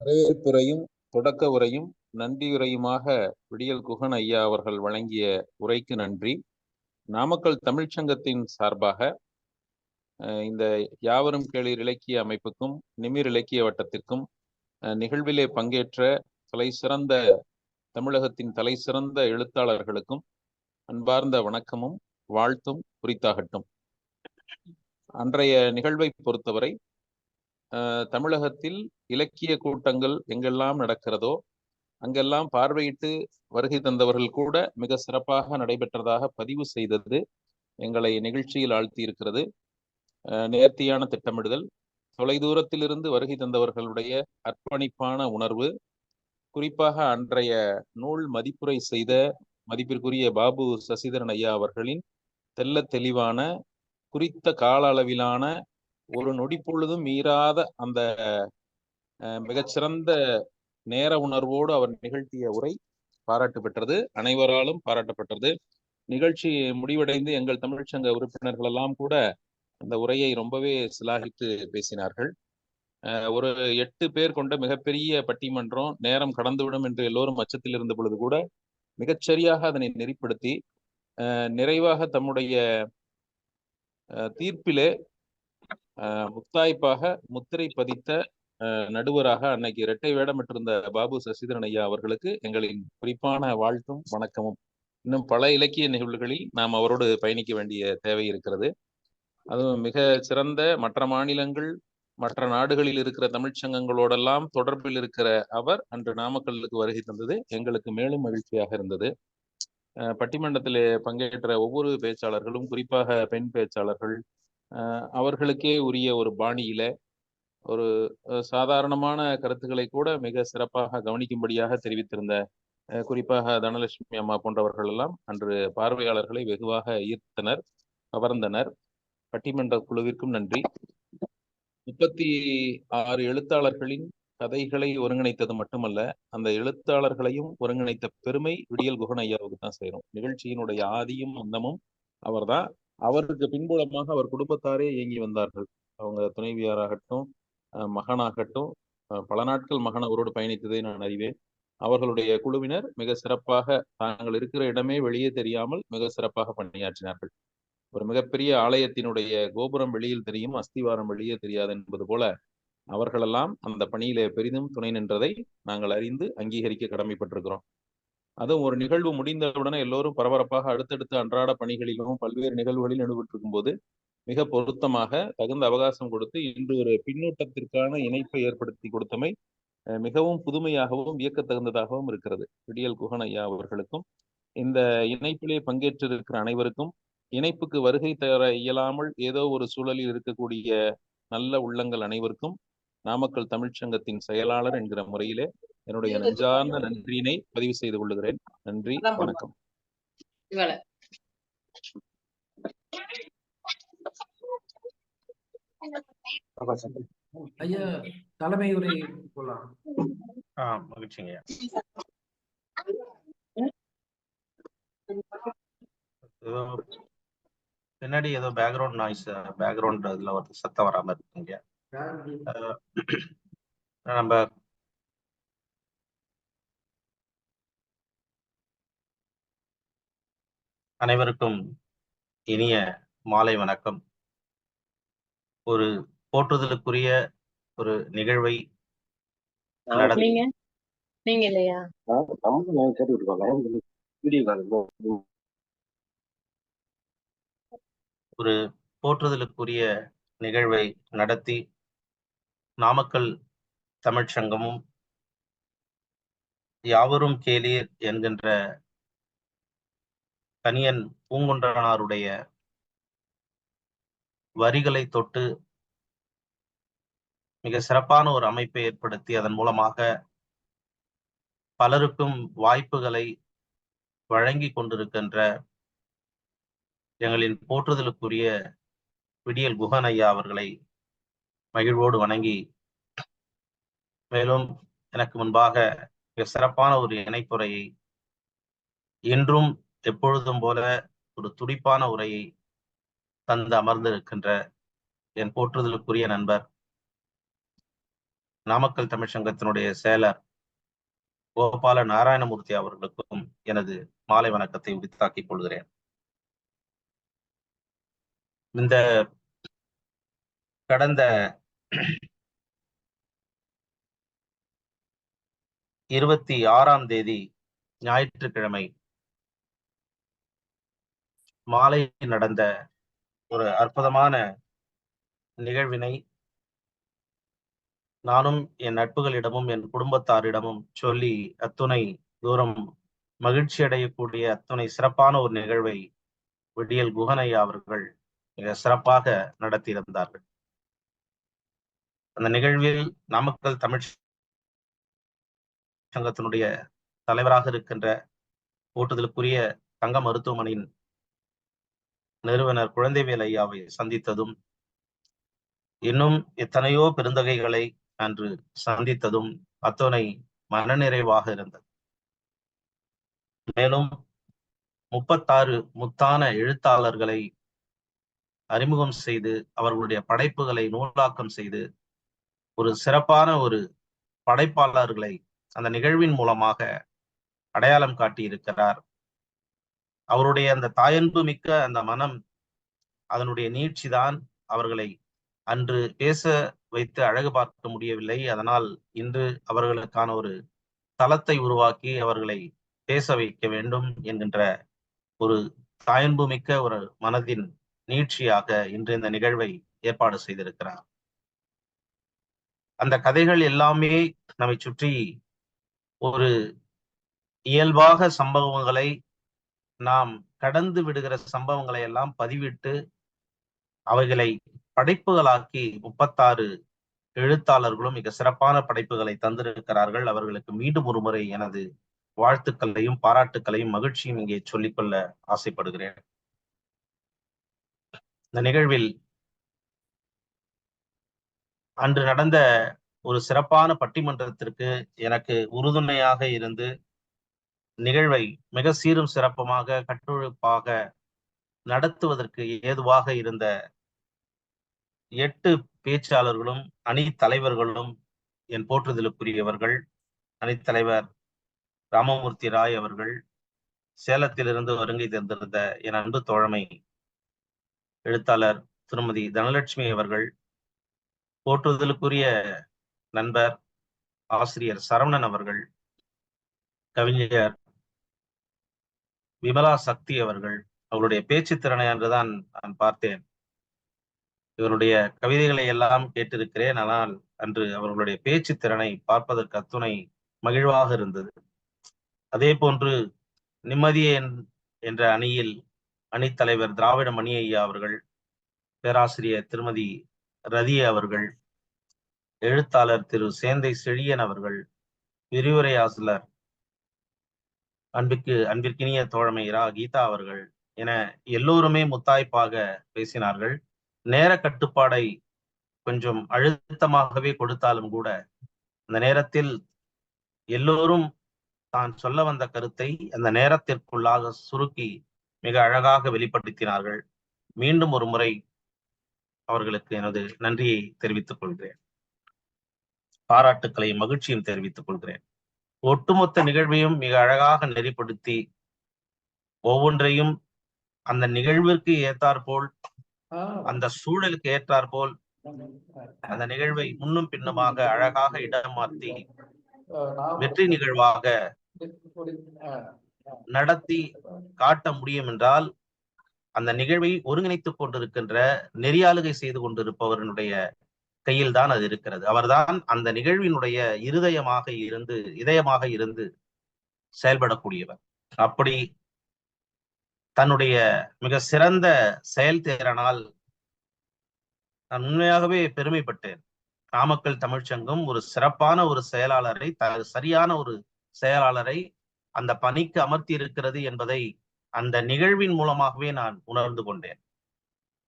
வரவேற்புரையும் தொடக்க உரையும் நன்றியுரையுமாக விடியல் குகன் ஐயா அவர்கள் வழங்கிய உரைக்கு நன்றி. நாமக்கல் தமிழ்ச்சங்கத்தின் சார்பாக இந்த யாவரும் கேளீர் இலக்கிய அமைப்புக்கும் நிமிர் இலக்கிய வட்டத்திற்கும் நிகழ்விலே பங்கேற்ற தலைசிறந்த தமிழகத்தின் தலைசிறந்த எழுத்தாளர்களுக்கும் அன்பார்ந்த வணக்கமும் வாழ்த்தும் உரித்தாகட்டும். அன்றைய நிகழ்வை பொறுத்தவரை தமிழகத்தில் இலக்கிய கூட்டங்கள் எங்கெல்லாம் நடக்கிறதோ அங்கெல்லாம் பார்வையிட்டு வருகை தந்தவர்கள் கூட மிக சிறப்பாக நடைபெற்றதாக பதிவு செய்தது எங்களை நிகழ்ச்சியில் ஆழ்த்தி இருக்கிறது. நேர்த்தியான திட்டமிடுதல், தொலைதூரத்திலிருந்து வருகை தந்தவர்களுடைய அர்ப்பணிப்பான உணர்வு, குறிப்பாக அன்றைய நூல் மதிப்புரை செய்த மதிப்பிற்குரிய பாபு சசிதரன் ஐயா அவர்களின் தெல்ல தெளிவான குறித்த கால அளவிலான ஒரு நொடி பொழுதும் மீறாத அந்த மிகச்சிறந்த நேர உணர்வோடு அவர் நிகழ்த்திய உரை பாராட்டு பெற்றது, அனைவராலும் பாராட்டப்பட்டது. நிகழ்ச்சி முடிவடைந்து எங்கள் தமிழ்ச்சங்க உறுப்பினர்கள் எல்லாம் கூட அந்த உரையை ரொம்பவே சிலாகித்து பேசினார்கள். ஒரு 8 பேர் கொண்ட மிகப்பெரிய பட்டிமன்றம், நேரம் கடந்துவிடும் என்று எல்லோரும் அச்சத்தில் இருந்த பொழுது கூட மிகச்சரியாக அதனை நெறிப்படுத்தி நிறைவாக தம்முடைய தீர்ப்பிலே முத்தாய்ப்பாக முத்திரை பதித்த நடுவராக அன்னைக்கு இரட்டை வேடமிட்டிருந்த பாபு சசிதரன் ஐயா அவர்களுக்கு எங்களின் குறிப்பான வாழ்த்தும் வணக்கமும். இன்னும் பல இலக்கிய நிகழ்வுகளில் நாம் அவரோடு பயணிக்க வேண்டிய தேவை இருக்கிறது. அதுவும் மிக சிறந்த மற்ற மாநிலங்கள் மற்ற நாடுகளில் இருக்கிற தமிழ்ச்சங்கங்களோடெல்லாம் தொடர்பில் இருக்கிற அவர் அன்று நாமக்கல்லுக்கு வருகை தந்தது எங்களுக்கு மேலும் மகிழ்ச்சியாக இருந்தது. பட்டிமன்றத்திலே பங்கேற்ற ஒவ்வொரு பேச்சாளர்களும், குறிப்பாக பெண் பேச்சாளர்கள், அவர்களுக்கே உரிய ஒரு பாணியில ஒரு சாதாரணமான கருத்துக்களை கூட மிக சிறப்பாக கவனிக்கும்படியாக தெரிவித்திருந்த குறிப்பாக தனலட்சுமி அம்மா போன்றவர்கள் எல்லாம் அன்று பார்வையாளர்களை வெகுவாக ஈர்த்தனர், கவர்ந்தனர். பட்டிமன்ற குழுவிற்கும் நன்றி. 36 எழுத்தாளர்களின் கதைகளை ஒருங்கிணைத்தது மட்டுமல்ல, அந்த எழுத்தாளர்களையும் ஒருங்கிணைத்த பெருமை விடியல் குகன் ஐயாவுக்கு தான் சேரும். நிகழ்ச்சியினுடைய ஆதியும் அந்தமும் அவர்தான். அவருக்கு பின்புலமாக அவர் குடும்பத்தாரே இயங்கி வந்தார்கள். அவங்க துணைவியாராகட்டும், மகனாகட்டும், பல நாட்கள் மகன் அவரோடு பயணித்ததை நான் அறிவேன். அவர்களுடைய குழுவினர் மிக சிறப்பாக தாங்கள் இருக்கிற இடமே வெளியே தெரியாமல் மிக சிறப்பாக பணியாற்றினார்கள். ஒரு மிகப்பெரிய ஆலயத்தினுடைய கோபுரம் வெளியில் தெரியும், அஸ்திவாரம் வெளியே தெரியாது என்பது போல அவர்களெல்லாம் அந்த பணியிலே பெரிதும் துணை நின்றதை நாங்கள் அறிந்து அங்கீகரிக்க கடமைப்பட்டிருக்கிறோம். அதுவும் ஒரு நிகழ்வு முடிந்தவுடனே எல்லோரும் பரபரப்பாக அடுத்தடுத்த அன்றாட பணிகளிலும் பல்வேறு நிகழ்வுகளில் ஈடுபட்டிருக்கும் போது மிக பொருத்தமாக தகுந்த அவகாசம் கொடுத்து இன்று ஒரு பின்னூட்டத்திற்கான இணைப்பை ஏற்படுத்தி கொடுத்தமை மிகவும் புதுமையாகவும் வியக்கத்தகுந்ததாகவும் இருக்கிறது. விடியல் குகன் ஐயா அவர்களுக்கும் இந்த இணைப்பிலே பங்கேற்றிருக்கிற அனைவருக்கும், இணைப்புக்கு வருகை தர இயலாமல் ஏதோ ஒரு சூழலில் இருக்கக்கூடிய நல்ல உள்ளங்கள் அனைவருக்கும் நாமக்கல் தமிழ்ச்சங்கத்தின் செயலாளர் என்கிற முறையிலே என்னுடைய நெஞ்சார்ந்த நன்றியினை பதிவு செய்து கொள்ளுகிறேன். நன்றி, வணக்கம். ஐயா தலைமை உரை போலாம். மகிழ்ச்சிங்க. பின்னாடி ஏதோ பேக்ரவுண்ட் நாய்ஸ், பேக்ரவுண்ட் இதுல ஒரு சத்தம் வராம இருக்குங்க. நம்ம அனைவருக்கும் இனிய மாலை வணக்கம். ஒரு போற்றுதலுக்குரிய ஒரு நிகழ்வை ஒரு போற்றுதலுக்குரிய நிகழ்வை நடத்தி நாமக்கல் தமிழ்ச்சங்கமும் யாவரும் கேளீர் என்கின்ற கணியன் பூங்குன்றனாருடைய வரிகளை தொட்டு மிக சிறப்பான ஒரு அமைப்பை ஏற்படுத்தி அதன் மூலமாக பலருக்கும் வாய்ப்புகளை வழங்கி கொண்டிருக்கின்ற எங்களின் போற்றுதலுக்குரிய விடியல் குகன் ஐயா அவர்களை மகிழ்வோடு வணங்கி, மேலும் எனக்கு முன்பாக மிக சிறப்பான ஒரு இணைப்புரையை இன்றும் எப்பொழுதும் போல ஒரு துடிப்பான உரையை தந்து அமர்ந்திருக்கின்ற என் போற்றுதலுக்குரிய நண்பர் நாமக்கல் தமிழ் சங்கத்தினுடைய செயலர் கோபால நாராயணமூர்த்தி அவர்களுக்கும் எனது மாலை வணக்கத்தை உரித்தாக்கிக் கொள்கிறேன். இந்த கடந்த 26ஆம் தேதி ஞாயிற்றுக்கிழமை மாலை நடந்த ஒரு அற்புதமான நிகழ்வினை நானும் என் நட்புகளிடமும் என் குடும்பத்தாரிடமும் சொல்லி அத்துணை தூரம் மகிழ்ச்சி அடையக்கூடிய அத்துணை சிறப்பான ஒரு நிகழ்வை விடியல் குகனையா அவர்கள் மிக சிறப்பாக நடத்தியிருந்தார்கள். அந்த நிகழ்வில் நாமக்கல் தமிழ் சங்கத்தினுடைய தலைவராக இருக்கின்ற போற்றுதலுக்குரிய தங்க மருத்துவமனையின் நிறுவனர் குழந்தைவேல் ஐயாவை சந்தித்ததும், இன்னும் எத்தனையோ பெருந்தகைகளை அன்று சந்தித்ததும் அத்துணை மனநிறைவாக இருந்தது. மேலும் 36 முத்தான எழுத்தாளர்களை அறிமுகம் செய்து அவர்களுடைய படைப்புகளை நூலாக்கம் செய்து ஒரு சிறப்பான ஒரு படைப்பாளர்களை அந்த நிகழ்வின் மூலமாக அடையாளம் காட்டியிருக்கிறார். அவருடைய அந்த தாயன்பு மிக்க அந்த மனம், அதனுடைய நீட்சிதான் அவர்களை அன்று பேச வைத்து அழகு பார்க்க முடியவில்லை. அதனால் இன்று அவர்களுக்கான ஒரு தளத்தை உருவாக்கி அவர்களை பேச வைக்க வேண்டும் என்கின்ற ஒரு தாயன்பு மிக்க ஒரு மனதின் நீட்சியாக இன்று இந்த நிகழ்வை ஏற்பாடு செய்திருக்கிறார். அந்த கதைகள் எல்லாமே நம்மை சுற்றி ஒரு இயல்பாக சம்பவங்களை, நாம் கடந்து விடுகிற சம்பவங்களை எல்லாம் பதிவிட்டு அவைகளை படைப்புகளாக்கி 36 எழுத்தாளர்களும் மிக சிறப்பான படைப்புகளை தந்திருக்கிறார்கள். அவர்களுக்கு மீண்டும் ஒரு முறை எனது வாழ்த்துக்களையும் பாராட்டுக்களையும் மகிழ்ச்சியும் இங்கே சொல்லிக்கொள்ள ஆசைப்படுகிறேன். இந்த நிகழ்வில் அன்று நடந்த ஒரு சிறப்பான பட்டிமன்றத்திற்கு எனக்கு உறுதுணையாக இருந்து நிகழ்வை மிக சீரும் சிறப்புமாக கட்டொழுப்பாக நடத்துவதற்கு ஏதுவாக இருந்த 8 பேச்சாளர்களும் அணி தலைவர்களும் என் போற்றுதலுக்குரியவர்கள். அணித்தலைவர் ராமமூர்த்தி ராய் அவர்கள், சேலத்திலிருந்து வருகை தந்திருந்த என் அன்பு தோழமை எழுத்தாளர் திருமதி தனலட்சுமி அவர்கள், போற்றுதலுக்குரிய நண்பர் ஆசிரியர் சரவணன் அவர்கள், கவிஞர் விமலா சக்தி அவர்கள். அவருடைய பேச்சு திறனை அன்றுதான் நான் பார்த்தேன். இவருடைய கவிதைகளை எல்லாம் கேட்டிருக்கிறேன், ஆனால் அன்று அவர்களுடைய பேச்சு திறனை பார்ப்பதற்கு அத்துணை மகிழ்வாக இருந்தது. அதே போன்று நிம்மதியே என்ற அணியில் அணித்தலைவர் திராவிட மணி ஐயா அவர்கள், பேராசிரியர் திருமதி ரதியே அவர்கள், எழுத்தாளர் திரு சேந்தை செழியன் அவர்கள், விரிவுரை ஆசிரியர் அன்பிற்கினிய தோழமை இரா கீதா அவர்கள் என எல்லோருமே முத்தாய்ப்பாக பேசினார்கள். நேர கட்டுப்பாடை கொஞ்சம் அழுத்தமாகவே கொடுத்தாலும் கூட அந்த நேரத்தில் எல்லோரும் தான் சொல்ல வந்த கருத்தை அந்த நேரத்திற்குள்ளாக சுருக்கி மிக அழகாக வெளிப்படுத்தினார்கள். மீண்டும் ஒரு முறை அவர்களுக்கு எனது நன்றியை தெரிவித்துக் கொள்கிறேன், பாராட்டுக்களையும் மகிழ்ச்சியும் தெரிவித்துக் கொள்கிறேன். ஒட்டுமொத்த நிகழ்வையும் மிக அழகாக நெறிப்படுத்தி ஒவ்வொன்றையும் அந்த நிகழ்விற்கு ஏற்றாற்போல், அந்த சூழலுக்கு ஏற்றாற்போல் அந்த நிகழ்வை முன்னும் பின்னுமாக அழகாக இடம் மாற்றி வெற்றி நிகழ்வாக நடத்தி காட்ட முடியும் என்றால் அந்த நிகழ்வை ஒருங்கிணைத்துக் கொண்டிருக்கின்ற, நெறியாளுகை செய்து கொண்டிருப்பவர்களுடைய கையில் தான் அது இருக்கிறது. அவர்தான் அந்த நிகழ்வினுடைய இதயமாக இருந்து செயல்படக்கூடியவர். அப்படி தன்னுடைய மிக சிறந்த செயல்திறனால் நான் உண்மையாகவே பெருமைப்பட்டேன். நாமக்கல் தமிழ்ச்சங்கம் ஒரு சிறப்பான ஒரு செயலாளரை, சரியான ஒரு செயலாளரை அந்த பணிக்கு அமர்த்தி இருக்கிறது என்பதை அந்த நிகழ்வின் மூலமாகவே நான் உணர்ந்து கொண்டேன்.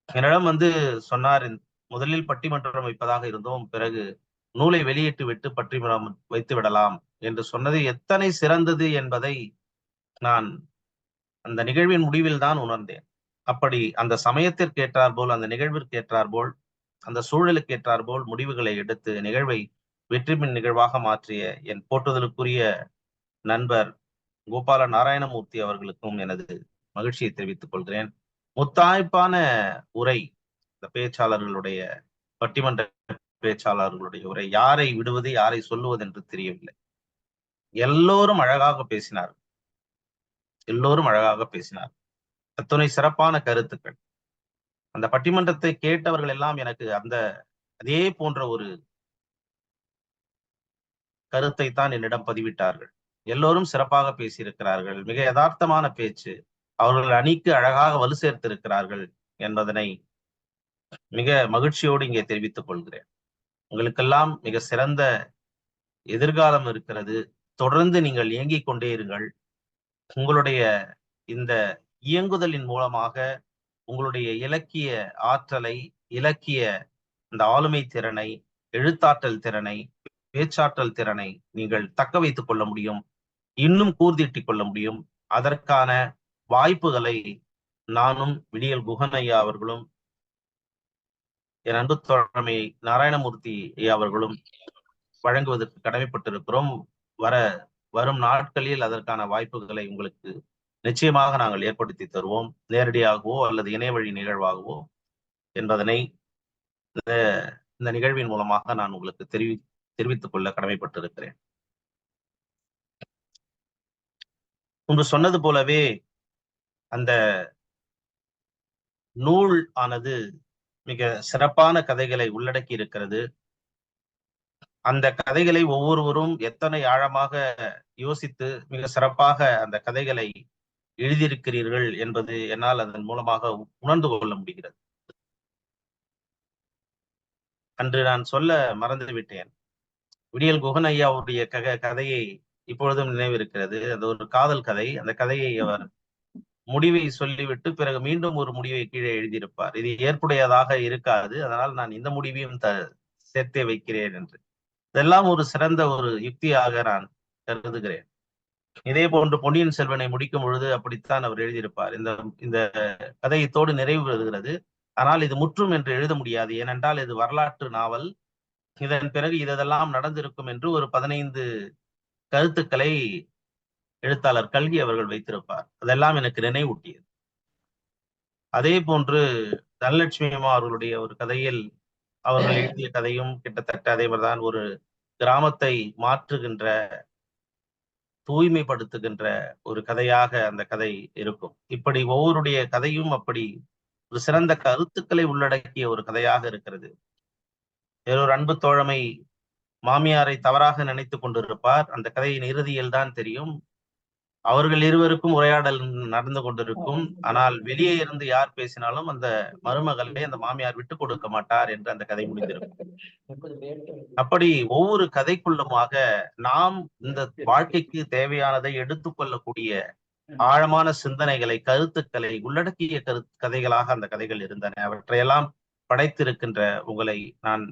என்னிடம் சொன்னார், முதலில் பட்டிமன்றம் வைப்பதாக இருந்தோம், பிறகு நூலை வெளியிட்டு விட்டு பட்டிமன்றம் வைத்து விடலாம் என்று சொன்னது எத்தனை சிறந்தது என்பதை நான் அந்த நிகழ்வின் முடிவில் தான் உணர்ந்தேன். அப்படி அந்த சமயத்திற்கு ஏற்றார் போல், அந்த நிகழ்விற்கு ஏற்றார் போல், அந்த சூழலுக்கு ஏற்றார் போல் முடிவுகளை எடுத்து நிகழ்வை வெற்றிமின் நிகழ்வாக மாற்றிய என் போற்றுதலுக்குரிய நண்பர் கோபால நாராயணமூர்த்தி அவர்களுக்கும் எனது மகிழ்ச்சியை தெரிவித்துக் கொள்கிறேன். முத்தாய்ப்பான உரை இந்த பேச்சாளர்களுடைய, பட்டிமன்ற பேச்சாளர்களுடைய உரை. யாரை விடுவது யாரை சொல்லுவது என்று தெரியவில்லை. எல்லோரும் அழகாக பேசினார். எல்லோரும் அழகாக பேசினார். அத்துணை சிறப்பான கருத்துக்கள். அந்த பட்டிமன்றத்தை கேட்டவர்கள் எல்லாம் எனக்கு அதே போன்ற ஒரு கருத்தை தான் என்னிடம் பதிவிட்டார்கள். எல்லோரும் சிறப்பாக பேசியிருக்கிறார்கள். மிக யதார்த்தமான பேச்சு. அவர்கள் அணிக்கு அழகாக வலு சேர்த்திருக்கிறார்கள் என்பதனை மிக மகிழ்ச்சியோடு இங்கே தெரிவித்துக் கொள்கிறேன். உங்களுக்கெல்லாம் மிக சிறந்த எதிர்காலம் இருக்கிறது. தொடர்ந்து நீங்கள் இயங்கிக் கொண்டே இருங்கள். உங்களுடைய இந்த இயங்குதலின் மூலமாக உங்களுடைய இலக்கிய ஆற்றலை, இலக்கிய இந்த ஆளுமை திறனை, எழுத்தாற்றல் திறனை, பேச்சாற்றல் திறனை நீங்கள் தக்க வைத்துக் கொள்ள முடியும். இன்னும் கூர்தீட்டிக் கொள்ள முடியும். அதற்கான வாய்ப்புகளை நானும் விடியல் குகன் ஐயா அவர்களும் என் அன்பு தோழமை நாராயணமூர்த்தி ஐயா அவர்களும் வழங்குவதற்கு கடமைப்பட்டிருக்கிறோம். வரும் நாட்களில் அதற்கான வாய்ப்புகளை உங்களுக்கு நிச்சயமாக நாங்கள் ஏற்படுத்தி தருவோம், நேரடியாகவோ அல்லது இணையவழி நிகழ்வாகவோ என்பதனை இந்த நிகழ்வின் மூலமாக நான் உங்களுக்கு தெரிவித்துக் கொள்ள கடமைப்பட்டிருக்கிறேன். முன்பு சொன்னது போலவே அந்த நூல் ஆனது மிக சிறப்பான கதைகளை உள்ளடக்கி இருக்கிறது. அந்த கதைகளை ஒவ்வொருவரும் எத்தனை ஆழமாக யோசித்து மிக சிறப்பாக அந்த கதைகளை எழுதியிருக்கிறீர்கள் என்பது என்னால் அதன் மூலமாக உணர்ந்து கொள்ள முடிகிறது. அன்று நான் சொல்ல மறந்து விட்டேன். விடியல் குகன் ஐயாவுடைய கதையை இப்பொழுதும் நினைவிருக்கிறது. அது ஒரு காதல் கதை. அந்த கதையை அவர் முடிவை சொல்லிவிட்டு பிறகு மீண்டும் ஒரு முடிவை கீழே எழுதியிருப்பார். இது ஏற்புடையதாக இருக்காது, அதனால் நான் இந்த முடிவையும் சேர்த்தே வைக்கிறேன் என்று. இதெல்லாம் ஒரு சிறந்த ஒரு யுக்தியாக நான் கருதுகிறேன். இதே போன்று பொன்னியின் செல்வனை முடிக்கும் பொழுது அப்படித்தான் அவர் எழுதியிருப்பார். இந்த கதையத்தோடு நிறைவு பெறுகிறது, ஆனால் இது முற்றும் என்று எழுத முடியாது, ஏனென்றால் இது வரலாற்று நாவல். இதன் பிறகு இதெல்லாம் நடந்திருக்கும் என்று ஒரு 15 கருத்துக்களை எழுத்தாளர் கல்கி அவர்கள் வைத்திருப்பார். அதெல்லாம் எனக்கு நினைவூட்டியது. அதே போன்று தனலட்சுமி அம்மா அவர்களுடைய ஒரு கதையில் அவர்கள் எழுதிய கதையும் கிட்டத்தட்ட அதே மாதிரிதான். ஒரு கிராமத்தை மாற்றுகின்ற, தூய்மைப்படுத்துகின்ற ஒரு கதையாக அந்த கதை இருக்கும். இப்படி ஒவ்வொருடைய கதையும் அப்படி ஒரு சிறந்த கருத்துக்களை உள்ளடக்கிய ஒரு கதையாக இருக்கிறது. வேறொரு அன்பு தோழமை மாமியாரை தவறாக நினைத்துக் கொண்டிருப்பார். அந்த கதையின் இறுதியில் தான் தெரியும் அவர்கள் இருவருக்கும் உரையாடல் நடந்து கொண்டிருக்கும். ஆனால் வெளியே இருந்து யார் பேசினாலும் அந்த மருமகளை அந்த மாமியார் விட்டுக் கொடுக்க மாட்டார் என்று அந்த கதை முடிந்திருக்கும். அப்படி ஒவ்வொரு கதைக்குள்ளுமாக நாம் இந்த வாழ்க்கைக்கு தேவையானதை எடுத்துக்கொள்ளக்கூடிய ஆழமான சிந்தனைகளை, கருத்துக்களை உள்ளடக்கிய கதைகளாக அந்த கதைகள் இருந்தன. அவற்றையெல்லாம் படைத்திருக்கின்ற உங்களை நான்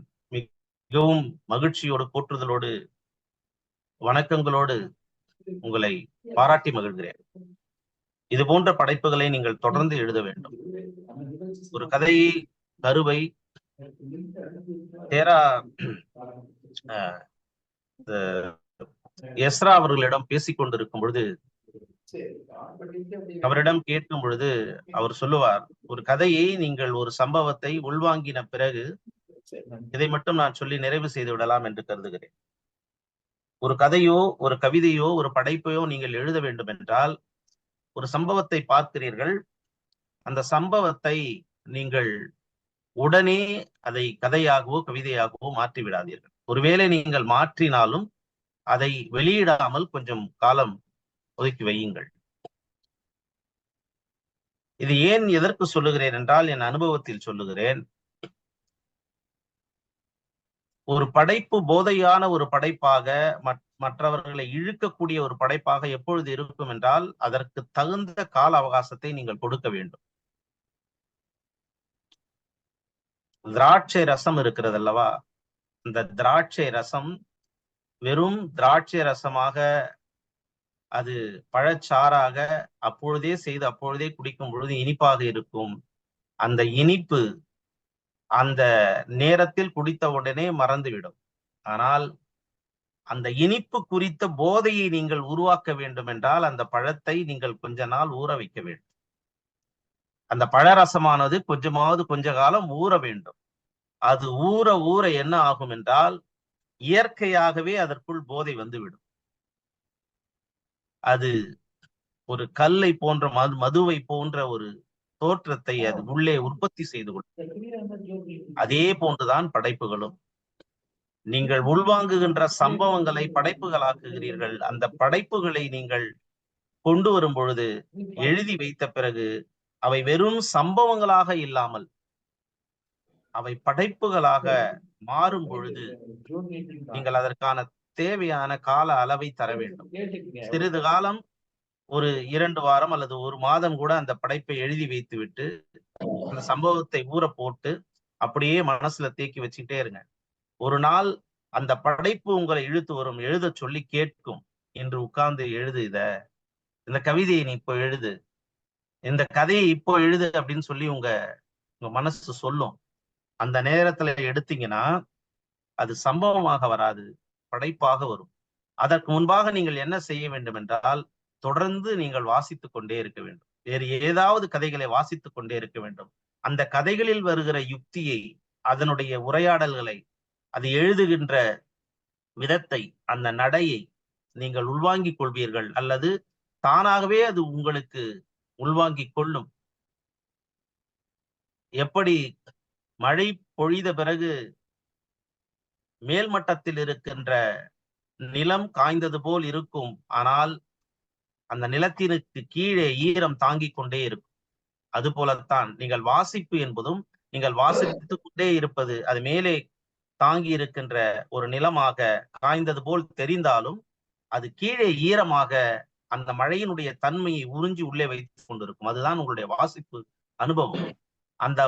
மிகவும் மகிழ்ச்சியோடு, போற்றுதலோடு, வணக்கங்களோடு உங்களை பாராட்டி மகிழ்கிறேன். இது போன்ற படைப்புகளை நீங்கள் தொடர்ந்து எழுத வேண்டும். ஒரு கதையை, கருவை எஸ்ரா அவர்களிடம் பேசிக் கொண்டிருக்கும் பொழுது, அவரிடம் கேட்கும் பொழுது அவர் சொல்லுவார், ஒரு கதையை நீங்கள் ஒரு சம்பவத்தை உள்வாங்கின பிறகு இதை மட்டும் நான் சொல்லி நிறைவு செய்து விடலாம் என்று கருதுகிறேன். ஒரு கதையோ, ஒரு கவிதையோ, ஒரு படைப்பையோ நீங்கள் எழுத வேண்டும் என்றால் ஒரு சம்பவத்தை பார்க்கிறீர்கள். அந்த சம்பவத்தை நீங்கள் உடனே அதை கதையாகவோ கவிதையாகவோ மாற்றி விடாதீர்கள். ஒருவேளை நீங்கள் மாற்றினாலும் அதை வெளியிடாமல் கொஞ்சம் காலம் ஒதுக்கி வையுங்கள். இது ஏன், எதற்கு சொல்லுகிறேன் என்றால் என் அனுபவத்தில் சொல்லுகிறேன். ஒரு படைப்பு போதையான ஒரு படைப்பாக, மற்றவர்களை இழுக்கக்கூடிய ஒரு படைப்பாக எப்பொழுது இருக்கும் என்றால் அதற்கு தகுந்த கால அவகாசத்தை நீங்கள் கொடுக்க வேண்டும். திராட்சை ரசம் இருக்கிறது அல்லவா, இந்த திராட்சை ரசம் வெறும் திராட்சை ரசமாக, அது பழச்சாறாக அப்பொழுதே செய்து அப்பொழுதே குடிக்கும் பொழுது இனிப்பாக இருக்கும். அந்த இனிப்பு அந்த நேரத்தில் குடித்த உடனே மறந்துவிடும். ஆனால் அந்த இனிப்பு குறித்த போதையை நீங்கள் உருவாக்க வேண்டும் என்றால் அந்த பழத்தை நீங்கள் கொஞ்ச நாள் ஊற வைக்க வேண்டும். அந்த பழரசமானது கொஞ்ச காலம் ஊற வேண்டும். அது ஊற ஊற என்ன ஆகும் என்றால் இயற்கையாகவே அதற்குள் போதை வந்துவிடும். அது ஒரு கல்லை போன்ற மதுவை போன்ற ஒரு தோற்றத்தை அது உள்ளே உற்பத்தி செய்து கொள்ளும். அதே போன்றுதான் படைப்புகளும். நீங்கள் உள்வாங்குகின்ற சம்பவங்களை படைப்புகளாக்குகிறீர்கள். அந்த படைப்புகளை நீங்கள் கொண்டு வரும் பொழுது எழுதி வைத்த பிறகு அவை வெறும் சம்பவங்களாக இல்லாமல் அவை படைப்புகளாக மாறும் பொழுது நீங்கள் அதற்கான தேவையான கால அளவை தர வேண்டும். சிறிது காலம் ஒரு 2 வாரம் அல்லது 1 மாதம் கூட அந்த படைப்பை எழுதி வைத்து விட்டு அந்த சம்பவத்தை ஊற போட்டு அப்படியே மனசுல தேக்கி வச்சுக்கிட்டே இருங்க. ஒரு நாள் அந்த படைப்பு உங்களை இழுத்து வரும், எழுத சொல்லி கேட்கும். என்று உட்கார்ந்து எழுது, இந்த கவிதையை நீ இப்போ எழுது, இந்த கதையை இப்போ எழுது அப்படின்னு சொல்லி உங்க மனசு சொல்லும். அந்த நேரத்துல எடுத்தீங்கன்னா அது சம்பவமாக வராது, படைப்பாக வரும். அதற்கு முன்பாக நீங்கள் என்ன செய்ய வேண்டும் என்றால் தொடர்ந்து நீங்கள் வாசித்துக் கொண்டே இருக்க வேண்டும். வேறு ஏதாவது கதைகளை வாசித்துக் கொண்டே இருக்க வேண்டும். அந்த கதைகளில் வருகிற யுக்தியை, அதனுடைய உரையாடல்களை, அது எழுதுகின்ற விதத்தை, அந்த நடையை நீங்கள் உள்வாங்கிக் கொள்வீர்கள். அல்லது தானாகவே அது உங்களுக்கு உள்வாங்கிக் கொள்ளும். எப்படி மழை பொழித பிறகு மேல்மட்டத்தில் இருக்கின்ற நிலம் காய்ந்தது போல் இருக்கும், ஆனால் அந்த நிலத்திற்கு கீழே ஈரம் தாங்கிக் கொண்டே இருக்கும். அது போலத்தான் நீங்கள் வாசிப்பு என்பதும், நீங்கள் வாசித்துக் கொண்டே இருப்பது அது மேலே தாங்கி இருக்கின்ற ஒரு நிலமாக காய்ந்தது போல் தெரிந்தாலும் அது கீழே ஈரமாக அந்த மழையினுடைய தன்மையை உறிஞ்சி உள்ளே வைத்துக் கொண்டிருக்கும். அதுதான் உங்களுடைய வாசிப்பு அனுபவம். அந்த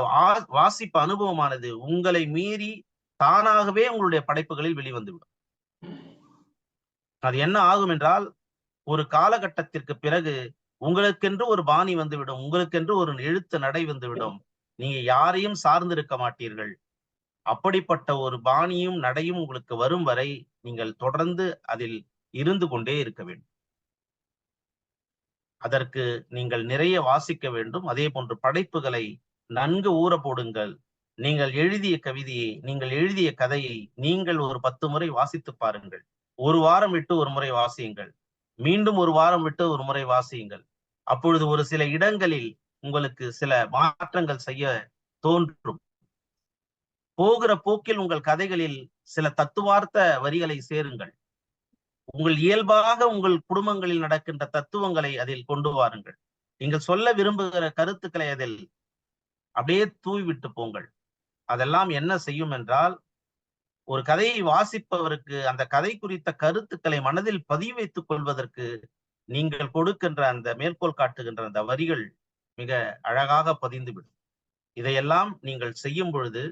வாசிப்பு அனுபவமானது உங்களை மீறி தானாகவே உங்களுடைய படைப்புகளில் வெளிவந்துவிடும். அது என்ன ஆகும் என்றால் ஒரு காலகட்டத்திற்கு பிறகு உங்களுக்கென்று ஒரு பாணி வந்துவிடும், உங்களுக்கென்று ஒரு எழுத்து நடை வந்துவிடும். நீங்க யாரையும் சார்ந்திருக்க மாட்டீர்கள். அப்படிப்பட்ட ஒரு பாணியும் நடையும் உங்களுக்கு வரும் வரை நீங்கள் தொடர்ந்து அதில் இருந்து கொண்டே இருக்க வேண்டும். அதற்கு நீங்கள் நிறைய வாசிக்க வேண்டும். அதே போன்று படைப்புகளை நன்கு ஊற போடுங்கள். நீங்கள் எழுதிய கவிதையை, நீங்கள் எழுதிய கதையை நீங்கள் ஒரு 10 முறை வாசித்து பாருங்கள். 1 வாரம் விட்டு ஒரு முறை வாசியுங்கள். மீண்டும் 1 வாரம் விட்டு ஒரு முறை வாசியுங்கள். அப்பொழுது ஒரு சில இடங்களில் உங்களுக்கு சில மாற்றங்கள் செய்ய தோன்றும். போகிற போக்கில் உங்கள் கதைகளில் சில தத்துவார்த்த வரிகளை சேருங்கள். உங்கள் இயல்பாக உங்கள் குடும்பங்களில் நடக்கின்ற தத்துவங்களை அதில் கொண்டு வாருங்கள். நீங்கள் சொல்ல விரும்புகிற கருத்துக்களை அதில் அப்படியே தூவிவிட்டு போங்கள். அதெல்லாம் என்ன செய்யும் என்றால் ஒரு கதையை வாசிப்பவருக்கு அந்த கதை குறித்த கருத்துக்களை மனதில் பதிவு வைத்துக் கொள்வதற்கு நீங்கள் கொடுக்கின்ற அந்த மேற்கோள் காட்டுகின்ற அந்த வரிகள் மிக அழகாக பதிந்துவிடும். இதையெல்லாம் நீங்கள் செய்யும் பொழுது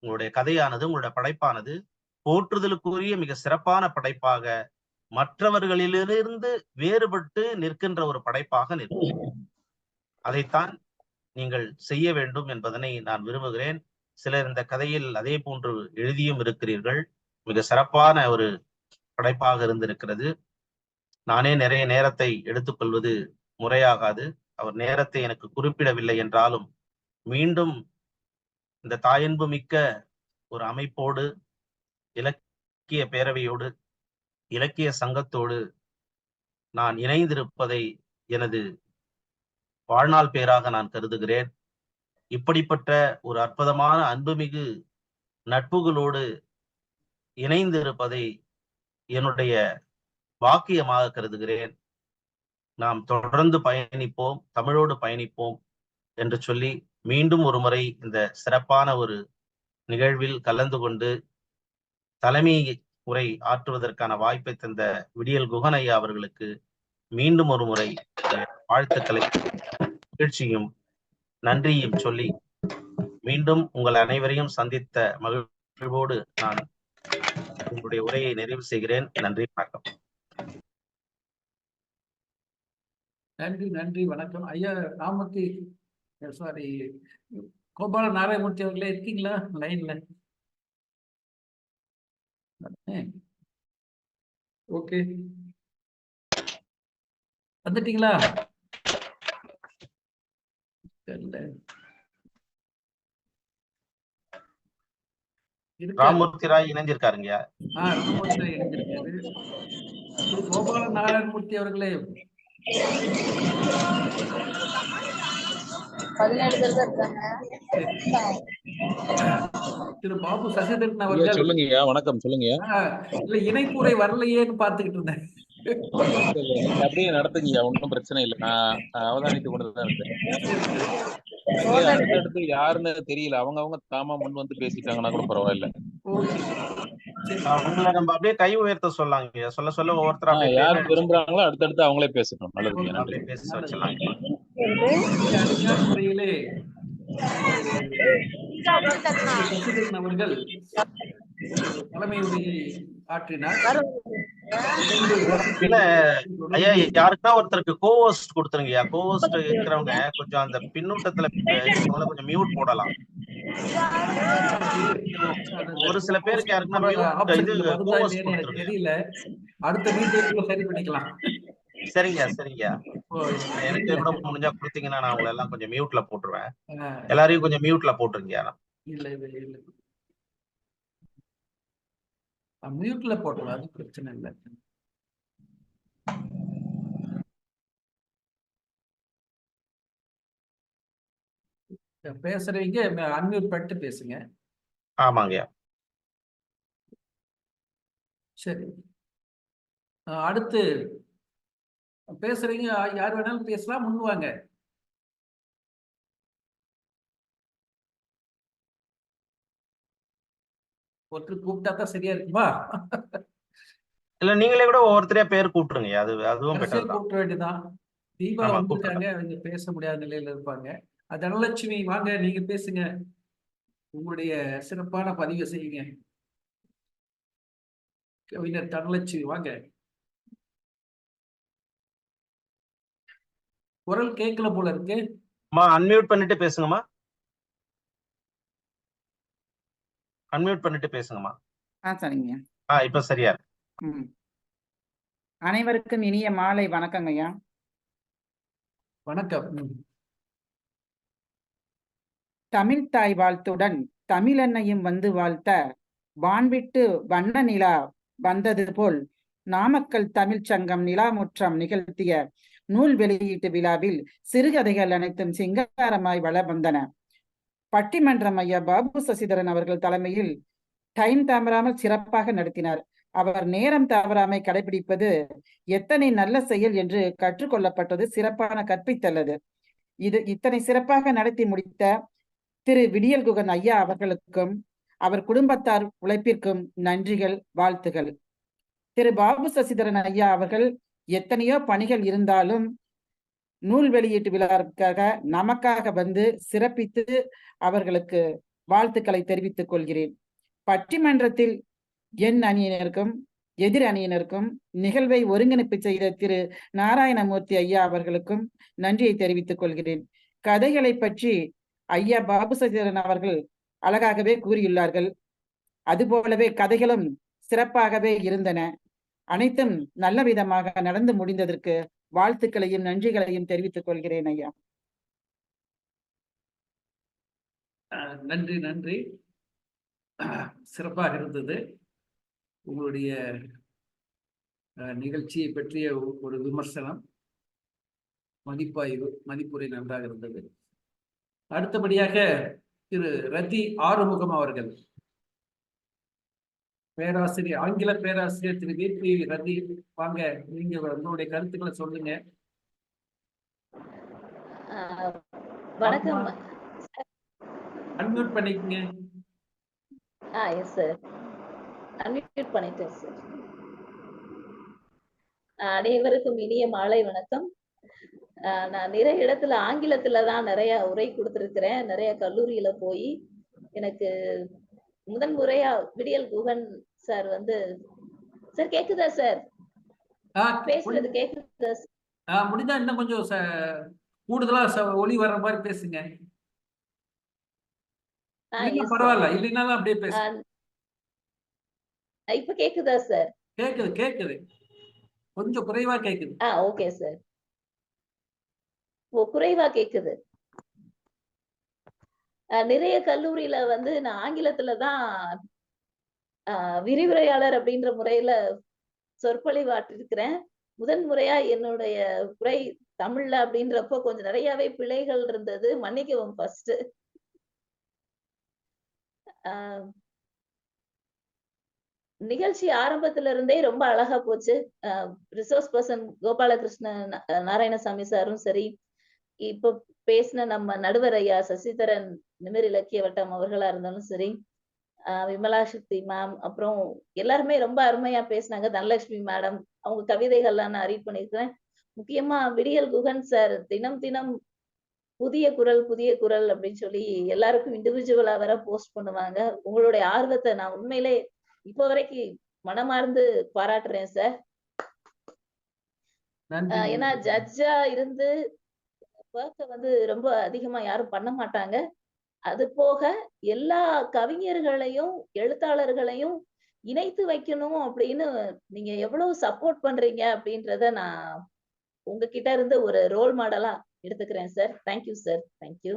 உங்களுடைய கதையானது, உங்களுடைய படைப்பானது போற்றுதலுக்குரிய மிக சிறப்பான படைப்பாக, மற்றவர்களிலிருந்து வேறுபட்டு நிற்கின்ற ஒரு படைப்பாக நிற்கும். அதைத்தான் நீங்கள் செய்ய வேண்டும் என்பதனை நான் விரும்புகிறேன். சிலர் இந்த கதையில் அதே போன்று எழுதியும் இருக்கிறீர்கள். மிக சிறப்பான ஒரு படைப்பாக இருந்திருக்கிறது. நானே நிறைய நேரத்தை எடுத்துக்கொள்வது முறையாகாது. அவர் நேரத்தை எனக்கு குறிப்பிடவில்லை என்றாலும் மீண்டும் இந்த தாயன்பு மிக்க ஒரு அமைப்போடு, இலக்கிய பேரவையோடு, இலக்கிய சங்கத்தோடு நான் இணைந்திருப்பதை எனது வாழ்நாள் பேராக நான் கருதுகிறேன். இப்படிப்பட்ட ஒரு அற்புதமான அன்புமிகு நட்புகளோடு இணைந்திருப்பதை என்னுடைய பாக்கியமாக கருதுகிறேன். நாம் தொடர்ந்து பயணிப்போம், தமிழோடு பயணிப்போம் என்று சொல்லி மீண்டும் ஒரு முறை இந்த சிறப்பான ஒரு நிகழ்வில் கலந்து கொண்டு தலைமை உரை ஆற்றுவதற்கான வாய்ப்பை தந்த விடியல் குகன் ஐயா அவர்களுக்கு மீண்டும் ஒரு முறை வாழ்த்துக்களை, மகிழ்ச்சியும் நன்றியும் சொல்லி மீண்டும் உங்கள் அனைவரையும் சந்தித்த மகிழ்வோடு நான் உங்களுடைய உரையை நிறைவு செய்கிறேன். நன்றி, வணக்கம். நன்றி, வணக்கம் ஐயா. ராமூர்த்தி, சாரி, கோபால நாராயணமூர்த்தி அவர்களே இருக்கீங்களா லைன்ல? ஓகே, வந்துட்டீங்களா? தெரியல. இருக்காரு. ராமமூர்த்தி ராய் இணைஞ்சிருக்காருங்கய்யா. ராமமூர்த்தி இணைஞ்சிருக்காரு. திரு கோபால நாராயணமூர்த்தி அவர்களே, 17 பேர் தான் இருக்காங்க. திரு பாபு சசிதரன் ஐயா அவர்கள். சொல்லுங்கய்யா, வணக்கம் சொல்லுங்கய்யா. இல்ல, இணைப்புரை வரலையேன்னு பார்த்துக்கிட்டு இருந்தேன். நீங்க அப்படியே நடத்துங்கய்யா, ஒன்றும் பிரச்சனை இல்லை. நான் அவதானித்து கொண்டுதான் இருந்தேன். அடுத்தடுத்து யாருன்னு தெரியல, அவங்க தாமா முன் வந்து பேசிட்டாங்கன்னா கூட பரவாயில்ல. ஓகே, சரி. உங்களை நம்ம அப்படியே கை உயர்த்த சொல்லலாங்கய்யா. சொல்ல சொல்ல ஒவ்வொருத்தர் அப்படியே யார் பேர் விரும்புறாங்களோ அடுத்தடுத்து அவங்களே பேசட்டும். நல்லதுங்க, நன்றி. அப்படியே பேச வச்சிடலாம். அருமையான முறையிலே சசிதரன் அவர்கள் தலைமை உரையை ஆற்றினார். இல்ல ஐயா, யாருக்கா ஒருத்தருக்கு கோஹோஸ்ட் கொடுத்துருங்கய்யா. கோஹோஸ்ட் இருக்கிறவங்க கொஞ்சம் அந்த பின்னூட்டத்துல இருக்கவங்கள கொஞ்சம் மியூட் போடலாம். ஒரு சில பேருக்கு யாருக்குன்னா மியூட் இது கோஹோஸ்ட் கொடுத்துருங்க. தெரியல, அடுத்த மீட்டிங்ல சரி பண்ணிக்கலாம். சரிங்கய்யா. எனக்கு கூட முடிஞ்சா கொடுத்தீங்கன்னா நான் உங்களை எல்லாம் கொஞ்சம் மியூட்ல போட்டுருவேன். எல்லாரையும் கொஞ்சம் மியூட்ல போட்டுருங்கய்யா. இல்ல மியூட்ல போட்டுருவேன், அது பிரச்சனை இல்லை. பேசுறீங்க, அன்மியூட் பண்ணிட்டு பேசுங்க. ஆமாங்கய்யா. சரி, அடுத்து பேசுறீங்க, யார் வேணாலும் பேசலாம், முன்னுவாங்க. ஒருத்தர் கூப்பிட்டா தான் சரியா இருக்குமா? இல்ல நீங்களே கூட ஒவ்வொருத்தரையா பேர் கூப்பிட்டுருங்க. அதுவும் பெட்டர் தான். கூப்பிட வேண்டியதான். தீபா வந்துட்டாங்க, அவங்க பேச முடியாத நிலையில இருப்பாங்க. தனலட்சுமி வாங்க, நீங்க பேசுங்க, உங்களுடைய சிறப்பான பதிவை செய்யுங்க. கவிஞர் தனலட்சுமி வாங்க. குரல் கேட்கல போல இருக்கு. அன்மியூட் பண்ணிட்டு பேசுங்கம்மா. அன்மியூட் பண்ணிட்டு பேசுங்கம்மா. சரிங்க. இப்ப சரியா இருக்கு. அனைவருக்கும் இனிய மாலை வணக்கங்க ஐயா. வணக்கம். தமிழ் தாய் வாழ்த்துடன் தமிழன்னையும் வந்து வாழ்த்த வான்விட்டு வண்ண நிலா வந்தது போல் நாமக்கல் தமிழ் சங்கம் நிலாமுற்றம் நிகழ்த்திய நூல் வெளியீட்டு விழாவில் சிறுகதைகள் அனைத்தும் சிங்காரமாய் வள வந்தன. பட்டிமன்றம் ஐயா பாபு சசிதரன் அவர்கள் தலைமையில் டைம் தவறாமல் சிறப்பாக நடத்தினார். அவர் நேரம் தவறாமை கடைபிடிப்பது எத்தனை நல்ல செயல் என்று கற்றுக்கொள்ளப்பட்டது சிறப்பான கற்பித்தல்லது. இத்தனை சிறப்பாக நடத்தி முடித்த திரு விடியல் குகன் ஐயா அவர்களுக்கும் அவர் குடும்பத்தார் உழைப்பிற்கும் நன்றிகள், வாழ்த்துகள். திரு பாபு சசிதரன் ஐயா அவர்கள் எத்தனையோ பணிகள் இருந்தாலும் நூல் வெளியீட்டு விழாவுக்காக நமக்காக வந்து சிறப்பித்து அவர்களுக்கு வாழ்த்துக்களை தெரிவித்துக் கொள்கிறேன். பட்டிமன்றத்தில் என் அணியினருக்கும் எதிர் அணியினருக்கும் நிகழ்வை ஒருங்கிணைப்பு செய்த திரு நாராயணமூர்த்தி ஐயா அவர்களுக்கும் நன்றியை தெரிவித்துக் கொள்கிறேன். கதைகளை பற்றி ஐயா பாபு சசிதரன் அவர்கள் அழகாகவே கூறியுள்ளார்கள். அதுபோலவே கதைகளும் சிறப்பாகவே இருந்தன. அனைத்தும் நல்ல விதமாக நடந்து முடிந்ததற்கு வாழ்த்துக்களையும் நன்றிகளையும் தெரிவித்துக் கொள்கிறேன் ஐயா. நன்றி நன்றி, சிறப்பாக இருந்தது. உங்களுடைய நிகழ்ச்சியை பற்றிய ஒரு விமர்சனம், மதிப்பாய்வு, மதிப்புரை நன்றாக இருந்தது. அடுத்தபடியாக திரு ரதி ஆறுமுகம் அவர்கள், பேராசிரியர், ஆங்கில பேராசிரியர் திரு வீபி ரதி, வாங்க, நீங்க உங்களுடைய கருத்துக்களை சொல்லுங்க. வணக்கம். அன்மியூட் பண்ணிக்கங்க. எஸ் சார், அன்மியூட் பண்ணிட்டேன் சார். அனைவருக்கும் இனிய மாலை வணக்கம். நான் நிறைய இடத்துல ஆங்கிலத்துல தான் நிறைய உரை கொடுத்திருக்கிறேன். நிறைய கல்லூரியில போய் எனக்கு முதல் முறையா விடியல் குகன் சார் வந்து, சார் கேக்குதா சார்? பேசுறது கேக்குதா? முடிஞ்சா இன்னும் கொஞ்சம் கூடுதலா ஒளி வர்ற மாதிரி பேசுங்க. பரவாயில்ல, இல்லைனாலும் அப்படியே பேசுங்க. இப்ப கேக்குதா சார்? கேக்குது. கொஞ்சம் குறைவா கேக்குது. Okay sir. குறைவா கேக்குது. நிறைய கல்லூரியில வந்து நான் ஆங்கிலத்துல தான் விரிவுரையாளர் அப்படின்ற முறையில சொற்பொழிவாற்றிருக்கிறேன். முதன் முறையா என்னுடைய உரை தமிழ்ல அப்படின்றப்போ கொஞ்சம் நிறையவே பிழைகள் இருந்தது. மன்னிக்கவும் ஃபர்ஸ்ட். நிகழ்ச்சி ஆரம்பத்துல இருந்தே ரொம்ப அழகா போச்சு. ரிசோர்ஸ் பர்சன் கோபாலகிருஷ்ணன் நாராயணசாமி சாரும் சரி, இப்ப பேசின நம்ம நடுவர் ஐயா சசிதரன் நிமிர் இலக்கிய வட்டம் அவர்களா இருந்தாலும் சரி, விமலா சக்தி மேம், அப்புறம் எல்லாருமே ரொம்ப அருமையா பேசினாங்க. தனலட்சுமி மேடம், அவங்க கவிதைகள்லாம் நான் ரீட் பண்ணியிருக்கிறேன். முக்கியமா விடியல் குகன் சார் தினம் தினம் புதிய குரல் அப்படின்னு சொல்லி எல்லாருக்கும் இண்டிவிஜுவலா வேற போஸ்ட் பண்ணுவாங்க. உங்களுடைய ஆர்வத்தை நான் உண்மையிலே இப்ப வரைக்கும் மனமார்ந்து பாராட்டுறேன் சார். ஏன்னா ஜட்ஜா இருந்து ஒர்க்க வந்து ரொம்ப அதிகமா யாரும் பண்ண மாட்டாங்க. அது போக எல்லா கவிஞர்களையும் எழுத்தாளர்களையும் இணைத்து வைக்கணும் அப்படின்னு நீங்க எவ்வளவு சப்போர்ட் பண்றீங்க அப்படின்றத நான் உங்ககிட்ட இருந்து ஒரு ரோல் மாடலா எடுத்துக்கிறேன் சார். Thank you sir. தேங்க்யூ.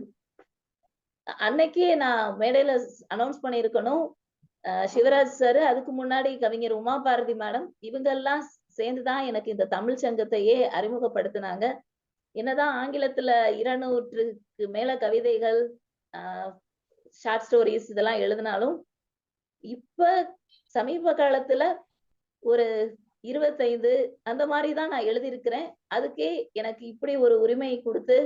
அன்னைக்கே நான் மேடையில அனௌன்ஸ் பண்ணியிருக்கணும். சிவராஜ் சார், அதுக்கு முன்னாடி கவிஞர் உமா பாரதி மேடம், இவங்க எல்லாம் சேர்ந்துதான் எனக்கு இந்த தமிழ் சங்கத்தையே அறிமுகப்படுத்தினாங்க. என்னதான் ஆங்கிலத்துல 200க்கு மேல கவிதைகள், ஷார்ட் ஸ்டோரிஸ் இதெல்லாம் எழுதினாலும் இப்ப சமீப காலத்துல ஒரு 25 அந்த மாதிரிதான் நான் எழுதியிருக்கிறேன். அதுக்கே எனக்கு இப்படி ஒரு உரிமை கொடுத்து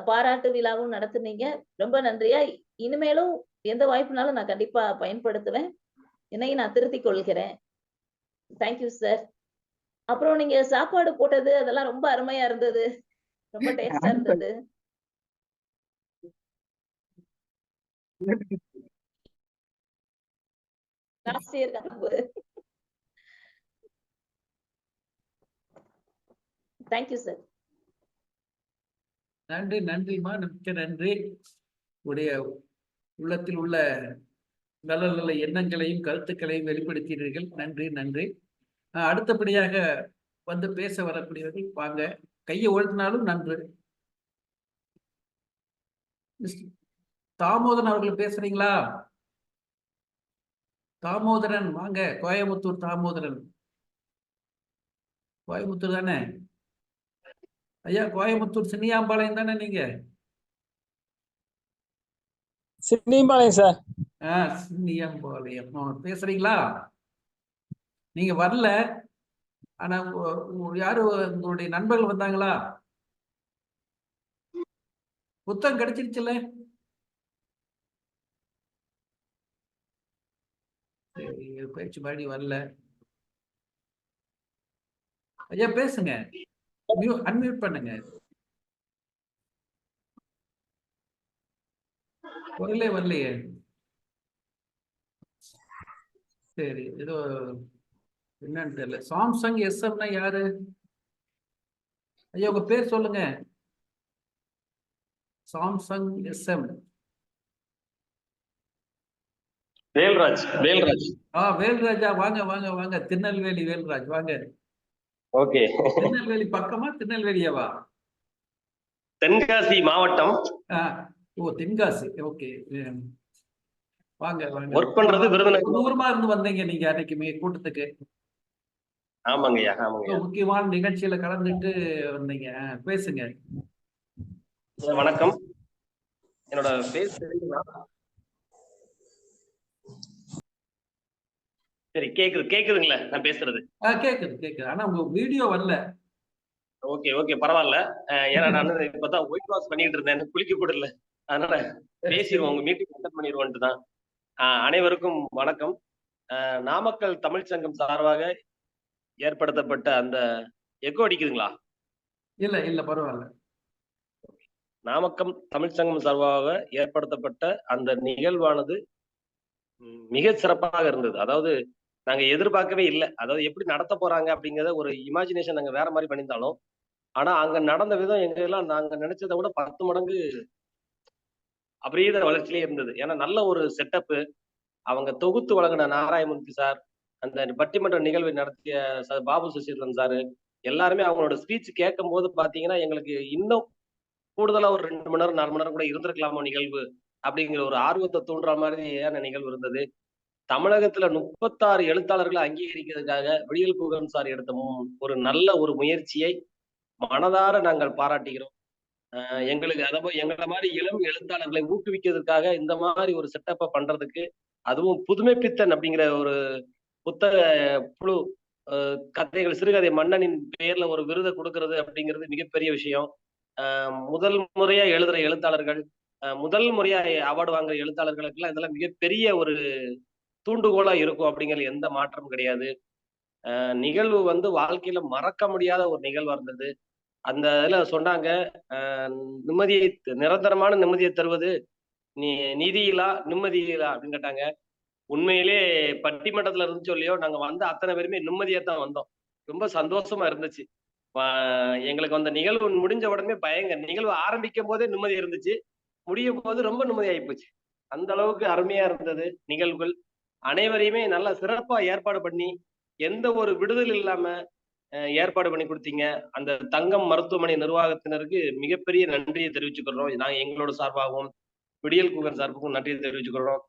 பாராட்டு விழாவும் நடத்துனீங்க. ரொம்ப நன்றியா. இனிமேலும் எந்த வாய்ப்புனாலும் நான் கண்டிப்பா பயன்படுத்துவேன். என்னையும் நான் திருத்திக் கொள்கிறேன். Thank you sir. அப்புறம் நீங்க சாப்பாடு போட்டது அதெல்லாம் ரொம்ப அருமையா இருந்தது. ரொம்ப டேஸ்டா இருந்தது. Thank you sir. நன்றி, நன்றிமா, மிக்க நன்றி. உடைய உள்ளத்தில் உள்ள நல்ல நல்ல எண்ணங்களையும் கருத்துக்களையும் வெளிப்படுத்தினீர்கள். நன்றி, நன்றி. அடுத்தபடியாக வந்து பேச வரக்கூடியவர்கள் வாங்க. கையை ஒழுத்தினாலும் நன்று. தாமோதரன் அவர்கள் பேசுறீங்களா? தாமோதரன் வாங்க. கோயம்புத்தூர் தாமோதரன். கோயம்புத்தூர் தானே ஐயா? கோயம்புத்தூர் சின்னியாம்பாளையம் தானே நீங்க? சின்னியாம்பாளையம் சார். சின்னியாம்பாளையம் பேசுறீங்களா? நீங்க வரல, ஆனா யாரு உங்களுடைய நண்பர்கள் வந்தாங்களா? புத்தகம் கிடைச்சிருச்சுல்ல? பேச்சு பாடி வரல. ஐயா பேசுங்க, அன்மியூட் பண்ணுங்க. குரலே வரலையே. சரி, ஏதோ என்னன்னு தெரியல. சாம்சங் எஸ்எம்னா யாரு ஐயா? உங்க பேர் சொல்லுங்க. Samsung SM. வேல்ராஜ். வேல்ராஜா வாங்க வாங்க வாங்க. திருநெல்வேலி வேல்ராஜ் வாங்க. ஓகே. திருநெல்வேலி பக்கமா திருநெல்வேலியாவா? தென்காசி மாவட்டம். தென்காசி. ஓகே, வாங்க வாங்க. ஒர்க் பண்றது விருதுநகர். தூரமா இருந்து வந்தீங்க நீங்க அன்னைக்கு கூட்டத்துக்கு? ஆமாங்கய்யா. முக்கியமான நிகழ்ச்சியில கலந்துட்டு வந்தீங்க. பேசுங்க. வணக்கம். என்னோட பேர் சரி கேக்குதுங்களா நான் பேசுறது? கேக்குது. ஆனா உங்க வீடியோ வரல. ஓகே பரவாயில்ல. ஏன்னா நான் இப்பதான் ஒயிட் வாஷ் பண்ணிட்டு இருந்தேன், குளிக்க கூட இல்ல. அதனால பேசிடுவோம், உங்க மீட்டிங் அட்டெண்ட் பண்ணிடுவோன்ட்டு தான். அனைவருக்கும் வணக்கம். நாமக்கல் தமிழ் சங்கம் சார்பாக ஏற்படுத்தப்பட்ட அந்த எக்கோ அடிக்குதுங்களா? இல்ல பரவாயில்ல. நாமக்கல் தமிழ் சங்கம் சார்பாக ஏற்படுத்தப்பட்ட அந்த நிகழ்வானது மிக சிறப்பாக இருந்தது. அதாவது நாங்க எதிர்பார்க்கவே இல்லை. அதாவது எப்படி நடத்த போறாங்க அப்படிங்கிறத ஒரு இமேஜினேஷன் நாங்க வேற மாதிரி பண்ணியிருந்தாலும், ஆனா அங்க நடந்த விதம் எங்கெல்லாம் நாங்க நினைச்சதை விட 10 மடங்கு அபரீத வளர்ச்சியிலே இருந்தது. ஏன்னா நல்ல ஒரு செட்டப்பு. அவங்க தொகுத்து வழங்கின நாராயணமூர்த்தி சார், அந்த பட்டிமன்ற நிகழ்வை நடத்திய பாபு சசிதரன் சாரு எல்லாருமே அவங்களோட ஸ்பீச் கேட்கும் போது பாத்தீங்கன்னா எங்களுக்கு இன்னும் கூடுதலா ஒரு 2 மணி நேரம் 4 மணி நேரம் கூட இருந்திருக்கலாமோ நிகழ்வு அப்படிங்கிற ஒரு ஆர்வத்தை தூண்டுற மாதிரியான நிகழ்வு இருந்தது. தமிழகத்துல 36 எழுத்தாளர்களை அங்கீகரிக்கிறதுக்காக விடியல் குகன் சார் எடுத்த ஒரு நல்ல ஒரு முயற்சியை மனதார நாங்கள் பாராட்டுகிறோம். எங்களுக்கு எங்களை மாதிரி இளம் எழுத்தாளர்களை ஊக்குவிக்கிறதுக்காக இந்த மாதிரி ஒரு செட்டப்பை பண்றதுக்கு, அதுவும் புதுமைப்பித்தன் அப்படிங்கிற ஒரு புத்தக குழு கதைகள் சிறுகதை மன்னனின் பெயர்ல ஒரு விருதை கொடுக்கறது அப்படிங்கிறது மிகப்பெரிய விஷயம். முதல் முறையா எழுதுற எழுத்தாளர்கள், முதல் முறையா அவார்டு வாங்குற எழுத்தாளர்களுக்கு எல்லாம் இதெல்லாம் மிகப்பெரிய ஒரு தூண்டுகோலா இருக்கும் அப்படிங்கிறது எந்த மாற்றமும் கிடையாது. நிகழ்வு வந்து வாழ்க்கையில மறக்க முடியாத ஒரு நிகழ்வா இருந்தது. அந்த இதுல சொன்னாங்க, நிம்மதியை நிரந்தரமான நிம்மதியை தருவது நீதியிலா நிம்மதியிலா அப்படின்னு கேட்டாங்க. உண்மையிலே பட்டிமன்றத்துல இருந்துச்சோ இல்லையோ, நாங்க வந்த அத்தனை பேருமே நிம்மதியா தான் வந்தோம். ரொம்ப சந்தோஷமா இருந்துச்சு. எங்களுக்கு அந்த நிகழ்வு முடிஞ்ச உடனே நிகழ்வு ஆரம்பிக்கும் போதே நிம்மதி இருந்துச்சு. முடியும் போது ரொம்ப நிம்மதியாகி போச்சு. அந்த அளவுக்கு அருமையா இருந்தது நிகழ்வுகள். அனைவரையுமே நல்லா சிறப்பா ஏற்பாடு பண்ணி, எந்த ஒரு விடுதல் இல்லாம ஏற்பாடு பண்ணி கொடுத்தீங்க. அந்த தங்கம் மருத்துவமனை நிர்வாகத்தினருக்கு மிகப்பெரிய நன்றியை தெரிவிச்சுக்கிறோம். நாங்க எங்களோட சார்பாகவும், விடியல் குகன் சார்புக்கும் நன்றியை தெரிவிச்சுக்கிறோம்.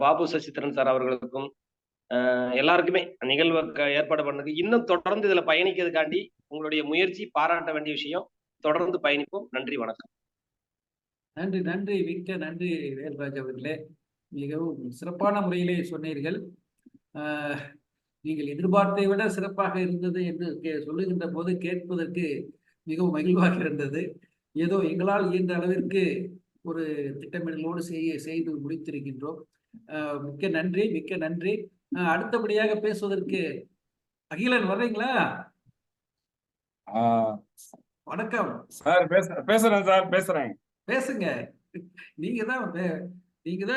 பாபு சசிதரன் சார் அவர்களுக்கும் எல்லாருக்குமே நிகழ்வு ஏற்பாடு பண்ணது. இன்னும் தொடர்ந்து இதுல பயணிக்கிறதுக்காண்டி உங்களுடைய முயற்சி பாராட்ட வேண்டிய விஷயம். தொடர்ந்து பயணிப்போம். நன்றி, வணக்கம். நன்றி நன்றி மிக்க நன்றி வேல்ராஜ் அவர்களே. மிகவும் சிறப்பான முறையிலே சொன்னீர்கள். நீங்கள் எதிர்பார்த்தை விட சிறப்பாக இருந்தது என்று சொல்லுகின்ற போது கேட்பதற்கு மிகவும் மகிழ்வாக இருந்தது. ஏதோ எங்களால் இயன்ற அளவிற்கு ஒரு திட்டமிடலோடு செய்து முடித்திருக்கின்றோம். மிக்க நன்றி, மிக்க நன்றி. அடுத்தபடியாக பேசுவதற்கு அகிலன் வர்றீங்களா? வணக்கம் சார். பேசுறேன் சார், பேசுறேன். பேசுங்க. நீங்க தான்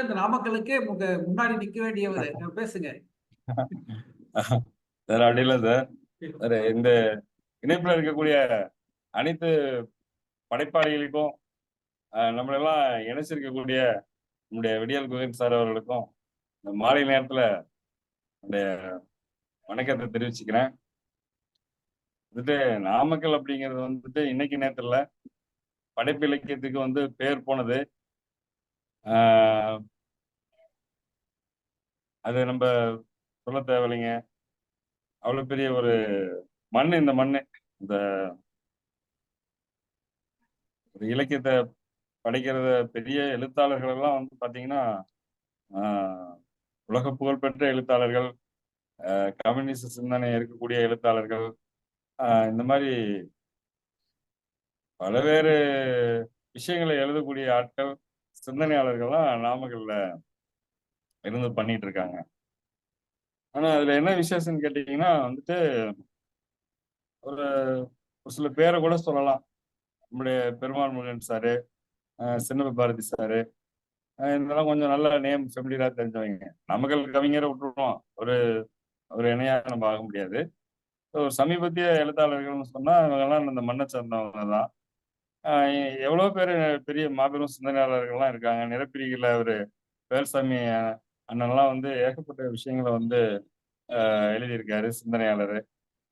இந்த நாமக்கலுக்கே முன்னாடி நிக்க வேண்டியவர். பேசுங்க சார். அப்படி இல்லை சார். சார், இந்த இணைப்புல இருக்கக்கூடிய அனைத்து படைப்பாளிகளுக்கும் நம்மளெல்லாம் இணைச்சிருக்கக்கூடிய நம்முடைய விடியல் குகன் சார் அவர்களுக்கும் இந்த மாலை நேரத்துல என்னுடைய வணக்கத்தை தெரிவிச்சுக்கிறேன். வந்துட்டு நாமக்கல் அப்படிங்கிறது வந்துட்டு இன்னைக்கு நேரத்துல படைப்பு இலக்கியத்துக்கு பேர் போனது. அது நம்ம சொல்ல தேவையில்லைங்க. அவ்வளவு பெரிய ஒரு மண்ணு இந்த மண்ணு. இந்த ஒரு இலக்கியத்தை படைக்கிறத பெரிய எழுத்தாளர்கள் எல்லாம் பாத்தீங்கன்னா உலக புகழ்பெற்ற எழுத்தாளர்கள், கம்யூனிஸ்ட் சிந்தனை இருக்கக்கூடிய எழுத்தாளர்கள், இந்த மாதிரி பல்வேறு விஷயங்களை எழுதக்கூடிய ஆட்கள், சிந்தனையாளர்கள்லாம் நாமக்கல்ல இருந்து பண்ணிட்டு இருக்காங்க. ஆனா அதுல என்ன விசேஷம்னு கேட்டீங்கன்னா ஒரு சில பேரை கூட சொல்லலாம். நம்முடைய பெருமாள் முருகன் சாரு, சின்ன பாரதி சாரு, இதெல்லாம் கொஞ்சம் நல்ல நேம் ஃபெமிலியரா தெரிஞ்சவங்க. நாமக்கல் கவிஞரை விட்டுருவோம், ஒரு இணையா நம்ம ஆக முடியாது. ஒரு சமீபத்திய எழுத்தாளர்கள்னு சொன்னா இவங்கெல்லாம் இந்த மண்ணை சேர்ந்தவங்க தான். எவ்வளவு பேர் பெரிய மாபெரும் சிந்தனையாளர்கள்லாம் இருக்காங்க. நிரப்பிரிகளை ஒரு வேல்சாமி அண்ணன்லாம் ஏகப்பட்ட விஷயங்களை எழுதியிருக்காரு, சிந்தனையாளர்.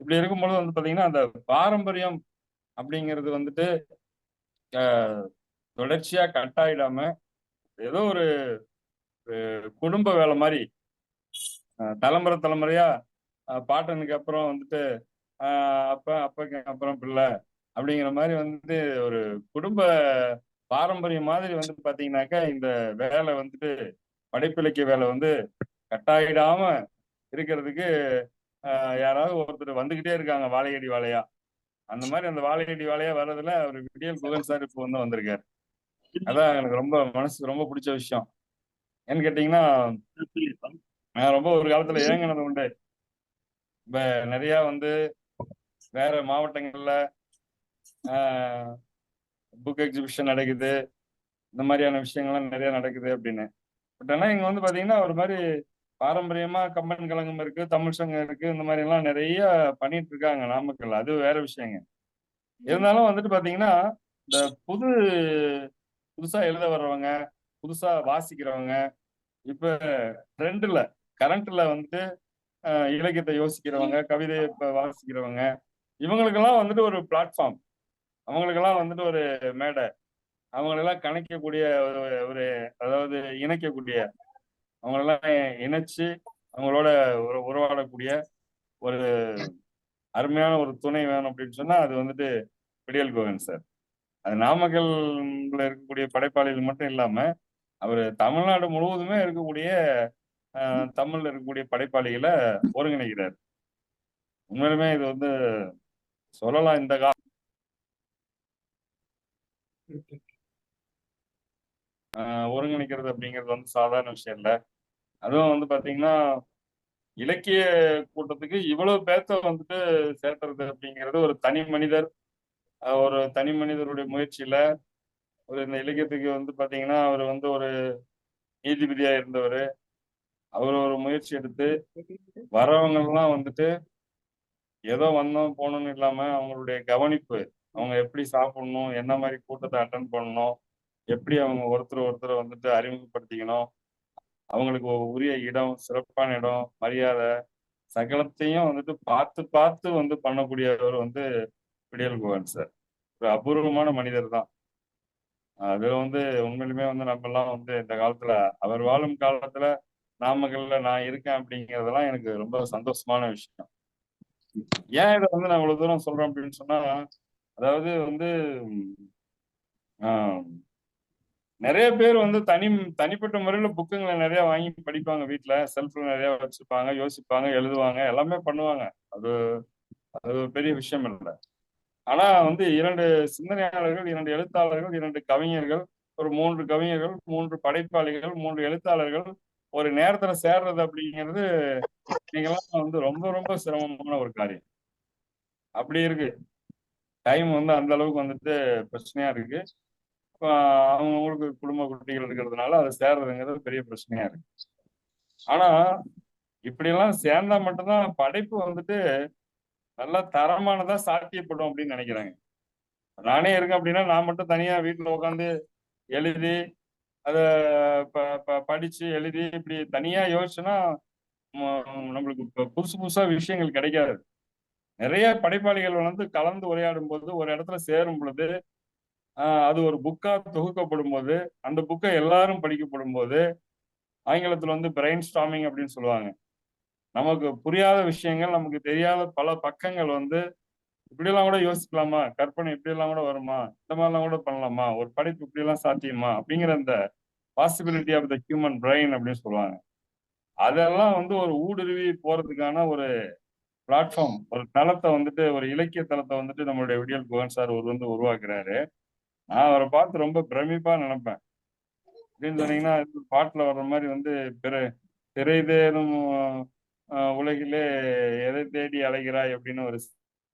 இப்படி இருக்கும்போது பாத்தீங்கன்னா அந்த பாரம்பரியம் அப்படிங்கிறது தொடர்ச்சியா கட்டாயிடாம ஏதோ ஒரு குடும்ப வேலை மாதிரி தலைமுறையா பாட்டனுக்கு அப்புறம் அப்பக்கு அப்புறம் பிள்ளை அப்படிங்கிற மாதிரி ஒரு குடும்ப பாரம்பரியம் மாதிரி பாத்தீங்கன்னாக்கா இந்த வேலை படைப்பிலக்கிய வேலை கட்டாயிடாம இருக்கிறதுக்கு யாராவது ஒருத்தர் வந்துகிட்டே இருக்காங்க வாழையடி வாழையா. அந்த மாதிரி அந்த வாழையடி வாழையா வர்றதுல அவர் விடியல் குகன் சார் இப்போ வந்திருக்காரு. அதான் எனக்கு மனசு ரொம்ப பிடிச்ச விஷயம். ஏன்னு கேட்டீங்கன்னா, நான் ரொம்ப ஒரு காலத்துல ஏங்கினது உண்டு. இப்ப நிறைய வேற மாவட்டங்கள்ல புக் எக்ஸிபிஷன் நடக்குது, இந்த மாதிரியான விஷயங்கள்லாம் நிறைய நடக்குது அப்படின்னு. பட் ஆனா இங்க பாத்தீங்கன்னா ஒரு மாதிரி பாரம்பரியமா கம்பன் கழகம் இருக்கு, தமிழ் சங்கம் இருக்கு, இந்த மாதிரி எல்லாம் நிறைய பண்ணிட்டு இருக்காங்க நாமக்கல். அது வேற விஷயங்க. இருந்தாலும் பாத்தீங்கன்னா இந்த புதுசா எழுத வர்றவங்க, புதுசா வாசிக்கிறவங்க, இப்ப ட்ரெண்ட்ல கரண்ட்ல இலக்கியத்தை யோசிக்கிறவங்க, கவிதையை வாசிக்கிறவங்க, இவங்களுக்கெல்லாம் வந்துட்டு ஒரு பிளாட்ஃபார்ம், அவங்களுக்கெல்லாம் வந்துட்டு ஒரு மேடை, அவங்களெல்லாம் கணக்கக்கூடிய ஒரு அதாவது இணைக்கக்கூடிய, அவங்களெல்லாம் இணைச்சு அவங்களோட உறவாடக்கூடிய ஒரு அருமையான ஒரு துணை வேணும் அப்படின்னு சொன்னா அது வந்துட்டு விடியல் குகன் சார். அது நாமக்கல்ல இருக்கக்கூடிய படைப்பாளிகள் மட்டும் இல்லாம அவர் தமிழ்நாடு முழுவதுமே இருக்கக்கூடிய தமிழ்ல இருக்கக்கூடிய படைப்பாளிகளை ஒருங்கிணைக்கிறார். உண்மையிலுமே இது வந்து சொல்லலாம் இந்த ஒருங்கிணைக்கிறது அப்படிங்கிறது வந்து சாதாரண விஷயம் இல்லை. அதுவும் வந்து பாத்தீங்கன்னா இலக்கிய கூட்டத்துக்கு இவ்வளவு பேர்த்த வந்துட்டு சேர்த்துறது அப்படிங்கிறது ஒரு தனி மனிதருடைய முயற்சியில ஒரு இந்த இலக்கியத்துக்கு வந்து பாத்தீங்கன்னா அவர் வந்து ஒரு நீதிபதியா இருந்தவர். அவர் ஒரு முயற்சி எடுத்து வரவங்க எல்லாம் வந்துட்டு ஏதோ வந்தோம் போகணும்னு இல்லாம அவங்களுடைய கவனிப்பு, அவங்க எப்படி சாப்பிடணும், என்ன மாதிரி கூட்டத்தை அட்டன் பண்ணணும், எப்படி அவங்க ஒருத்தர் வந்துட்டு அறிமுகப்படுத்திக்கணும், அவங்களுக்கு உரிய இடம், சிறப்பான இடம், மரியாதை சகலத்தையும் வந்துட்டு பார்த்து வந்து பண்ணக்கூடியவர் வந்து விடியல் குகன் சார். ஒரு அபூர்வமான மனிதர் தான். அது வந்து உண்மையிலுமே வந்து நம்ம எல்லாம் வந்து இந்த காலத்துல அவர் வாழும் காலத்துல நாமக்கல்ல நான் இருக்கேன் அப்படிங்கிறதெல்லாம் எனக்கு ரொம்ப சந்தோஷமான விஷயம். ஏன் இதை வந்து நான் இவ்வளவு தூரம் சொல்றேன் அப்படின்னு சொன்னா, அதாவது வந்து நிறைய பேர் வந்து தனிப்பட்ட முறையில புக்குங்களை நிறைய வாங்கி படிப்பாங்க, வீட்டுல செல்ஃப்ல நிறைய வச்சிருப்பாங்க, யோசிப்பாங்க, எழுதுவாங்க, எல்லாமே பண்ணுவாங்க. அது அது ஒரு பெரிய விஷயம் இல்லை. ஆனா வந்து 2 சிந்தனையாளர்கள், 2 எழுத்தாளர்கள், 2 கவிஞர்கள், ஒரு 3 கவிஞர்கள், 3 படைப்பாளிகள், 3 எழுத்தாளர்கள் ஒரு நேரத்துல சேர்றது அப்படிங்கிறது நீங்கெல்லாம் வந்து ரொம்ப ரொம்ப சிரமமான ஒரு காரியம். அப்படி இருக்கு. டைம் வந்து அந்த அளவுக்கு வந்துட்டு பிரச்சனையா இருக்கு. அவங்களுக்கு குடும்ப குட்டிகள் இருக்கிறதுனால அதை சேர்றதுங்கிறது பெரிய பிரச்சனையா இருக்கு. ஆனா இப்படியெல்லாம் சேர்ந்தா மட்டும்தான் படைப்பு வந்துட்டு நல்லா தரமானதா சாத்தியப்படும் அப்படின்னு நினைக்கிறாங்க. நானே இருக்கேன் அப்படின்னா நான் மட்டும் தனியா வீட்டுல உட்காந்து எழுதி அத படிச்சு எழுதி இப்படி தனியா யோசிச்சுன்னா நம்மளுக்கு புதுசா விஷயங்கள் கிடைக்காது. நிறைய படைப்பாளிகள் வந்து கலந்து உரையாடும் போது ஒரு இடத்துல சேரும் பொழுது அது ஒரு புக்கா தொகுக்கப்படும் போது அந்த புக்கை எல்லாரும் படிக்கப்படும் போது ஆங்கிலத்துல வந்து பிரெயின் ஸ்டார்மிங் அப்படின்னு சொல்லுவாங்க. நமக்கு புரியாத விஷயங்கள், நமக்கு தெரியாத பல பக்கங்கள் வந்து இப்படியெல்லாம் கூட யோசிக்கலாமா, கற்பனை இப்படியெல்லாம் கூட வருமா, இந்த மாதிரிலாம் கூட பண்ணலாமா, ஒரு படைப்பு இப்படியெல்லாம் சாத்தியமா அப்படிங்கிற அந்த possibility of the human brain அப்படின்னு சொல்லுவாங்க. அதெல்லாம் வந்து ஒரு ஊடுருவி போறதுக்கான ஒரு பிளாட்ஃபார்ம், ஒரு தளத்தை வந்துட்டு, ஒரு இலக்கிய தளத்தை வந்துட்டு நம்மளுடைய விடியல் குகன் சார் ஒரு வந்து உருவாக்குறாரு. நான் அவரை பார்த்து ரொம்ப பிரமிப்பா நினைப்பேன். அப்படின்னு சொன்னீங்கன்னா பாட்டுல வர்ற மாதிரி வந்து திரை தேடும் உலகிலே எதை தேடி அலைகிறாய் அப்படின்னு ஒரு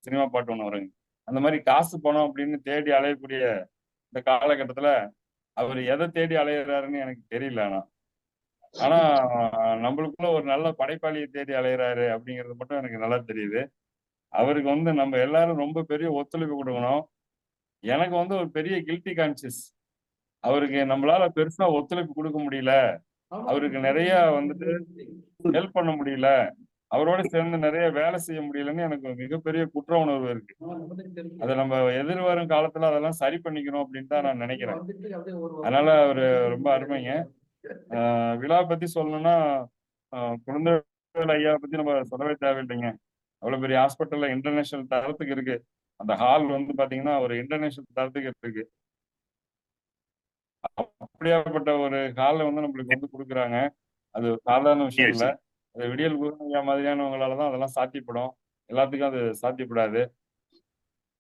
சினிமா பாட்டு ஒண்ணு வருங்க. அந்த மாதிரி காசு பணம் அப்படின்னு தேடி அலையக்கூடிய இந்த காலகட்டத்துல அவர் எதை தேடி அலையிறாருன்னு எனக்கு தெரியல. ஆனா நம்மளுக்குள்ள ஒரு நல்ல படைப்பாளியை தேடி அலையிறாரு அப்படிங்கிறது மட்டும் எனக்கு நல்லா தெரியுது. அவருக்கு வந்து நம்ம எல்லாரும் ரொம்ப பெரிய ஒத்துழைப்பு கொடுக்கணும். எனக்கு வந்து ஒரு பெரிய கில்ட்டி கான்சியஸ். அவருக்கு நம்மளால பெருசா ஒத்துழைப்பு கொடுக்க முடியல, அவருக்கு நிறைய வந்துட்டு ஹெல்ப் பண்ண முடியல, அவரோட சேர்ந்து நிறைய வேலை செய்ய முடியலன்னு எனக்கு மிகப்பெரிய குற்ற உணர்வு இருக்கு. அதை நம்ம எதிர்வரும் காலத்துல அதெல்லாம் சரி பண்ணிக்கணும் அப்படின்னு தான் நான் நினைக்கிறேன். அதனால அவரு ரொம்ப அருமைங்க. விழா பத்தி சொல்லணும்னா குழந்தைகள் ஐயா பத்தி நம்ம சொல்லவே தேவையில்லைங்க. அவ்வளவு பெரிய ஹாஸ்பிட்டல்ல இன்டர்நேஷனல் தரத்துக்கு இருக்கு. அந்த ஹால் வந்து பாத்தீங்கன்னா ஒரு இன்டர்நேஷனல் தரத்துக்கு இருக்கு. அப்படியாப்பட்ட ஒரு ஹாலை வந்து நம்மளுக்கு வந்து கொடுக்குறாங்க. அது சாதாரண விஷயம் இல்லை. அது விடியல் குகன் ஐயா மாதிரியானவங்களாலதான் அதெல்லாம் சாத்தியப்படும். எல்லாத்துக்கும் அது சாத்தியப்படாது.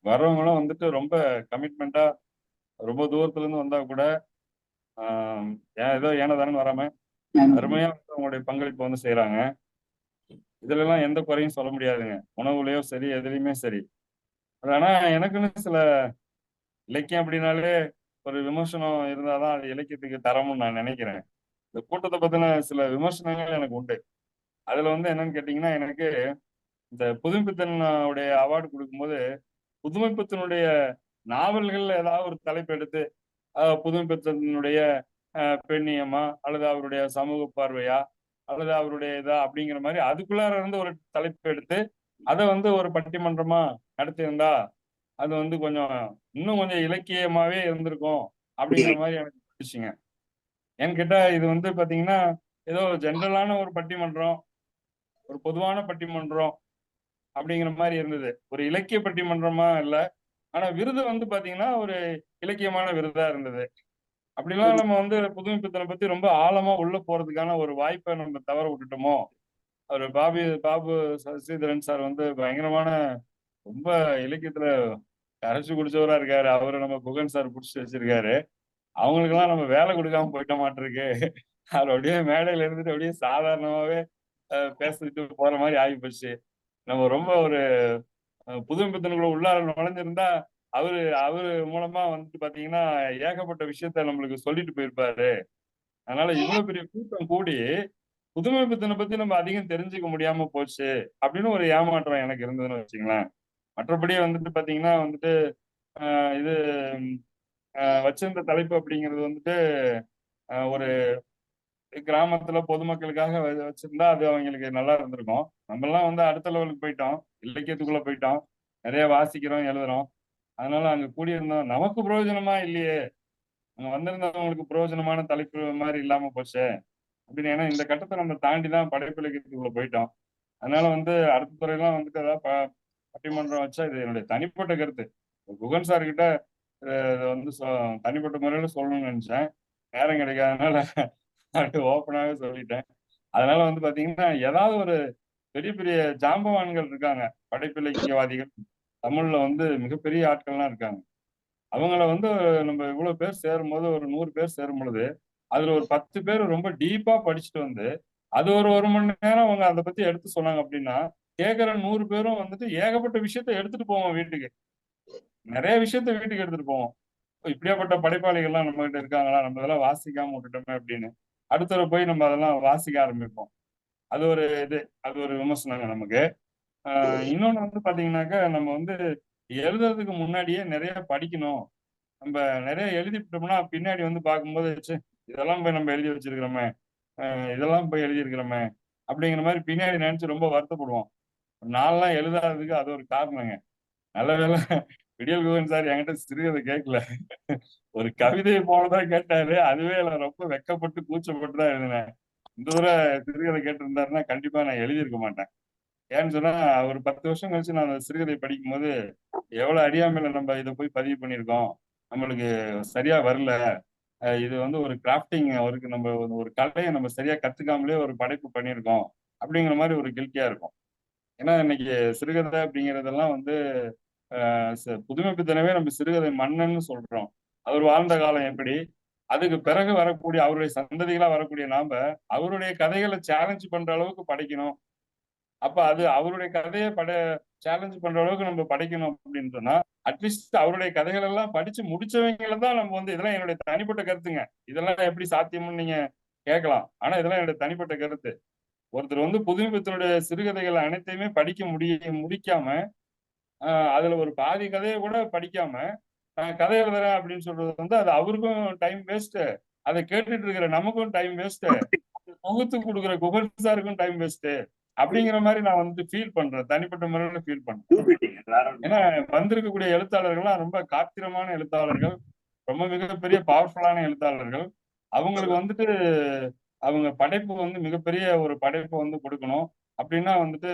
வர்றவங்களும் வந்துட்டு ரொம்ப கமிட்மெண்டா ரொம்ப தூரத்துல இருந்து வந்தா கூட ஏதோ ஏனதானு வராம அருமையா வந்து அவங்களுடைய பங்களிப்பு வந்து செய்யறாங்க. இதுல எல்லாம் எந்த குறையும் சொல்ல முடியாதுங்க. உணவுலயோ சரி, எதுலையுமே சரி. ஆனா எனக்குன்னு சில இலக்கியம் அப்படின்னாலே ஒரு விமர்சனம் இருந்தாதான் அது இலக்கியத்துக்கு தரம்னு நான் நினைக்கிறேன். இந்த கூட்டத்தை பத்தின சில விமர்சனங்கள் எனக்கு உண்டு. அதுல வந்து என்னன்னு கேட்டீங்கன்னா, எனக்கு இந்த புதுமைப்பித்தனுடைய அவார்டு கொடுக்கும்போது புதுமைப்பித்தனுடைய நாவல்கள் ஏதாவது ஒரு தலைப்பு எடுத்து புதுமைப்பித்தனுடைய பெண்ணியமா அல்லது அவருடைய சமூக பார்வையா அல்லது அவருடைய இதா அப்படிங்கிற மாதிரி அதுக்குள்ளார இருந்து ஒரு தலைப்பு எடுத்து அதை வந்து ஒரு பட்டிமன்றமா நடத்தியிருந்தா அது வந்து கொஞ்சம் இன்னும் கொஞ்சம் இலக்கியமாவே இருந்திருக்கும் அப்படிங்கிற மாதிரி எனக்கு பிடிச்சுங்க. ஏன்னு கேட்டா இது வந்து பாத்தீங்கன்னா ஏதோ ஜென்ரலான ஒரு பட்டிமன்றம், ஒரு பொதுவான பட்டிமன்றம் அப்படிங்கிற மாதிரி இருந்தது. ஒரு இலக்கிய பட்டிமன்றமா இல்ல. ஆனா விருது வந்து பாத்தீங்கன்னா ஒரு இலக்கியமான விருதா இருந்தது. அப்படிலாம் நம்ம வந்து புதுமை பித்தனை பத்தி ரொம்ப ஆழமா உள்ள போறதுக்கான ஒரு வாய்ப்பை நம்ம தவற விட்டுட்டோமோ. அவர் பாபு சசிதரன் சார் வந்து பயங்கரமான ரொம்ப இலக்கியத்துல கரைச்சு குடிச்சவரா இருக்காரு. அவரை நம்ம குகன் சார் புடிச்சு வச்சிருக்காரு. அவங்களுக்கெல்லாம் நம்ம வேலை கொடுக்காம போயிட்ட மாட்டிருக்கு. அவர் அப்படியே மேடையில இருந்துட்டு அப்படியே சாதாரணமாவே பேசிட்டு போற மாதிரி ஆகி போச்சு. நம்ம ரொம்ப ஒரு புதுமை பித்தனுக்குள்ள உள்ளார நுழைஞ்சிருந்தா அவரு அவரு மூலமா வந்துட்டு பாத்தீங்கன்னா ஏகப்பட்ட விஷயத்த நம்மளுக்கு சொல்லிட்டு போயிருப்பாரு. அதனால இவ்வளவு பெரிய கூட்டம் கூடி புதுமை பித்தனை பத்தி நம்ம அதிகம் தெரிஞ்சுக்க முடியாம போச்சு அப்படின்னு ஒரு ஏமாற்றம் எனக்கு இருந்ததுன்னு வச்சுங்களேன். மற்றபடி வந்துட்டு பாத்தீங்கன்னா வந்துட்டு இது வச்சிருந்த தலைப்பு அப்படிங்கிறது வந்துட்டு ஒரு கிராமத்துல பொதுமக்களுக்காக வச்சிருந்தா அது அவங்களுக்கு நல்லா இருந்திருக்கும். நம்ம எல்லாம் வந்து அடுத்த லெவலுக்கு போயிட்டோம், இலக்கியத்துக்குள்ள போயிட்டோம், நிறைய வாசிக்கிறோம், எழுதுறோம். அதனால அங்க கூடியிருந்தோம் நமக்கு பிரயோஜனமா இல்லையே, அங்க வந்திருந்தவங்களுக்கு பிரயோஜனமான தலைப்பு மாதிரி இல்லாம போச்சு அப்படின்னு. ஏன்னா இந்த கட்டத்தை நம்ம தாண்டி தான் படைப்பு இலக்கியத்துக்குள்ள போயிட்டோம். அதனால வந்து அடுத்த துறையெல்லாம் வந்துட்டு ஏதாவது பட்டிமன்றம் வச்சா இது என்னுடைய தனிப்பட்ட கருத்து. குகன் சார் கிட்ட இதை வந்து தனிப்பட்ட முறையில சொல்லணும்னு நினைச்சேன், நேரம் கிடைக்காதனால அது ஓப்பனாவே சொல்லிட்டேன். அதனால வந்து பாத்தீங்கன்னா ஏதாவது ஒரு பெரிய பெரிய ஜாம்பவான்கள் இருக்காங்க, படைப்பு இலக்கியவாதிகள் தமிழ்ல வந்து மிகப்பெரிய ஆட்கள்லாம் இருக்காங்க. அவங்கள வந்து நம்ம இவ்வளவு பேர் சேரும் போது ஒரு 100 பேர் சேரும் பொழுது அதுல ஒரு 10 பேர் ரொம்ப டீப்பா படிச்சுட்டு வந்து அது ஒரு மணி நேரம் அவங்க அதை பத்தி எடுத்து சொன்னாங்க அப்படின்னா கேட்கிற 100 பேரும் வந்துட்டு ஏகப்பட்ட விஷயத்த எடுத்துட்டு போவோம் வீட்டுக்கு. நிறைய விஷயத்த வீட்டுக்கு எடுத்துட்டு போவோம். இப்படியாப்பட்ட படைப்பாளிகள்லாம் நம்ம கிட்ட இருக்காங்களா, நம்ம இதெல்லாம் வாசிக்காம விட்டுட்டோமே அப்படின்னு அடுத்த போய் நம்ம அதெல்லாம் வாசிக்க ஆரம்பிப்போம். அது ஒரு அது ஒரு விமர்சனங்க நமக்கு. இன்னொன்னு வந்து பாத்தீங்கன்னாக்கா நம்ம வந்து எழுதுறதுக்கு முன்னாடியே நிறைய படிக்கணும். நம்ம நிறைய எழுதிட்டோம்னா பின்னாடி வந்து பார்க்கும்போது இதெல்லாம் போய் நம்ம எழுதி வச்சிருக்கிறோமே, இதெல்லாம் போய் எழுதியிருக்கிறோமே அப்படிங்கிற மாதிரி பின்னாடி நினைச்சு ரொம்ப வருத்தப்படுவோம். நான்லாம் எழுதாததுக்கு அது ஒரு காரணங்க. நல்ல வேலை விடியல் குகன் சார் என்கிட்ட சிறுகதை கேட்கல, ஒரு கவிதையை போலதான் கேட்டாரு. அதுவே ரொம்ப வெக்கப்பட்டு கூச்சப்பட்டு தான் எழுதினேன். இந்த தடவை சிறுகதை கேட்டிருந்தாருன்னா கண்டிப்பா நான் எழுதியிருக்க மாட்டேன். ஏன்னு சொன்னா ஒரு 10 வருஷம் கழிச்சு நான் அந்த சிறுகதை படிக்கும் போது எவ்வளவு அறியாமையில நம்ம இதை போய் பதிவு பண்ணியிருக்கோம், நம்மளுக்கு சரியா வரல, இது வந்து ஒரு கிராஃப்டிங் அவருக்கு நம்ம ஒரு கலையை நம்ம சரியா கத்துக்காமலே ஒரு படைப்பு பண்ணியிருக்கோம் அப்படிங்கிற மாதிரி ஒரு கில்ட்டியா இருக்கும். ஏன்னா இன்னைக்கு சிறுகதை அப்படிங்கிறதெல்லாம் வந்து புதுமை பித்தனவே நம்ம சிறுகதை மன்னன்னு சொல்றோம். அவர் வாழ்ந்த காலம் எப்படி, அதுக்கு பிறகு வரக்கூடிய அவருடைய சந்ததிகளா வரக்கூடிய நாம அவருடைய கதைகளை சேலஞ்ச் பண்ற அளவுக்கு படைக்கணும். அப்ப அது அவருடைய கதையை சேலஞ்ச் பண்ற அளவுக்கு நம்ம படைக்கணும் அப்படின்னு சொன்னா அட்லீஸ்ட் அவருடைய கதைகள் எல்லாம் படிச்சு முடிச்சவங்களை தான் நம்ம வந்து, இதெல்லாம் என்னுடைய தனிப்பட்ட கருத்துங்க, இதெல்லாம் எப்படி சாத்தியம்னு நீங்க கேட்கலாம், ஆனா இதெல்லாம் என்னுடைய தனிப்பட்ட கருத்து. ஒருத்தர் வந்து புதுமை பித்தனுடைய சிறுகதைகள் அனைத்தையுமே முடிக்காம அதுல ஒரு பாதி கதையை கூட படிக்காம கதை எழுதுறேன் அப்படின்னு சொல்றது வந்து அது அவருக்கும் டைம் வேஸ்ட், அதை கேட்டுட்டு இருக்கிற நமக்கும் டைம் வேஸ்ட், தொகுத்து கொடுக்குற குகன் சாருக்கும் டைம் வேஸ்ட் அப்படிங்கிற மாதிரி நான் வந்து ஃபீல் பண்றேன், தனிப்பட்ட முறையில ஃபீல் பண்றேன். ஏன்னா வந்திருக்கக்கூடிய எழுத்தாளர்கள்லாம் ரொம்ப காத்திரமான எழுத்தாளர்கள், ரொம்ப மிகப்பெரிய பவர்ஃபுல்லான எழுத்தாளர்கள். அவங்களுக்கு வந்துட்டு அவங்க படைப்பு வந்து மிகப்பெரிய ஒரு படைப்பை வந்து கொடுக்கணும். அப்படின்னா வந்துட்டு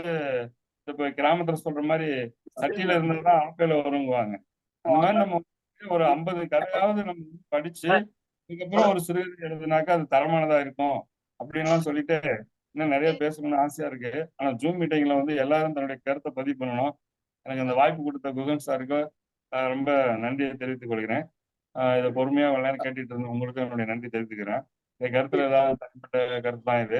இப்ப கிராமத்துல சொல்ற மாதிரி சட்டியில இருந்ததுதான் ஆப்பையில வருங்குவாங்க. அந்த மாதிரி நம்ம ஒரு 50 கதையாவது நம்ம படிச்சு அதுக்கப்புறம் ஒரு சிறுகதை எழுதுனாக்கா அது தரமானதா இருக்கும் அப்படின்லாம் சொல்லிட்டு இன்னும் நிறைய பேசணும்னு ஆசையா இருக்கு. ஆனா ஜூம் மீட்டிங்ல வந்து எல்லாரும் தன்னுடைய கருத்தை பதிவு பண்ணணும். எனக்கு அந்த வாய்ப்பு கொடுத்த குகன் சாருக்கு ரொம்ப நன்றியை தெரிவித்துக் கொள்கிறேன். இதை பொறுமையா நேரம் கேட்டுட்டு இருந்த உங்களுக்கு என்னுடைய நன்றி தெரிவித்துக்கிறேன். இந்த கருத்துல ஏதாவது தனிப்பட்ட கருத்து தான் இது,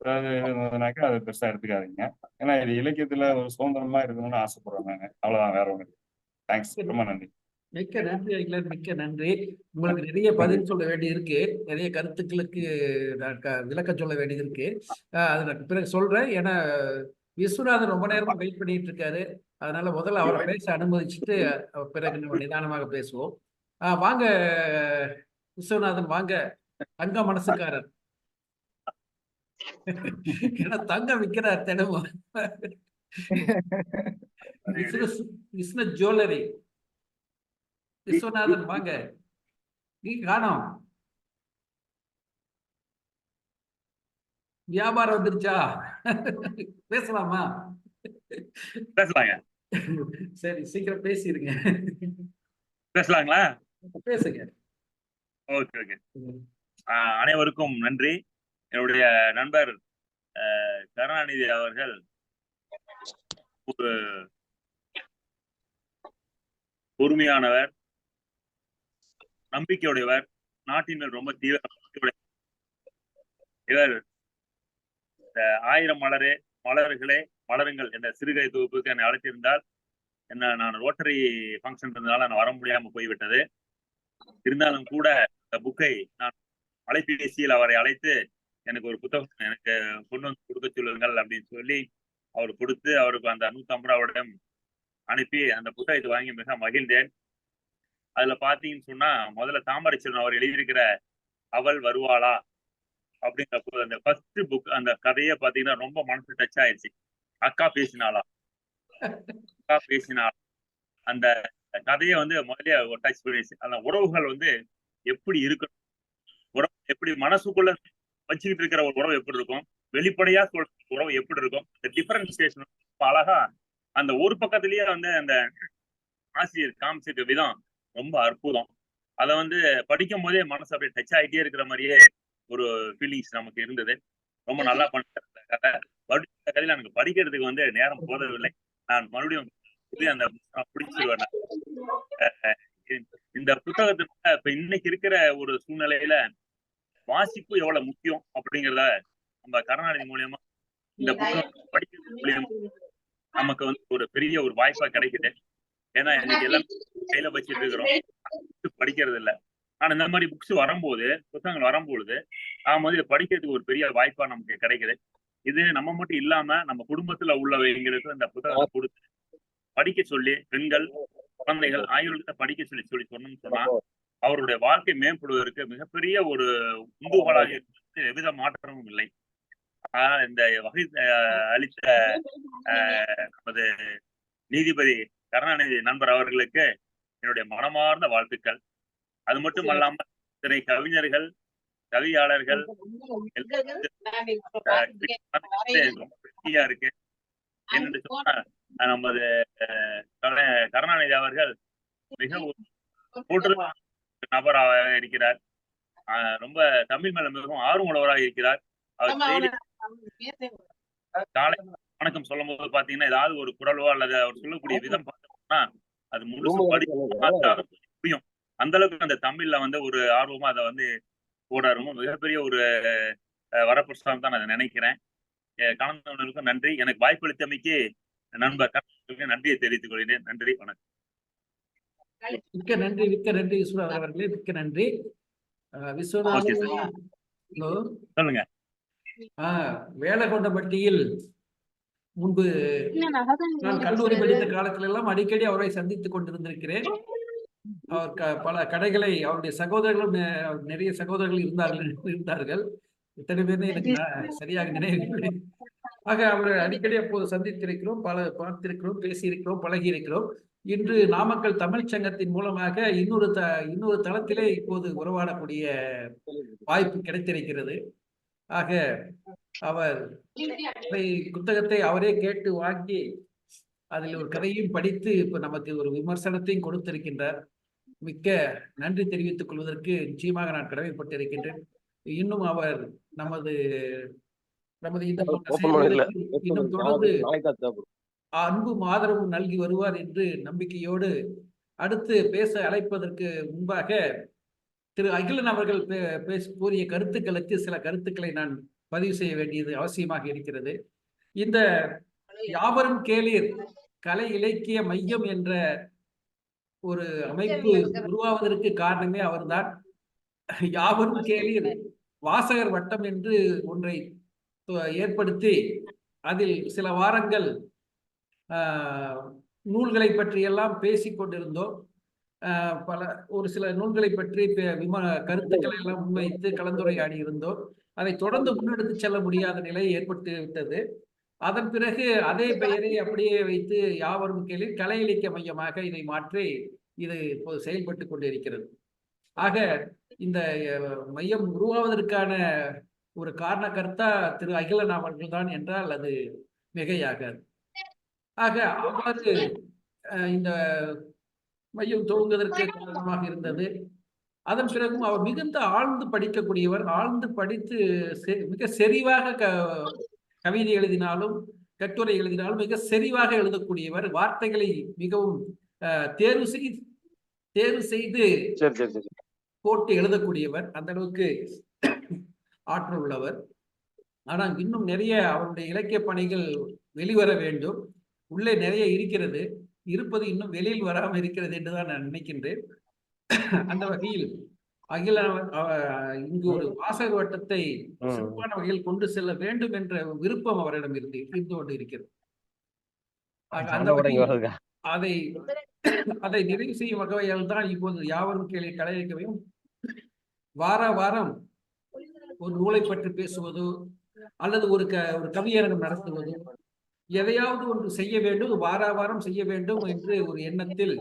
ஏதாவது இருந்ததுனாக்கா அதை பெருசா எடுத்துக்காதீங்க. ஏன்னா இது இலக்கியத்துல ஒரு சுதந்திரமா இருக்கணும்னு ஆசைப்படுறேன் நாங்க, அவ்வளவுதான், வேற ஒண்ணு. தேங்க்ஸ், ரொம்ப நன்றி. மிக்க நன்றி அகிலன், மிக்க நன்றி. உங்களுக்கு நிறைய பதில் சொல்ல வேண்டி இருக்கு, நிறைய கருத்துக்களுக்கு விளக்கம் சொல்ல வேண்டியது இருக்கு. அது நான் பிறகு சொல்றேன். ஏன்னா விஸ்வநாதன் ரொம்ப நேரமா வெயிட் பண்ணிட்டு இருக்காரு. அதனால முதல்ல அவரை பேச அனுமதிச்சுட்டு பிறகு நம்ம நிதானமாக பேசுவோம். வாங்க விஸ்வநாதன், வாங்க. தங்க மனசுக்காரர். ஏன்னா தங்கம் விற்கிறார் தினமும். Business jewellery. விஸ்வநாதன் வாங்க. நீ காணோம். வியாபாரம் வந்துருச்சா? பேசலாமா? பேசலாங்க. சரி, சீக்கிரம் பேசிருங்க. பேசலாங்களா? பேசுங்க. Okay okay. அனைவருக்கும் நன்றி. என்னுடைய நண்பர் கருணாநிதி அவர்கள் ஒரு பொறுமையானவர், நம்பிக்கையுடையவர், நாட்டின் மேல் ரொம்ப தீவிர நம்பிக்கையுடையவர். இவர் இந்த 1000 மலர்களே மலருங்கள் என்ற சிறுகதை தொகுப்புக்கு என்னை அழைத்திருந்தால், நான் ரோட்டரி ஃபங்க்ஷன் இருந்ததால நான் வர முடியாம போய்விட்டது. இருந்தாலும் கூட இந்த புக்கை நான் அலைபேசியில் அவரை அழைத்து எனக்கு ஒரு புத்தகம் எனக்கு கொண்டு வந்து கொடுக்க சொல்லுங்கள் அப்படின்னு சொல்லி அவர் கொடுத்து, அவருக்கு அந்த 150 ரூபாவிடம் அனுப்பி அந்த புத்தகத்தை வாங்கி மிக மகிழ்ந்தேன். அதுல பாத்தீங்கன்னு சொன்னா, முதல்ல தாமரை செல்வன் அவர் எழுதியிருக்கிற அவள் வருவாளா அப்படிங்கிற அந்த ஃபர்ஸ்ட் புக், அந்த கதையை பாத்தீங்கன்னா ரொம்ப மனசு டச் ஆயிடுச்சு. அக்கா பேசினாளா, அக்கா பேசினாளா, அந்த கதையை வந்து முதல்ல ஒரு டச் பண்ணிடுச்சு. அந்த உறவுகள் வந்து எப்படி இருக்கணும், உறவு எப்படி மனசுக்குள்ள வச்சுக்கிட்டு இருக்கிற ஒரு உறவு எப்படி இருக்கும், வெளிப்படையா சொல்ற உறவு எப்படி இருக்கும், இந்த டிஃபரன்சியேஷன் அழகா அந்த ஒரு பக்கத்திலேயே வந்து அந்த ஆசிரியர் காமிச்சிருக்க விதம் ரொம்ப அற்புதம். அதை வந்து படிக்கும் போதே மனசு அப்படியே டச் ஆகிட்டே இருக்கிற மாதிரியே ஒரு ஃபீலிங்ஸ் நமக்கு இருந்தது. ரொம்ப நல்லா பண்ண கதை. மறுபடியும் இந்த கதையில எனக்கு படிக்கிறதுக்கு வந்து நேரம் போதவில்லை. நான் மறுபடியும் அந்த பிடிச்சிருவேன். இந்த புத்தகத்துல இப்ப இன்னைக்கு இருக்கிற ஒரு சூழ்நிலையில வாசிப்பு எவ்வளவு முக்கியம் அப்படிங்கிறத நம்ம கருணாநிதி மூலியமா இந்த புத்தகம் படிக்கிறது மூலியமா நமக்கு வந்து ஒரு பெரிய ஒரு வாய்ப்பா கிடைக்குது. ஏன்னா இன்னைக்கு எல்லாம் கையில வச்சுட்டு இருக்கிறோம், படிக்கிறது இல்லை. ஆனா இந்த மாதிரி புக்ஸ் வரும்போது, புத்தகங்கள் வரும்பொழுது நாம வந்து இதை படிக்கிறதுக்கு ஒரு பெரிய வாய்ப்பா நமக்கு கிடைக்குது. இது நம்ம மட்டும் இல்லாம நம்ம குடும்பத்துல உள்ளவங்களுக்கு இந்த புத்தகத்தை கொடுத்து படிக்க சொல்லி, பெண்கள் குழந்தைகள் ஆய்வுகளை படிக்க சொல்லி சொன்னோம்னு சொன்னா அவருடைய வாழ்க்கை மேம்படுவதற்கு மிகப்பெரிய ஒரு உந்துகோலாக இருந்து எவ்வித மாற்றமும் இல்லை. ஆனால் இந்த வகை அளித்த நமது நீதிபதி கருணாநிதி நண்பர் அவர்களுக்கு என்னுடைய மனமார்ந்த வாழ்த்துக்கள். அது மட்டும் அல்லாம இத்தனை கவிஞர்கள், கவியாளர்கள் இருக்கு என்று சொன்னா நமது கருணாநிதி அவர்கள் மிக நபராக இருக்கிறார். ரொம்ப தமிழ் மேல மிகவும் ஆர்வமுள்ளவராக இருக்கிறார். அவர் காலை வணக்கம் சொல்லும் போது பாத்தீங்கன்னா ஏதாவது ஒரு குரலோ அல்லது அவர் சொல்லக்கூடிய விதம் பார்த்தோம்னா அது முழுசு புரியும். அந்த அளவுக்கு அந்த தமிழ்ல வந்து ஒரு ஆர்வமா அதை வந்து போடாருமோ மிகப்பெரிய ஒரு வரப்பிரசாதம் தான் நான் நினைக்கிறேன். கலந்தவர்களுக்கும் நன்றி. எனக்கு வாய்ப்பளித்தமைக்கு நண்பர் நன்றியை தெரிவித்துக் கொள்கிறேன். நன்றி, வணக்கம். மிக்க நன்றி, மிக்க நன்றி விஸ்வநாதன் அவர்களே, மிக்க நன்றி. விஸ்வநாதன் சொல்லுங்க. வேலகொண்டப்பட்டியில் முன்பு நான் கல்லூரி படித்த காலத்துல எல்லாம் அடிக்கடி அவரை சந்தித்துக் கொண்டிருந்திருக்கிறேன். அவர் பல கடைகளை, அவருடைய சகோதரர்களும் நிறைய சகோதரர்கள் இருந்தார்கள். இத்தனை பேர் எனக்கு சரியாக நினைவில்லை. ஆக அவரை அடிக்கடி அப்போது சந்தித்திருக்கிறோம், பார்த்திருக்கிறோம், பேசியிருக்கிறோம், பழகி இருக்கிறோம். இன்று நாமக்கல் தமிழ் சங்கத்தின் மூலமாக இன்னொரு தளத்திலே இப்போது உறவாடக்கூடிய வாய்ப்பு கிடைத்திருக்கிறது. ஆக அவர் புத்தகத்தை அவரே கேட்டு வாங்கி அதில் ஒரு கதையும் படித்து இப்ப நமக்கு ஒரு விமர்சனத்தையும் கொடுத்திருக்கின்றார். மிக்க நன்றி தெரிவித்துக் கொள்வதற்கு நிச்சயமாக நான் கடமைப்பட்டிருக்கின்றேன். இன்னும் அவர் நமது இந்த இன்னும் தொடர்ந்து அன்பும் ஆதரவும் நல்கி வருவார் என்று நம்பிக்கையோடு அடுத்து பேச அழைப்பதற்கு முன்பாக திரு அகிலன் அவர்கள் கூறிய கருத்துக்களுக்கு சில கருத்துக்களை நான் பதிவு செய்ய வேண்டியது அவசியமாக இருக்கிறது. இந்த யாவரும் கேளீர் கலை இலக்கிய மையம் என்ற ஒரு அமைப்பு உருவாவதற்கு காரணமே அவர்தான். யாவரும் கேளீர் வாசகர் வட்டம் என்று ஒன்றை ஏற்படுத்தி அதில் சில வாரங்கள் நூல்களை பற்றி எல்லாம் பேசிக் கொண்டிருந்தோம். ஒரு சில நூல்களை பற்றி கருத்துக்களை எல்லாம் முன்வைத்து கலந்துரையாடி இருந்தோம். அதை தொடர்ந்து முன்னெடுத்து செல்ல முடியாத நிலை ஏற்பட்டு விட்டது. அதன் பிறகு அதே பெயரை அப்படியே வைத்து யாவரும் கேளிர் கலை இலக்கிய மையமாக இதை மாற்றி இது இப்போது செயல்பட்டு கொண்டிருக்கிறது. ஆக இந்த மையம் உருவாவதற்கான ஒரு காரணகர்த்தா திரு அகிலன் அவர்கள் தான் என்றால் அது மிகையாகாது. ஆக அவ்வாறு இந்த மையம் துவங்குவதற்கு காரணமாக இருந்தது. அதன் பிறகும் அவர் மிகுந்த ஆழ்ந்து படிக்கக்கூடியவர். ஆழ்ந்து படித்து மிக செறிவாக கவிதை எழுதினாலும் கட்டுரை எழுதினாலும் மிக செறிவாக எழுதக்கூடியவர். வார்த்தைகளை மிகவும் தேர்வு செய்து போட்டு எழுதக்கூடியவர். அந்த அளவுக்கு ஆற்றல் உள்ளவர். ஆனால் இன்னும் நிறைய அவருடைய இலக்கிய பணிகள் வெளிவர வேண்டும். உள்ளே நிறைய இருக்கிறது, இருப்பது இன்னும் வெளியில் வராமல் இருக்கிறது என்றுதான் நான் நினைக்கின்றேன். அந்த வகையில் அகில இங்கு ஒரு வாசக வட்டத்தை சிறப்பான வகையில் கொண்டு செல்ல வேண்டும் என்ற விருப்பம் அவரிடம் இருந்து கொண்டு இருக்கிறது. அந்த வகையில் அதை நிறைவு செய்யும் வகையால் தான் இப்போது யாவரும் கேள்வி கலை இலக்கியம் வாரம் ஒரு நூலை பற்றி பேசுவதோ அல்லது ஒரு கவியரங்கம் நடத்துவதோ எதையாவது ஒன்று செய்ய வேண்டும், வாரம் செய்ய வேண்டும் என்று ஒரு எண்ணத்தில்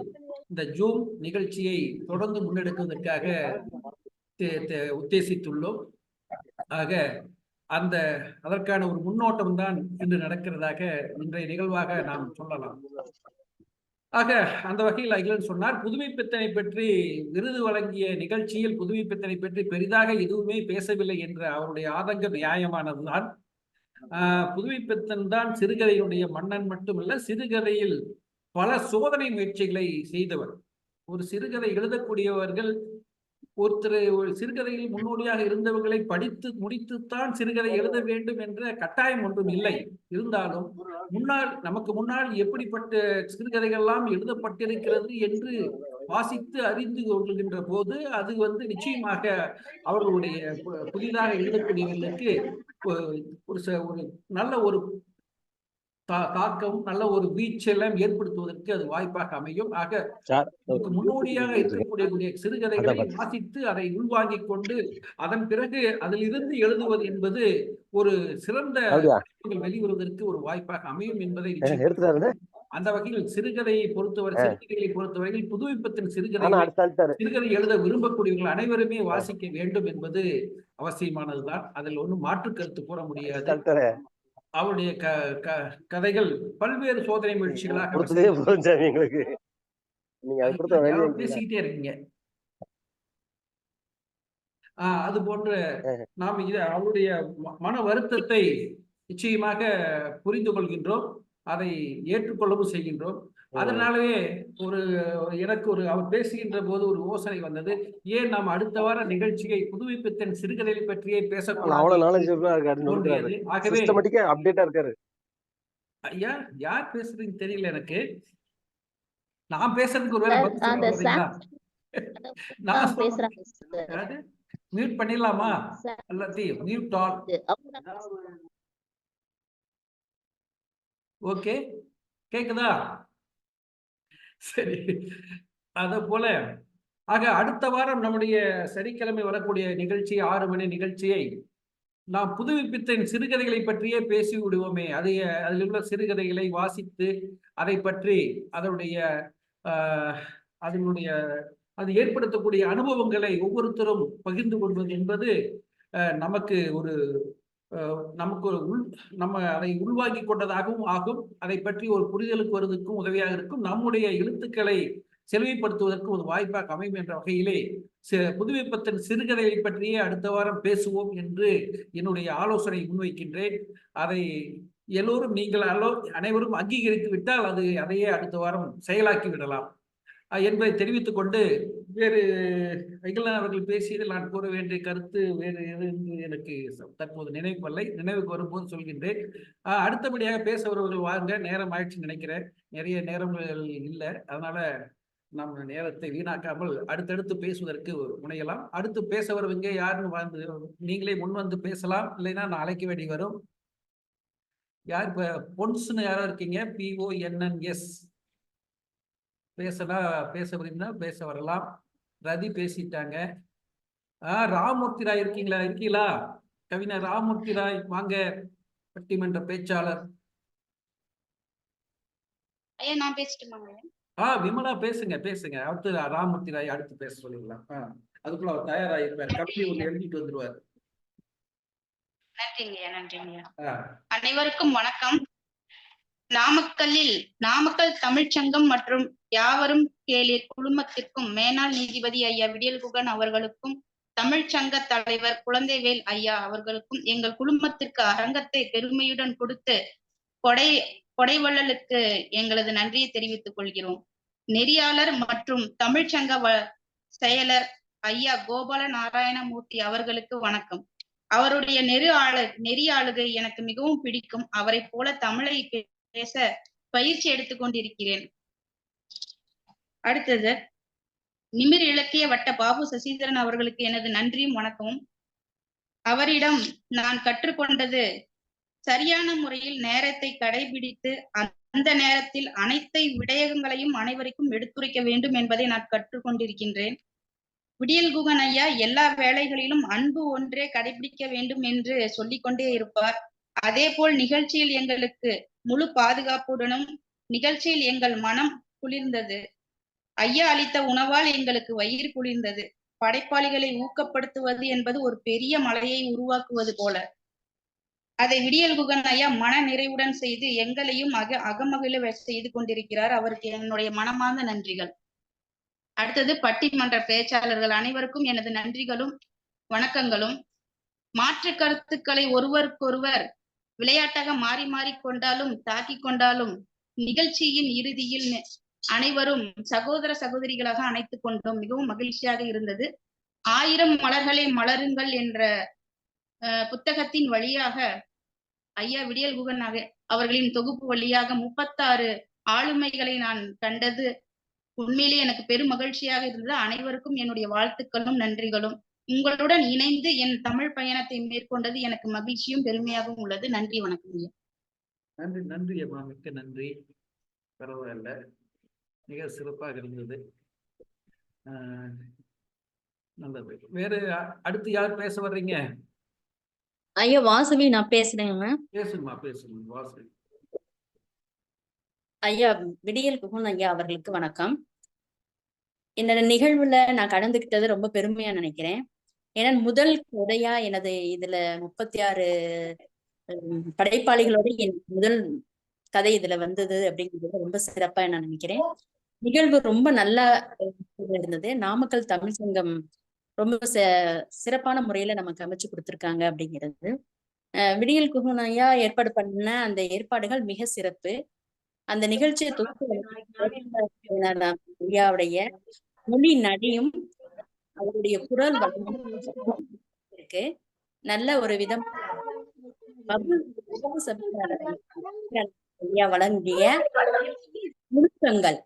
இந்த ஜூம் நிகழ்ச்சியை தொடர்ந்து முன்னெடுக்குவதற்காக உத்தேசித்துள்ளோம். ஆக அதற்கான ஒரு முன்னோட்டம் தான் இன்று நடக்கிறதாக இன்றைய நிகழ்வாக நாம் சொல்லலாம். ஆக அந்த வகையில் அகிலன் சொன்னார், புதுமைப்பித்தனை பற்றி விருது வழங்கிய நிகழ்ச்சியில் புதுமைப்பித்தனை பற்றி பெரிதாக எதுவுமே பேசவில்லை என்ற அவருடைய ஆதங்கம் நியாயமானதுதான். புதுமைப்பித்தன் தான் சிறுகதையுடைய மன்னன் மட்டுமல்ல, சிறுகதையில் பல சோதனை முயற்சிகளை செய்தவர். ஒரு சிறுகதை எழுதக்கூடியவர்கள் ஒரு சிறுகதையில் முன்னோடியாக இருந்தவர்களை படித்து முடித்துத்தான் சிறுகதை எழுத வேண்டும் என்ற கட்டாயம் ஒன்றும் இல்லை. இருந்தாலும் நமக்கு முன்னால் எப்படிப்பட்ட சிறுகதைகள்லாம் எழுதப்பட்டிருக்கிறது என்று வாசித்து அறிந்து கொள்கின்ற போது அது நிச்சயமாக அவர்களுடைய புதிதாக எழுதக்கூடியவர்களுக்கு ஒரு நல்ல ஒரு தாக்கம், நல்ல ஒரு வீச்செல்லாம் ஏற்படுத்துவதற்கு அது வாய்ப்பாக அமையும். ஆக முன்னோடியாக இருக்கக்கூடிய சிறுகதைகளை வாசித்து அதை உள்வாங்கிக் கொண்டு அதன் பிறகு அதிலிருந்து எழுதுவது என்பது ஒரு சிறந்த வெளிவருவதற்கு ஒரு வாய்ப்பாக அமையும் என்பதை அந்த வகையில் சிறுகதைகளை பொறுத்தவரையில் புதுமைப்பித்தன் சிறுகதை எழுத விரும்பக்கூடியவர்கள் அனைவருமே வாசிக்க வேண்டும் என்பது அவசியமானதுதான். அதில் ஒன்றும் மாற்று கருத்து கூற முடியாது. அவருடைய கதைகள் பல்வேறு சோதனை முயற்சிகளாக பேசிக்கிட்டே இருக்கீங்க. அது போன்ற நாம் அவருடைய மன வருத்தத்தை நிச்சயமாக புரிந்து கொள்கின்றோம், அதை ஏற்றுக்கொள்ளவும் செய்கின்றோம். அதனாலவே எனக்கு அவர் பேசுகின்ற போது ஒரு யோசனை வந்தது, ஏன் நாம் அடுத்த வார நிகழ்ச்சியை புதுமைப்பித்தன் சிறுகதையை பற்றியே பேசக்கூடாது. ஆகவே ஐயா யார் பேசுறதுன்னு தெரியல எனக்கு. நான் பேசுறதுக்கு ஒரு மியூட் பண்ணிடலாமா? எல்லாத்தையும் மியூட் ஆல். ஓகே, கேக்குதா? சரி. அத போல அடுத்த வாரம் நம்முடைய சனிக்கிழமை வரக்கூடிய நிகழ்ச்சி 6 மணி நிகழ்ச்சியை நாம் புதுமைப்பித்தன் சிறுகதைகளை பற்றியே பேசி விடுவோமே. அதில் உள்ள சிறுகதைகளை வாசித்து அதை பற்றி அது ஏற்படுத்தக்கூடிய அனுபவங்களை ஒவ்வொருத்தரும் பகிர்ந்து கொள்வது என்பது நமக்கு நம்ம அதை உள்வாங்கி கொண்டதாகவும் ஆகும். அதை பற்றி ஒரு புரிதலுக்கு வருவதற்கும் உதவியாக இருக்கும். நம்முடைய எழுத்துக்களை செழுமைப்படுத்துவதற்கு ஒரு வாய்ப்பாக அமையும் என்ற வகையிலே புதுமைப்பித்தன் சிறுகதைகளை பற்றியே அடுத்த வாரம் பேசுவோம் என்று என்னுடைய ஆலோசனை முன்வைக்கின்றேன். அதை எல்லோரும் அனைவரும் அங்கீகரித்து விட்டால் அதையே அடுத்த வாரம் செயலாக்கி விடலாம் என்பதை தெரிவித்துக் கொண்டு, வேறு அகிலன் அவர்கள் பேசியதில் நான் கூற வேண்டிய கருத்து வேறு எது எனக்கு தற்போது நினைவுக்கு வரும்போது சொல்கின்றேன். அடுத்தபடியாக பேச வருவர்கள் வாங்க, நேரம் ஆயிடுச்சு நினைக்கிறேன். நிறைய நேரங்கள் இல்லை, அதனால நம்ம நேரத்தை வீணாக்காமல் அடுத்தடுத்து பேசுவதற்கு முனையலாம். அடுத்து பேச வருவங்க யாருன்னு நீங்களே முன் வந்து பேசலாம், இல்லைன்னா நான் அழைக்க வேண்டி வரும். யார் இப்ப பொன்ஸ்னு யாரோ இருக்கீங்க? PONNS பேச விரும்பினா பேச வரலாம். ரதி பேசிட்டாங்க. ராமூர்த்தி ராய் இருக்கீங்களா? கவிஞர் ராமமூர்த்தி ராய் வாங்க, பட்டிமன்ற பேச்சாளர். ஐயா நான் பேசட்டுமாங்க? விமலா பேசுங்க பேசுங்க. அடுத்து ராமமூர்த்தி ராய் அடுத்து பேச சொல்லிடலாம். அதுக்குள்ள அவர் தயாராயிருப்பார். கவிதை ஒன்று எழுதிட்டு வந்துருவார். நன்றிங்கய்யா, நன்றிங்கய்யா. அனைவருக்கும் வணக்கம். நாமக்கல் தமிழ்ச்சங்கம் மற்றும் யாவரும் கேளீர் குழுமத்திற்கும் மேனாள் நீதிபதி ஐயா விடியல் குகன் அவர்களுக்கும் தமிழ்ச்சங்க தலைவர் குழந்தைவேல் ஐயா அவர்களுக்கும் எங்கள் குழுமத்திற்கு அரங்கத்தை பெருமையுடன் கொடுத்து கொடைவள்ளலுக்கு எங்களது நன்றியை தெரிவித்துக் கொள்கிறோம். நெறியாளர் மற்றும் தமிழ்ச்சங்க செயலர் ஐயா கோபால நாராயணமூர்த்தி அவர்களுக்கு வணக்கம். அவருடைய நெறியாளுகை எனக்கு மிகவும் பிடிக்கும். அவரை போல தமிழை பேச பயிற்சி எடுத்துக் கொண்டிருக்கிறேன். அடுத்தது நிமிர் இலக்கிய வட்ட பாபு சசிதரன் அவர்களுக்கு எனது நன்றியும் வணக்கமும். அவரிடம் நான் கற்றுக்கொண்டது சரியான முறையில் நேரத்தை கடைபிடித்து அந்த நேரத்தில் அனைத்து விடயங்களையும் அனைவருக்கும் எடுத்துரைக்க வேண்டும் என்பதை நான் கற்றுக்கொண்டிருக்கின்றேன். விடியல் குகன் ஐயா எல்லா வேளைகளிலும் அன்பு ஒன்றே கடைபிடிக்க வேண்டும் என்று சொல்லிக்கொண்டே இருப்பார். அதே போல் நிகழ்ச்சியில் எங்களுக்கு முழு பாதுகாப்புடனும் நிகழ்ச்சியில் எங்கள் மனம் குளிர்ந்தது. ஐயா அளித்த உணவால் எங்களுக்கு வயிறு குளிர்ந்தது. படைப்பாளிகளை ஊக்கப்படுத்துவது என்பது ஒரு பெரிய மலையை உருவாக்குவது போல. அதை விடியல் குகன் ஐயா மன நிறைவுடன் செய்து எங்களையும் அகமகிழ செய்து கொண்டிருக்கிறார். அவருக்கு என்னுடைய மனமார்ந்த நன்றிகள். அடுத்தது பட்டிமன்ற பேச்சாளர்கள் அனைவருக்கும் எனது நன்றிகளும் வணக்கங்களும். மாற்று கருத்துக்களை ஒருவருக்கொருவர் விளையாட்டாக மாறி மாறிக்கொண்டாலும் தாக்கிக் கொண்டாலும் நிகழ்ச்சியின் இறுதியில் அனைவரும் சகோதர சகோதரிகளாக அணைத்துக் கொண்டோம். மிகவும் மகிழ்ச்சியாக இருந்தது. 1000 மலர்களே மலருங்கள் என்ற புத்தகத்தின் வழியாக ஐயா விடியல் குகன் அவர்களின் தொகுப்பு வழியாக 36 ஆளுமைகளை நான் கண்டது உண்மையிலே எனக்கு பெரும் மகிழ்ச்சியாக இருந்தது. அனைவருக்கும் என்னுடைய வாழ்த்துக்களும் நன்றிகளும். உங்களுடன் இணைந்து என் தமிழ் பயணத்தை மேற்கொண்டது எனக்கு மகிழ்ச்சியும் பெருமையாகவும் உள்ளது. நன்றி, வணக்கம் ஐயா. நன்றி நன்றி அம்மா, மிக்க நன்றி. பரவாயில்ல, மிக சிறப்பாக இருந்தது. நல்லது. வேற அடுத்து யார் பேச வர்றீங்க? ஐயா வாசவி நான் பேசுறேங்க. பேசுங்கம்மா, பேசுங்க வாசவி. ஐயா விடியல் குகன் ஐயா அவர்களுக்கு வணக்கம். இந்த நிகழ்வுல நான் கலந்துக்கிட்டது ரொம்ப பெருமையா நினைக்கிறேன். ஏன்னா முதல் கதையா எனது இதுல 36 படைப்பாளிகளோட என் முதல் கதை இதுல வந்தது அப்படிங்கிறது ரொம்ப சிறப்பா நான் நினைக்கிறேன். நிகழ்வு ரொம்ப நல்லா இருந்தது. நாமக்கல் தமிழ் சங்கம் ரொம்ப சிறப்பான முறையில நமக்கு அமைச்சு கொடுத்துருக்காங்க அப்படிங்கிறது. விடியல் குகன் ஐயா ஏற்பாடு பண்ண அந்த ஏற்பாடுகள் மிக சிறப்பு. அந்த நிகழ்ச்சியை ஐயாவுடைய மொழி நடியும் அவருடைய குரல் இருக்கு. நல்ல ஒரு விதம் வழங்கிய நுணுக்கங்கள்,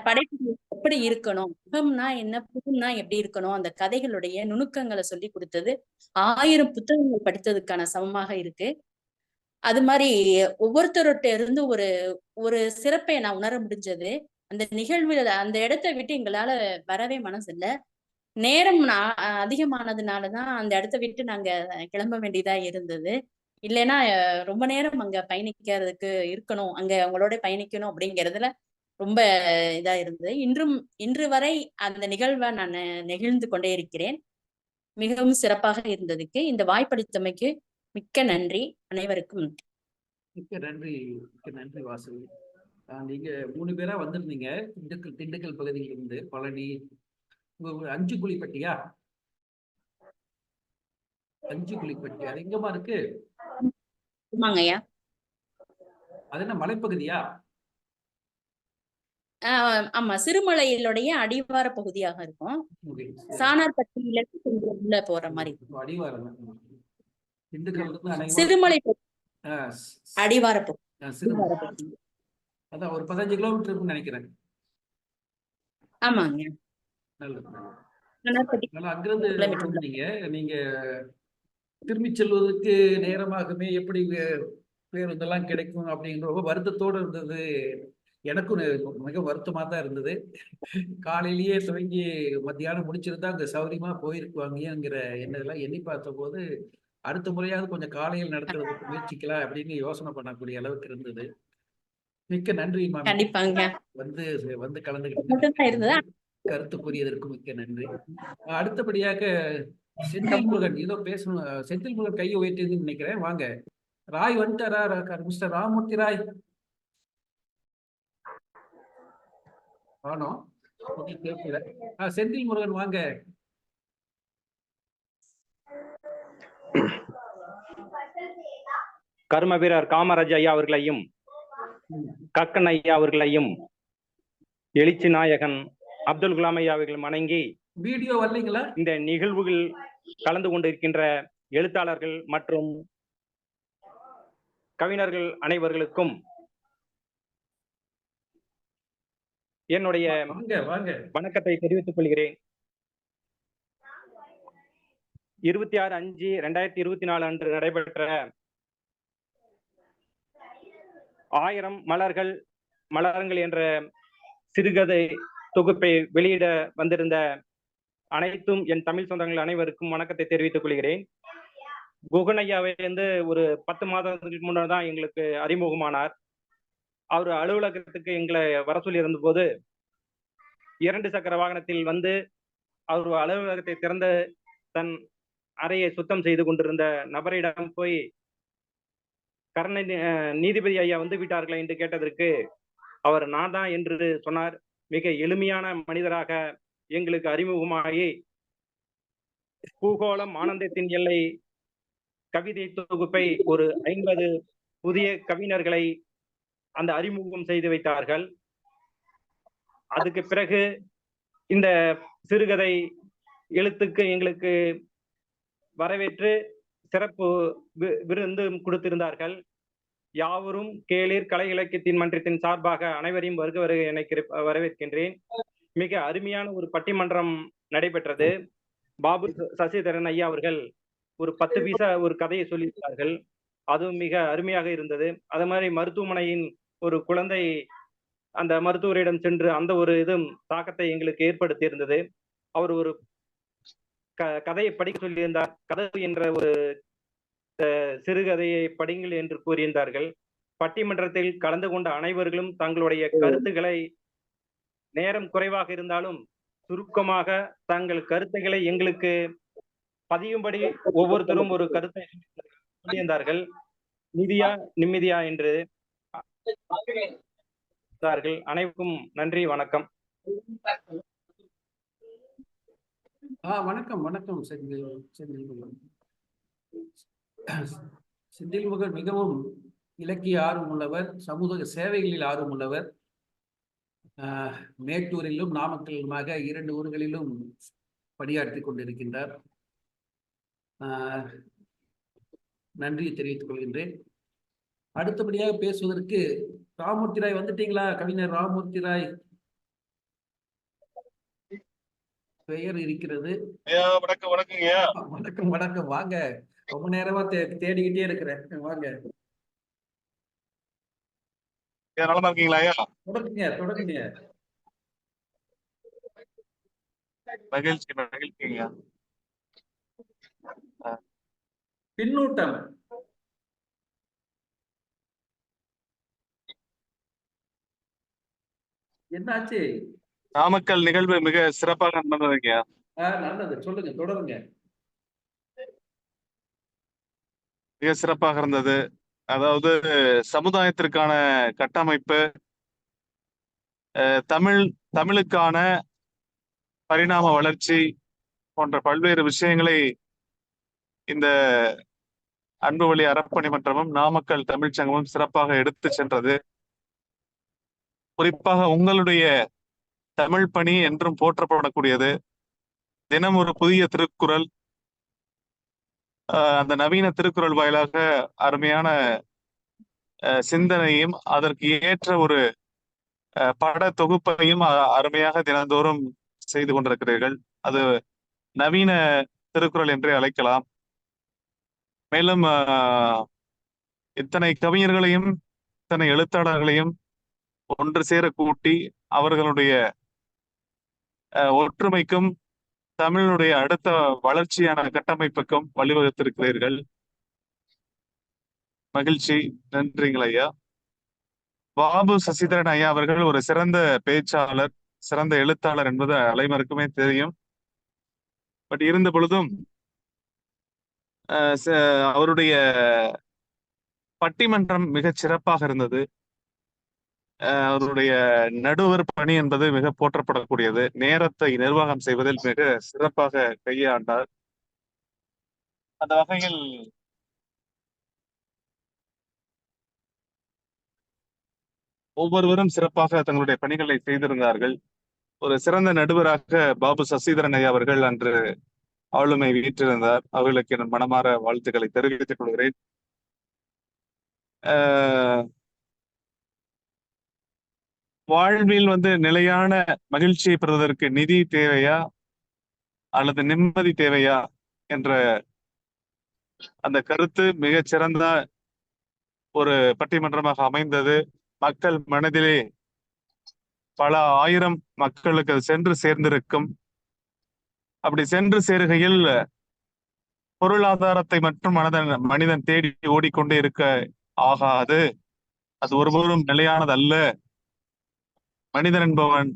படைப்பு எப்படி இருக்கணும், முகம்னா என்ன, புகம்னா எப்படி இருக்கணும், அந்த கதைகளுடைய நுணுக்கங்களை சொல்லி கொடுத்தது 1000 புத்தகங்கள் படித்ததுக்கான சமமாக இருக்கு. அது மாதிரி ஒவ்வொருத்தர்கிட்ட இருந்து ஒரு சிறப்பை நான் உணர முடிஞ்சது. அந்த நிகழ்வுல அந்த இடத்த விட்டு எங்களால வரவே மனசு இல்லை. நேரம் அதிகமானதுனாலதான் அந்த இடத்த விட்டு நாங்க கிளம்ப வேண்டியதா இருந்தது. இல்லைன்னா ரொம்ப நேரம் அங்க பயணிக்கிறதுக்கு இருக்கணும், அங்க அவங்களோட பயணிக்கணும் அப்படிங்கிறதுல ரொம்ப இதா இருந்தது. இன்று வரை அந்த நிகழ்வை நான் நெகிழ்ந்து கொண்டே இருக்கிறேன். மிகவும் சிறப்பாக இருந்ததுக்கு இந்த வாய்ப்பளித்தமைக்கு மிக்க நன்றி. அனைவருக்கும் மிக்க நன்றி, மிக்க நன்றி வாசவி. நீங்க 3 பேரா வந்திருந்தீங்க திண்டுக்கல் பகுதியில் இருந்து. பழனி, 5 குழிப்பட்டியா? 5 குழிப்பட்டி அது எங்கம்மா இருக்கு? ஆமாங்கய்யா. அது என்ன மலைப்பகுதியா? ஆமா, சிறுமலையிலுடைய அடிவார பகுதியாக இருக்கும். சானார்பட்டியில உள்ள போற மாதிரி அடிவாரம். திண்டுக்கல் சிறுமலை அடிவார பகுதி. அதான் ஒரு 15 கிலோமீட்டர் இருக்குன்னு நினைக்கிறேன். ஆமாங்க. அங்கிருந்து நீங்க திரும்பி செல்வதற்கு நேரமாகவே எப்படி பேருந்தெல்லாம் கிடைக்கும் அப்படிங்கிற ரொம்ப வருத்தத்தோடு இருந்தது எனக்கும் மிக வருத்தமா தான் இருந்தது. காலையிலேயே துவங்கி மத்தியானம் முடிச்சிருந்தா அங்க சௌரியமா போயிருக்குவாங்கங்கிற எண்ணெல்லாம் எண்ணி பார்த்தபோது, அடுத்த முறையாவது கொஞ்சம் காலையில் நடத்துறதுக்கு முயற்சிக்கலாம் அப்படின்னு யோசனை பண்ணக்கூடிய அளவுக்கு இருந்தது. மிக்க நன்றி மாமி. கண்டிப்பாங்க. வந்து வந்து மட்டும்தான் இருந்தது. கலந்துக்கிட்டு கருத்து கூறியதற்கு மிக்க நன்றி. அடுத்தபடியாக செந்தில் முருகன் ஏதோ பேசணும். செந்தில் முருகன் கையை உயர்த்தியதுன்னு நினைக்கிறேன். வாங்க. ராய் வந்துட்டாரா? மிஸ்டர் ராமூர்த்தி ராய் ஆனோ கேட்கல. செந்தில் முருகன் வாங்க. கர்ம வீரர் காமராஜ் ஐயா அவர்களையும் கக்கன் ஐயா அவர்களையும் எழுச்சி நாயகன் அப்துல் கலாம் ஐயா அவர்கள் வணங்கி வீடியோ வரலீங்களா? இந்த நிகழ்வுகள் கலந்து கொண்டிருக்கின்ற எழுத்தாளர்கள் மற்றும் கவிஞர்கள் அனைவர்களுக்கும் என்னுடைய வணக்கத்தை தெரிவித்துக் கொள்கிறேன். 26/5/2024 அன்று நடைபெற்ற 1000 மலருங்கள் என்ற சிறுகதை தொகுப்பை வெளியிட வந்திருந்த அனைத்தும் என் தமிழ் சொந்தங்கள் அனைவருக்கும் வணக்கத்தை தெரிவித்துக் கொள்கிறேன். குகன் ஐயாவை ஒரு 10 மாதத்துக்கு முன்னாடி தான் எங்களுக்கு அறிமுகமானார். அவர் அலுவலகத்துக்கு எங்களை வர சொல்லி இருந்த போது 2 சக்கர வாகனத்தில் வந்து அவர் அலுவலகத்தை திறந்த தன் அறையை சுத்தம் செய்து கொண்டிருந்த நபரிடம் போய் கருணை நீதிபதி ஐயா வந்து விட்டார்களா என்று கேட்டதற்கு அவர் நான் தான் என்று சொன்னார். மிக எளிமையான மனிதராக எங்களுக்கு அறிமுகமாகி பூகோளம் ஆனந்தத்தின் எல்லை கவிதை தொகுப்பை ஒரு 50 புதிய கவிஞர்களை அந்த அறிமுகம் செய்து வைத்தார்கள். அதுக்கு பிறகு இந்த சிறுகதை எழுத்துக்கு எங்களுக்கு வரவேற்று சிறப்பு விருந்து கொடுத்திருந்தார்கள். யாவரும் கேளீர் கலை இலக்கியத்தின் மன்றத்தின் சார்பாக அனைவரையும் வருக என வரவேற்கின்றேன். மிக அருமையான ஒரு பட்டிமன்றம் நடைபெற்றது. பாபு சசிதரன் ஐயா அவர்கள் ஒரு 10 பைசா ஒரு கதையை சொல்லியிருந்தார்கள். அதுவும் மிக அருமையாக இருந்தது. அது மாதிரி மருத்துவமனையின் ஒரு குழந்தை அந்த மருத்துவரிடம் சென்று அந்த ஒரு தாக்கத்தை எங்களுக்கு ஏற்படுத்தி இருந்தது. அவர் ஒரு கதையை படிக்க சொல்லியிருந்தார். கதவு என்ற ஒரு சிறுகதையை படிங்கள் என்று கூறியிருந்தார்கள். பட்டிமன்றத்தில் கலந்து கொண்ட அனைவர்களும் தங்களுடைய கருத்துக்களை நேரம் குறைவாக இருந்தாலும் சுருக்கமாக தங்கள் கருத்துக்களை எங்களுக்கு பதியும்படி ஒவ்வொருத்தரும் ஒரு கருத்தை சொல்லியிருந்தார்கள். நிதியா நிம்மதியா என்று அனைவருக்கும் நன்றி, வணக்கம். வணக்கம் வணக்கம். செந்தில் முருகன் மிகவும் இலக்கிய ஆர்வம் உள்ளவர், சமூக சேவைகளில் ஆர்வம் உள்ளவர். மேட்டூரிலும் நாமக்கலுமாக 2 ஊர்களிலும் பணியாற்றி கொண்டிருக்கின்றார். நன்றியை தெரிவித்துக் கொள்கின்றேன். அடுத்தபடியாக பேசுவதற்கு ராமூர்த்தி ராய் வந்துட்டீங்களா? கவிஞர் ராமூர்த்தி ராய் பெயர் இருக்கிறது. வணக்கம் வணக்கங்க. வணக்கம் வணக்கம். வாங்க. ரொம்ப நேரமா தேடிக்கிட்டே இருக்கிறேன். வாங்க. நலமா இருக்கீங்களா ஐயா? தொடங்குங்க. மகிழ்ச்சிங்க. பின்னூட்டம். என்னாச்சு? நாமக்கல் நிகழ்வு மிக சிறப்பாக நடந்ததுங்க. நல்லது, சொல்லுங்க, தொடருங்க. மிக சிறப்பாக இருந்தது. அதாவது சமுதாயத்திற்கான கட்டமைப்பு, தமிழுக்கான பரிணாம வளர்ச்சி போன்ற பல்வேறு விஷயங்களை இந்த அன்புவழி அறப்பணி மன்றமும் நாமக்கல் தமிழ்ச் சங்கமும் சிறப்பாக எடுத்து சென்றது. குறிப்பாக உங்களுடைய தமிழ் பணி என்றும் போற்றப்படக்கூடியது. தினம் ஒரு புதிய திருக்குறள், அந்த நவீன திருக்குறள் வாயிலாக அருமையான சிந்தனையும் அதற்கு ஏற்ற ஒரு பட தொகுப்பையும் அருமையாக தினந்தோறும் செய்து கொண்டிருக்கிறீர்கள். அது நவீன திருக்குறள் என்றே அழைக்கலாம். மேலும் இத்தனை கவிஞர்களையும் இத்தனை எழுத்தாளர்களையும் ஒன்று சேர கூட்டி அவர்களுடைய ஒற்றுமைக்கும் தமிழனுடைய அடுத்த வளர்ச்சியான கட்டமைப்புக்கும் வழிவகுத்திருக்கிறீர்கள். மகிழ்ச்சி. நன்றிங்கள் ஐயா. பாபு சசிதரன் ஐயா அவர்கள் ஒரு சிறந்த பேச்சாளர், சிறந்த எழுத்தாளர் என்பது அனைவருக்குமே தெரியும். பட் இருந்த பொழுதும் அவருடைய பட்டிமன்றம் மிகச் சிறப்பாக இருந்தது. அவருடைய நடுவர் பணி என்பது மிக போற்றப்படக்கூடியது. நேரத்தை நிர்வாகம் செய்வதில் மிக சிறப்பாக கையாண்டார். அந்த வகையில் ஒவ்வொருவரும் சிறப்பாக தங்களுடைய பணிகளை செய்திருந்தார்கள். ஒரு சிறந்த நடுவராக பாபு சசிதரன் ஐயா அவர்கள் அன்று ஆளுமை வீற்றிருந்தார். அவர்களுக்கு என் மனமாற வாழ்த்துக்களை தெரிவித்துக் கொள்கிறேன். வாழ்வில் நிலையான மகிழ்ச்சியை பெறுவதற்கு நிதி தேவையா அல்லது நிம்மதி தேவையா என்ற அந்த கருத்து மிகச் சிறந்த ஒரு பட்டிமன்றமாக அமைந்தது. மக்கள் மனதிலே பல ஆயிரம் மக்களுக்கு அது சென்று சேர்ந்திருக்கும். அப்படி சென்று சேருகையில் பொருளாதாரத்தை மட்டும் மனிதன் தேடி ஓடிக்கொண்டே இருக்க ஆகாது. அது ஒருபோதும் நிலையானது அல்ல. மனிதன் என்பவன்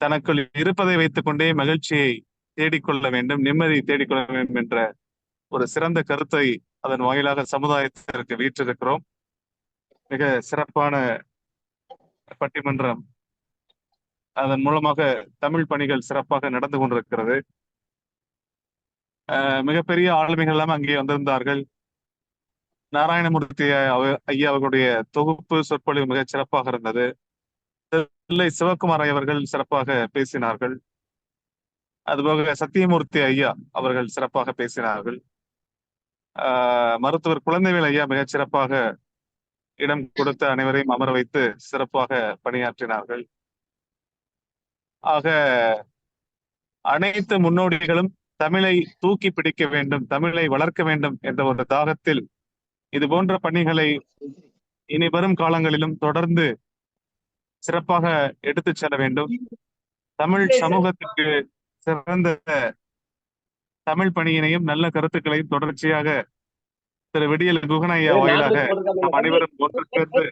தனக்குள் இருப்பதை வைத்துக் கொண்டே மகிழ்ச்சியை தேடிக்கொள்ள வேண்டும், நிம்மதியை தேடிக்கொள்ள வேண்டும் என்ற ஒரு சிறந்த கருத்தை அதன் வாயிலாக சமுதாயத்திற்கு வீற்றிருக்கிறோம். மிக சிறப்பான பட்டிமன்றம். அதன் மூலமாக தமிழ் பணிகள் சிறப்பாக நடந்து கொண்டிருக்கிறது. மிகப்பெரிய ஆளுமைகள் எல்லாம் அங்கே வந்திருந்தார்கள். நாராயணமூர்த்தி ஐயா அவர்களுடைய தொகுப்பு சொற்பொழிவு மிகச் சிறப்பாக இருந்தது. தில்லை சிவகுமார் அவர்கள் சிறப்பாக பேசினார்கள். அதுபோக சத்தியமூர்த்தி ஐயா அவர்கள் சிறப்பாக பேசினார்கள். மருத்துவர் குழந்தைவேல் ஐயா மிகச் சிறப்பாக இடம் கொடுத்து அனைவரையும் அமர வைத்து சிறப்பாக பணியாற்றினார்கள். ஆக அனைத்து முன்னோடிகளும் தமிழை தூக்கி பிடிக்க வேண்டும், தமிழை வளர்க்க வேண்டும் என்ற ஒரு தாகத்தில் இது போன்ற பணிகளை இனி வரும் காலங்களிலும் தொடர்ந்து சிறப்பாக எடுத்துச் செல்ல வேண்டும். தமிழ் சமூகத்துக்கு சிறந்த தமிழ் பணியினையும் நல்ல கருத்துக்களையும் தொடர்ச்சியாக திரு விடியல் குகன் ஐயா வாயிலாக நாம் அனைவரும் ஒன்று சேர்ந்து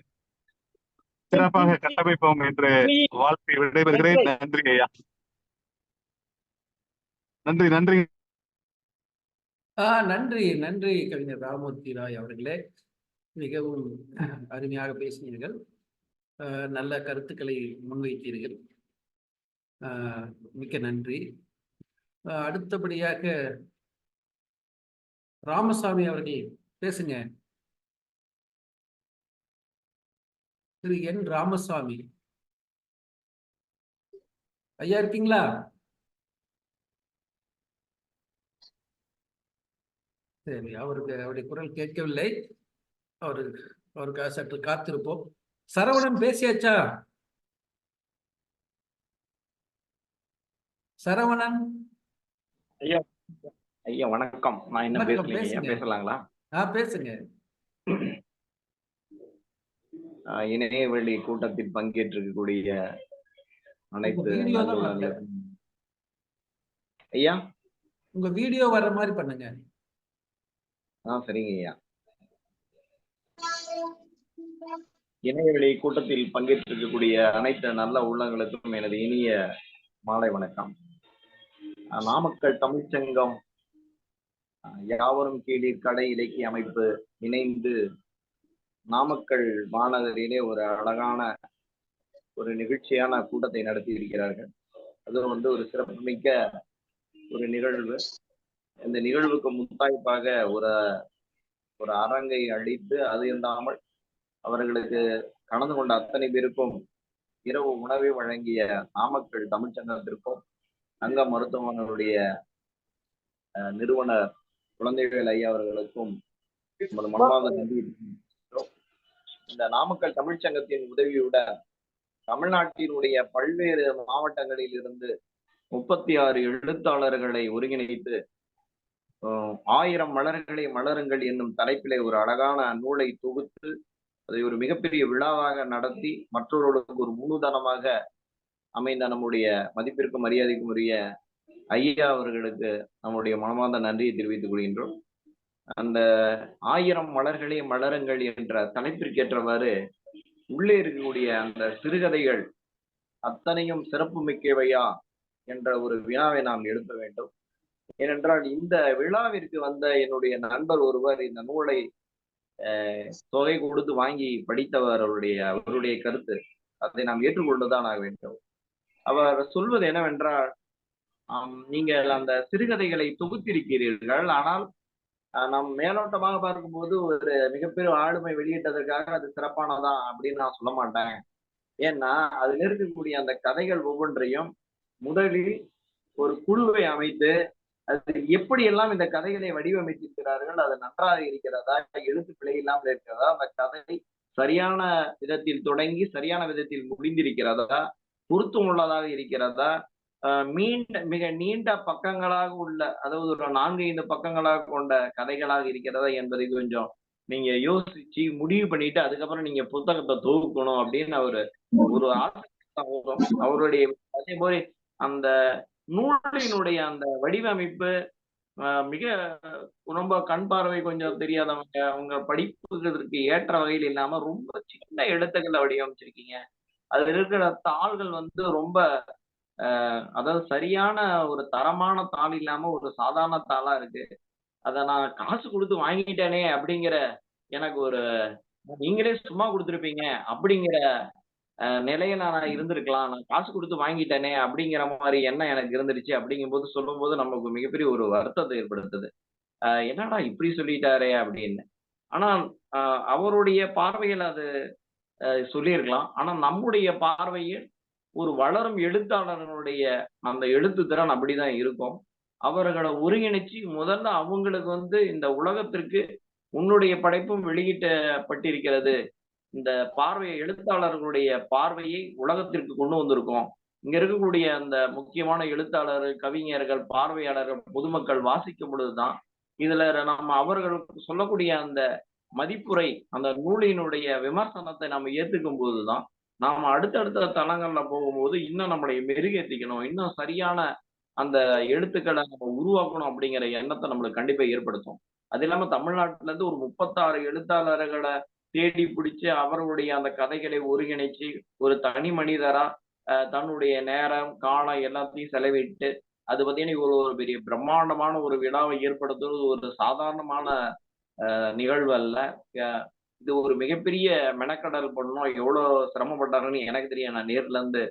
சிறப்பாக கட்டமைப்போம் என்று வாழ்த்தை விடைபெறுகிறேன். நன்றி ஐயா. நன்றி. நன்றி. நன்றி நன்றி கவிஞர் ராமமூர்த்தி ராய் அவர்களே, மிகவும் அருமையாக பேசினீர்கள். நல்ல கருத்துக்களை முன்வைத்தீர்கள். மிக்க நன்றி. அடுத்தபடியாக ராமசாமி அவர்கள் பேசுங்க. திரு என் ராமசாமி ஐயா இருக்கீங்களா? சரி, அவருடைய குரல் கேட்கவில்லை. அவருக்கு சற்று காத்திருப்போம். சரவணன் பேசியாச்சா? சரவணன் ஐயா ஐயா வணக்கம். நான் என்ன பேசலீங்க, பேசலாங்களா? பேசுங்க. இணையவழி கூட்டத்தில் பங்கேற்றிருக்கக்கூடிய அனைத்து ஐயா உங்க வீடியோ வர்ற மாதிரி பண்ணுங்க. சரிங்க ஐயா. இணையவழி கூட்டத்தில் பங்கேற்றிருக்கக்கூடிய அனைத்து நல்ல உள்ளங்களுக்கும் எனது இனிய மாலை வணக்கம். நாமக்கல் தமிழ்ச்சங்கம் யாவரும் கீழீர் கடை இலக்கிய அமைப்பு இணைந்து நாமக்கல் மாநகரிலே ஒரு அழகான ஒரு நிகழ்ச்சியான கூட்டத்தை நடத்தி இருக்கிறார்கள். அது ஒரு சிறப்புமிக்க ஒரு நிகழ்வு. இந்த நிகழ்வுக்கு முத்தாய்ப்பாக ஒரு அரங்கை அளித்து, அது இல்லாமல் அவர்களுக்கு கலந்து கொண்ட அத்தனை பேருக்கும் இரவு உணவை வழங்கிய நாமக்கல் தமிழ்ச்சங்கத்திற்கும் அங்க மருத்துவமனையுடைய நிறுவனர் குழந்தைவேல் ஐயா அவர்களுக்கும் மனமார்ந்த நன்றி. இந்த நாமக்கல் தமிழ்ச்சங்கத்தின் உதவியுடன் தமிழ்நாட்டினுடைய பல்வேறு மாவட்டங்களில் இருந்து 36 எழுத்தாளர்களை ஒருங்கிணைத்து 1000 மலர்களை மலருங்கள் என்னும் தலைப்பிலே ஒரு அழகான நூலை தொகுத்து அதை ஒரு மிகப்பெரிய விழாவாக நடத்தி மற்றவர்களுக்கு ஒரு முன்னுதாரணமாக அமைந்த நம்முடைய மதிப்பிற்கும் மரியாதைக்கும் உரிய ஐயா அவர்களுக்கு நம்முடைய மனமார்ந்த நன்றியை தெரிவித்துக் கொள்கின்றோம். அந்த 1000 மலர்களே மலருங்கள் என்ற தலைப்பிற்கேற்றவாறு உள்ளே இருக்கக்கூடிய அந்த சிறுகதைகள் அத்தனையும் சிறப்பு மிக்கவையா என்ற ஒரு வினாவை நாம் எழுப்ப வேண்டும். ஏனென்றால் இந்த விழாவிற்கு வந்த என்னுடைய நண்பர் ஒருவர் இந்த நூலை தொகை கொடுத்து வாங்கி படித்தவர். அவருடைய கருத்து அதை நாம் ஏற்றுக்கொண்டுதான் ஆக வேண்டும். அவர் சொல்வது என்னவென்றால், நீங்கள் அந்த சிறுகதைகளை தொகுத்திருக்கிறீர்கள், ஆனால் நாம் மேலோட்டமாக பார்க்கும்போது ஒரு மிகப்பெரிய ஆளுமை வெளியிட்டதற்காக அது சிறப்பானதா அப்படின்னு நான் சொல்ல மாட்டேன். ஏன்னா அதுல இருக்கக்கூடிய அந்த கதைகள் ஒவ்வொன்றையும் முதலில் ஒரு குழுவை அமைத்து அது எப்படியெல்லாம் இந்த கதைகளை வடிவமைத்திருக்கிறார்கள், அது நன்றாக இருக்கிறதா, எழுத்து பிழை இல்லாமல் இருக்கிறதா, அந்த கதை சரியான விதத்தில் தொடங்கி சரியான விதத்தில் முடிந்திருக்கிறதா, பொருத்தம் உள்ளதாக இருக்கிறதா, மிக நீண்ட பக்கங்களாக உள்ள, அதாவது ஒரு 4-5 பக்கங்களாக கொண்ட கதைகளாக இருக்கிறதா என்பதை கொஞ்சம் நீங்க யோசிச்சு முடிவு பண்ணிட்டு அதுக்கப்புறம் நீங்க புத்தகத்தை தொகுக்கணும் அப்படின்னு ஒரு ஆசை. அவருடைய அதே போல அந்த நூலினுடைய அந்த வடிவமைப்பு மிக ரொம்ப கண் பார்வை கொஞ்சம் தெரியாதவங்க அவங்க படிப்புகளுக்கு ஏற்ற வகையில் இல்லாம ரொம்ப சின்ன எழுத்துக்களை வடிவமைச்சிருக்கீங்க. அதுல இருக்கிற தாள்கள் ரொம்ப அதாவது சரியான ஒரு தரமான தாள் இல்லாம ஒரு சாதாரண தாளா இருக்கு. அத நான் காசு கொடுத்து வாங்கிட்டேனே அப்படிங்கிற எனக்கு ஒரு நீங்களே சும்மா கொடுத்துருப்பீங்க அப்படிங்கிற நிலையில நான் இருந்திருக்கலாம், நான் காசு கொடுத்து வாங்கிட்டேனே அப்படிங்கிற மாதிரி எண்ணம் எனக்கு இருந்துருச்சு. அப்படிங்கும்போது சொல்லும் போது நமக்கு மிகப்பெரிய ஒரு வருத்தத்தை ஏற்படுத்துது. என்னடா இப்படி சொல்லிட்டாரே அப்படின்னு. ஆனா அவருடைய பார்வையில் அது சொல்லியிருக்கலாம். ஆனா நம்முடைய பார்வையில் ஒரு வளரும் எழுத்தாளர்களுடைய அந்த எழுத்து திறன் அப்படிதான் இருக்கும். அவர்களை ஒருங்கிணைச்சு முதல்ல அவங்களுக்கு இந்த உலகத்திற்கு உன்னுடைய படைப்பும் வெளியிட்டப்பட்டிருக்கிறது, இந்த எழுத்தாளர்களுடைய பார்வையை உலகத்திற்கு கொண்டு வந்திருக்கோம். இங்க இருக்கக்கூடிய அந்த முக்கியமான எழுத்தாளர்கள், கவிஞர்கள், பார்வையாளர்கள், பொதுமக்கள் வாசிக்கும் பொழுதுதான் இதுல நம்ம அவர்களுக்கு சொல்லக்கூடிய அந்த மதிப்புரை, அந்த நூலினுடைய விமர்சனத்தை நம்ம ஏத்துக்கும் போதுதான் நாம அடுத்தடுத்த தளங்கள்ல போகும்போது இன்னும் நம்மளை மெருகேற்றிக்கணும், இன்னும் சரியான அந்த எழுத்துக்களை நம்ம உருவாக்கணும் அப்படிங்கிற எண்ணத்தை நம்மளுக்கு கண்டிப்பா ஏற்படுத்தும். அது இல்லாம தமிழ்நாட்டுல இருந்து ஒரு 36 எழுத்தாளர்களை தேடி பிடிச்சு அவர்களுடைய அந்த கதைகளை ஒருங்கிணைச்சு ஒரு தனி மனிதரா தன்னுடைய நேரம் காலம் எல்லாத்தையும் செலவிட்டு அது பார்த்தீங்கன்னா இவ்வளவு ஒரு பெரிய பிரம்மாண்டமான ஒரு விழாவை ஏற்படுத்துவது ஒரு சாதாரணமான நிகழ்வு அல்ல. இது ஒரு மிகப்பெரிய மெனக்கடல் பண்ணணும். எவ்வளவு சிரமப்பட்டாருன்னு எனக்கு தெரியும். நான் நேர்ல இருந்து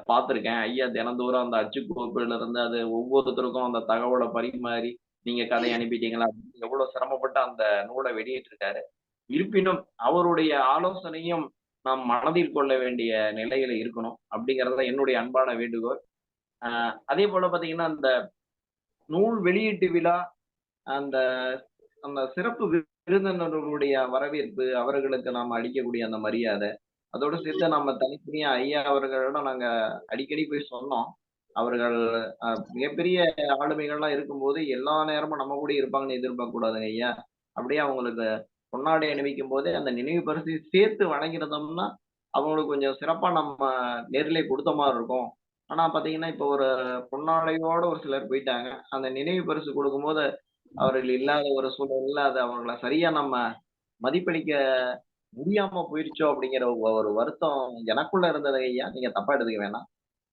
பார்த்திருக்கேன். ஐயா தினந்தோறும் அந்த அச்சுக்கோப்புல இருந்து அது ஒவ்வொருத்தருக்கும் அந்த தகவலை பரிமாறி நீங்க கதையை அனுப்பிட்டீங்களா அப்படின்னு எவ்வளவு சிரமப்பட்டு அந்த நூலை வெளியிட்டிருக்காரு. இருப்பினும் அவருடைய ஆலோசனையும் நாம் மனதில் கொள்ள வேண்டிய நிலையில இருக்கணும் அப்படிங்கறத என்னுடைய அன்பான வேண்டுகோள். அதே போல பாத்தீங்கன்னா அந்த நூல் வெளியீட்டு விழா, அந்த அந்த சிறப்பு விருந்தினர்களுடைய வரவேற்பு, அவர்களுக்கு நாம் அளிக்கக்கூடிய அந்த மரியாதை, அதோடு சேர்த்து நம்ம தனித்தனியா ஐயா அவர்களிடம் நாங்க அடிக்கடி போய் சொன்னோம். அவர்கள் மிகப்பெரிய ஆளுமைகள்லாம் இருக்கும்போது எல்லா நேரமும் நம்ம கூட இருப்பாங்கன்னு எதிர்பார்க்க கூடாதுங்க ஐயா. அப்படியே அவங்களுக்கு பொன்னாடை அணிவிக்கும் போதே அந்த நினைவு பரிசு சேர்த்து வழங்கிருந்தோம்னா அவங்களுக்கு கொஞ்சம் சிறப்பா நம்ம நேரிலே கொடுத்த மாதிரி இருக்கும். ஆனா பாத்தீங்கன்னா இப்ப ஒரு பொன்னாடையோட ஒரு சிலர் போயிட்டாங்க. அந்த நினைவு பரிசு கொடுக்கும்போது அவர்கள் இல்லாத ஒரு சூழல்ல அது அவர்களை சரியா நம்ம மதிப்பளிக்க முடியாம போயிருச்சோ அப்படிங்கிற ஒரு வருத்தம் எனக்குள்ள இருந்தது ஐயா. நீங்க தப்பா எடுத்துக்க வேணாம்.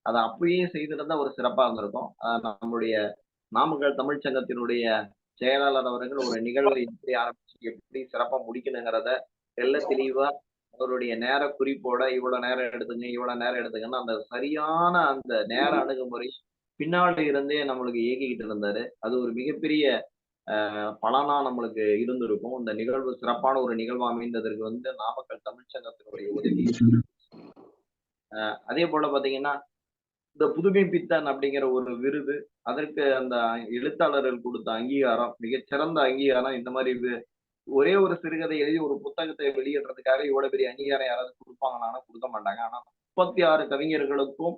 அதை அப்படியே செய்திருந்தா ஒரு சிறப்பா இருந்திருக்கும். நம்முடைய நாமக்கல் தமிழ் சங்கத்தினுடைய செயலாளர் அவர்கள் ஒரு நிகழ்வை எப்படி ஆரம்பிச்சு எப்படி சிறப்பா முடிக்கணுங்கிறத தெள்ள தெளிவா அவருடைய நேர குறிப்போட இவ்வளவு நேரம் எடுத்துங்க இவ்வளவு நேரம் எடுத்துங்கன்னா அந்த சரியான அந்த நேர அணுகுமுறை பின்னாடி இருந்தே நம்மளுக்கு இயக்கிக்கிட்டு இருந்தாரு. அது ஒரு மிகப்பெரிய பலனா நம்மளுக்கு இருந்திருக்கும். இந்த நிகழ்வு சிறப்பான ஒரு நிகழ்வு அமைந்ததற்கு நாமக்கல் தமிழ்ச்சங்கத்தினுடைய உதவி. அதே போல பாத்தீங்கன்னா இந்த புதுமை பித்தன் அப்படிங்கிற ஒரு விருது, அதற்கு அந்த எழுத்தாளர்கள் கொடுத்த அங்கீகாரம் மிகச்சிறந்த அங்கீகாரம். இந்த மாதிரி ஒரே ஒரு சிறுகதை எழுதி ஒரு புத்தகத்தை வெளியிடுறதுக்காக இவ்வளவு பெரிய அங்கீகாரம் யாராவது கொடுப்பாங்கன்னா கொடுக்க மாட்டாங்க. ஆனா 36 கவிஞர்களுக்கும்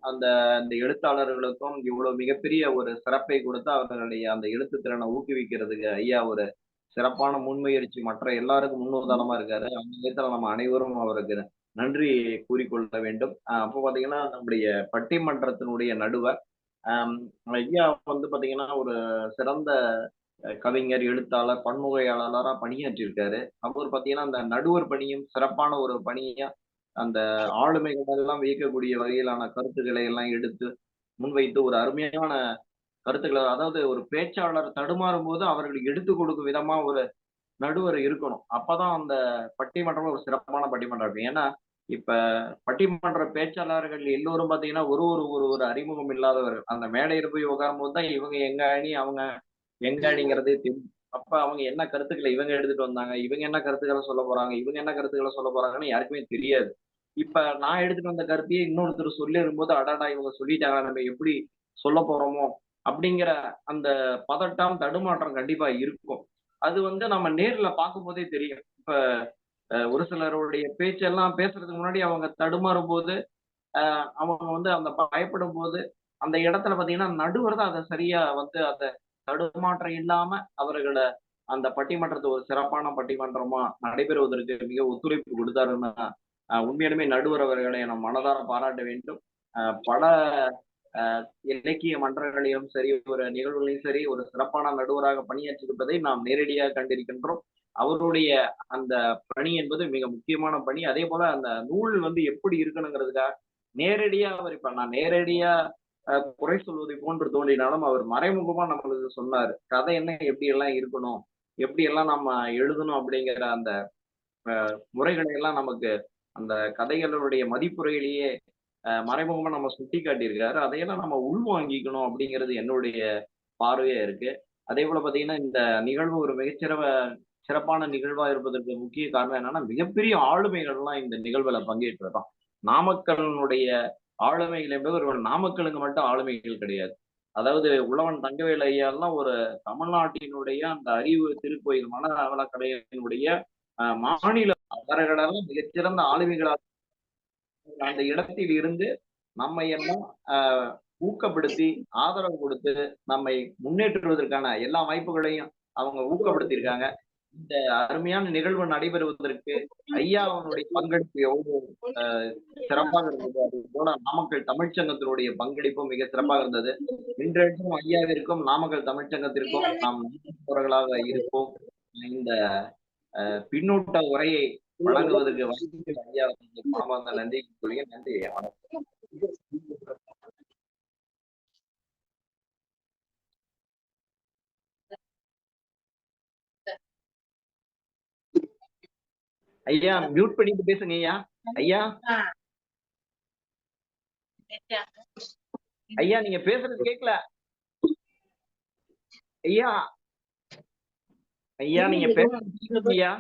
அந்த எழுத்தாளர்களுக்கும் இவ்வளவு மிகப்பெரிய ஒரு சிறப்பை கொடுத்து அவர்களுடைய அந்த எழுத்து திறனை ஊக்குவிக்கிறதுக்கு ஐயா ஒரு சிறப்பான முன்முயற்சி, மற்ற எல்லாருக்கும் முன்னுதாரணமா இருக்காரு. அந்த விதத்துல நம்ம அனைவரும் அவருக்கு நன்றி கூறிக்கொள்ள வேண்டும். அப்போ பாத்தீங்கன்னா நம்முடைய பட்டிமன்றத்தினுடைய நடுவர் ஐயா வந்து பாத்தீங்கன்னா ஒரு சிறந்த கவிஞர், எழுத்தாளர், பன்முகையாளரா பணியாற்றியிருக்காரு. அவர் பாத்தீங்கன்னா அந்த நடுவர் பணியும் சிறப்பான ஒரு பணியா அந்த ஆளுமைகள் எல்லாம் வியக்கக்கூடிய வகையிலான கருத்துக்களை எல்லாம் எடுத்து முன்வைத்து ஒரு அருமையான கருத்துக்களை, அதாவது ஒரு பேச்சாளர் தடுமாறும் போது அவர்களுக்கு எடுத்துக் கொடுக்கும் விதமா ஒரு நடுவர் இருக்கணும். அப்பதான் அந்த பட்டிமன்றம் ஒரு சிறப்பான பட்டிமன்றம் இருக்கும். ஏன்னா இப்ப பட்டிமன்ற பேச்சாளர்கள் எல்லோரும் பாத்தீங்கன்னா ஒரு ஒரு ஒரு ஒரு அறிமுகம் இல்லாதவர்கள். அந்த மேடையில போய் உட்காரும் போது தான் இவங்க எங்க அணி, அவங்க எங்க அணிங்கிறதே தெரியும். அப்ப அவங்க என்ன கருத்துக்களை இவங்க எடுத்துட்டு வந்தாங்க, இவங்க என்ன கருத்துக்களை சொல்ல போறாங்க, இவங்க என்ன கருத்துக்களை சொல்ல போறாங்கன்னு யாருக்குமே தெரியாது. இப்ப நான் எடுத்துட்டு வந்த கருத்தையே இன்னொருத்தர் சொல்லி இருக்கும்போது, அடாடா இவங்க சொல்லிட்டாங்க, நம்ம எப்படி சொல்ல போறோமோ அப்படிங்கிற அந்த பதட்டம், தடுமாற்றம் கண்டிப்பா இருக்கும். அது வந்து நம்ம நேர்ல பார்க்கும் போதே தெரியும். இப்ப ஒரு சிலருடைய பேச்செல்லாம் பேசுறதுக்கு முன்னாடி அவங்க தடுமாறும் போது, அவங்க வந்து அந்த பயப்படும் போது, அந்த இடத்துல பாத்தீங்கன்னா நடுவர் தான் அதை சரியா வந்து அந்த தடுமாற்றம் இல்லாம அவர்களை அந்த பட்டிமன்றத்தை ஒரு சிறப்பான பட்டிமன்றமா நடைபெறுவதற்கு மிக ஒத்துழைப்பு கொடுத்தாருன்னா உண்மையிலுமே நடுவர் அவர்களை நம் மனதார பாராட்ட வேண்டும். பல இலக்கிய மன்றங்களிலும் சரி, ஒரு நிகழ்வுகளையும் சரி, ஒரு சிறப்பான நடுவராக பணியாற்றியிருப்பதை நாம் நேரடியாக கண்டிருக்கின்றோம். அவருடைய அந்த பணி என்பது மிக முக்கியமான பணி. அதே போல அந்த நூல் வந்து எப்படி இருக்கணுங்கிறதுக்காக நேரடியா அவர், இப்ப நான் நேரடியா குறை சொல்வதை போன்று தோன்றினாலும் அவர் மறைமுகமா நம்மளுக்கு சொன்னாரு, கதை என்ன எப்படி எல்லாம் இருக்கணும், எப்படி எல்லாம் நம்ம எழுதணும் அப்படிங்கிற அந்த முறைகளை எல்லாம் நமக்கு அந்த கதைகளுடைய மதிப்புரையிலேயே மறைமுகமா நம்ம சுட்டி காட்டியிருக்காரு. அதையெல்லாம் நம்ம உள்வாங்கிக்கணும் அப்படிங்கிறது என்னுடைய பார்வையா இருக்கு. அதே போல பாத்தீங்கன்னா இந்த நிகழ்வு ஒரு சிறப்பான நிகழ்வா இருப்பதற்கு முக்கிய காரணம் என்னன்னா, மிகப்பெரிய ஆளுமைகள்லாம் இந்த நிகழ்வுல பங்கேற்றதான். நாமக்கலினுடைய ஆளுமைகள் என்பது ஒரு நாமக்கலுக்கு மட்டும் ஆளுமைகள் கிடையாது. அதாவது உழவன் தங்கவேலு ஐயா எல்லாம் ஒரு தமிழ்நாட்டினுடைய அந்த அறிவு திருக்கோயில் மனவளக்கலையினுடைய மாநில அவர்களெல்லாம் மிகச்சிறந்த ஆளுமைகளாக அந்த இடத்தில் இருந்து நம்மை எல்லாம் ஊக்கப்படுத்தி ஆதரவு கொடுத்து நம்மை முன்னேற்றுவதற்கான எல்லா வாய்ப்புகளையும் அவங்க ஊக்கப்படுத்தியிருக்காங்க. இந்த அருமையான நிகழ்வு நடைபெறுவதற்கு ஐயா அவனுடைய பங்களிப்பு எவ்வளவு சிறப்பாக இருந்தது. அது போல நாமக்கல் தமிழ்ச்சங்கத்தினுடைய பங்களிப்பும் மிக சிறப்பாக இருந்தது. இன்றைக்கும் ஐயாவிற்கும் நாமக்கல் தமிழ்ச்சங்கத்திற்கும் நாம் நண்பர்களாக இருப்போம். இந்த பின்னூட்ட உரையை வழங்குவதற்கு ஐயா மனமார்ந்த நன்றி சொல்லுங்க. நன்றி, வணக்கம். ஐயா மியூட் பண்ணிட்டு பேசுங்க ஐயா. ஐயா ஐயா நீங்க பேசுறது கேட்கல. ஐயா ஐயா நீங்க பேசுறது ஐயா.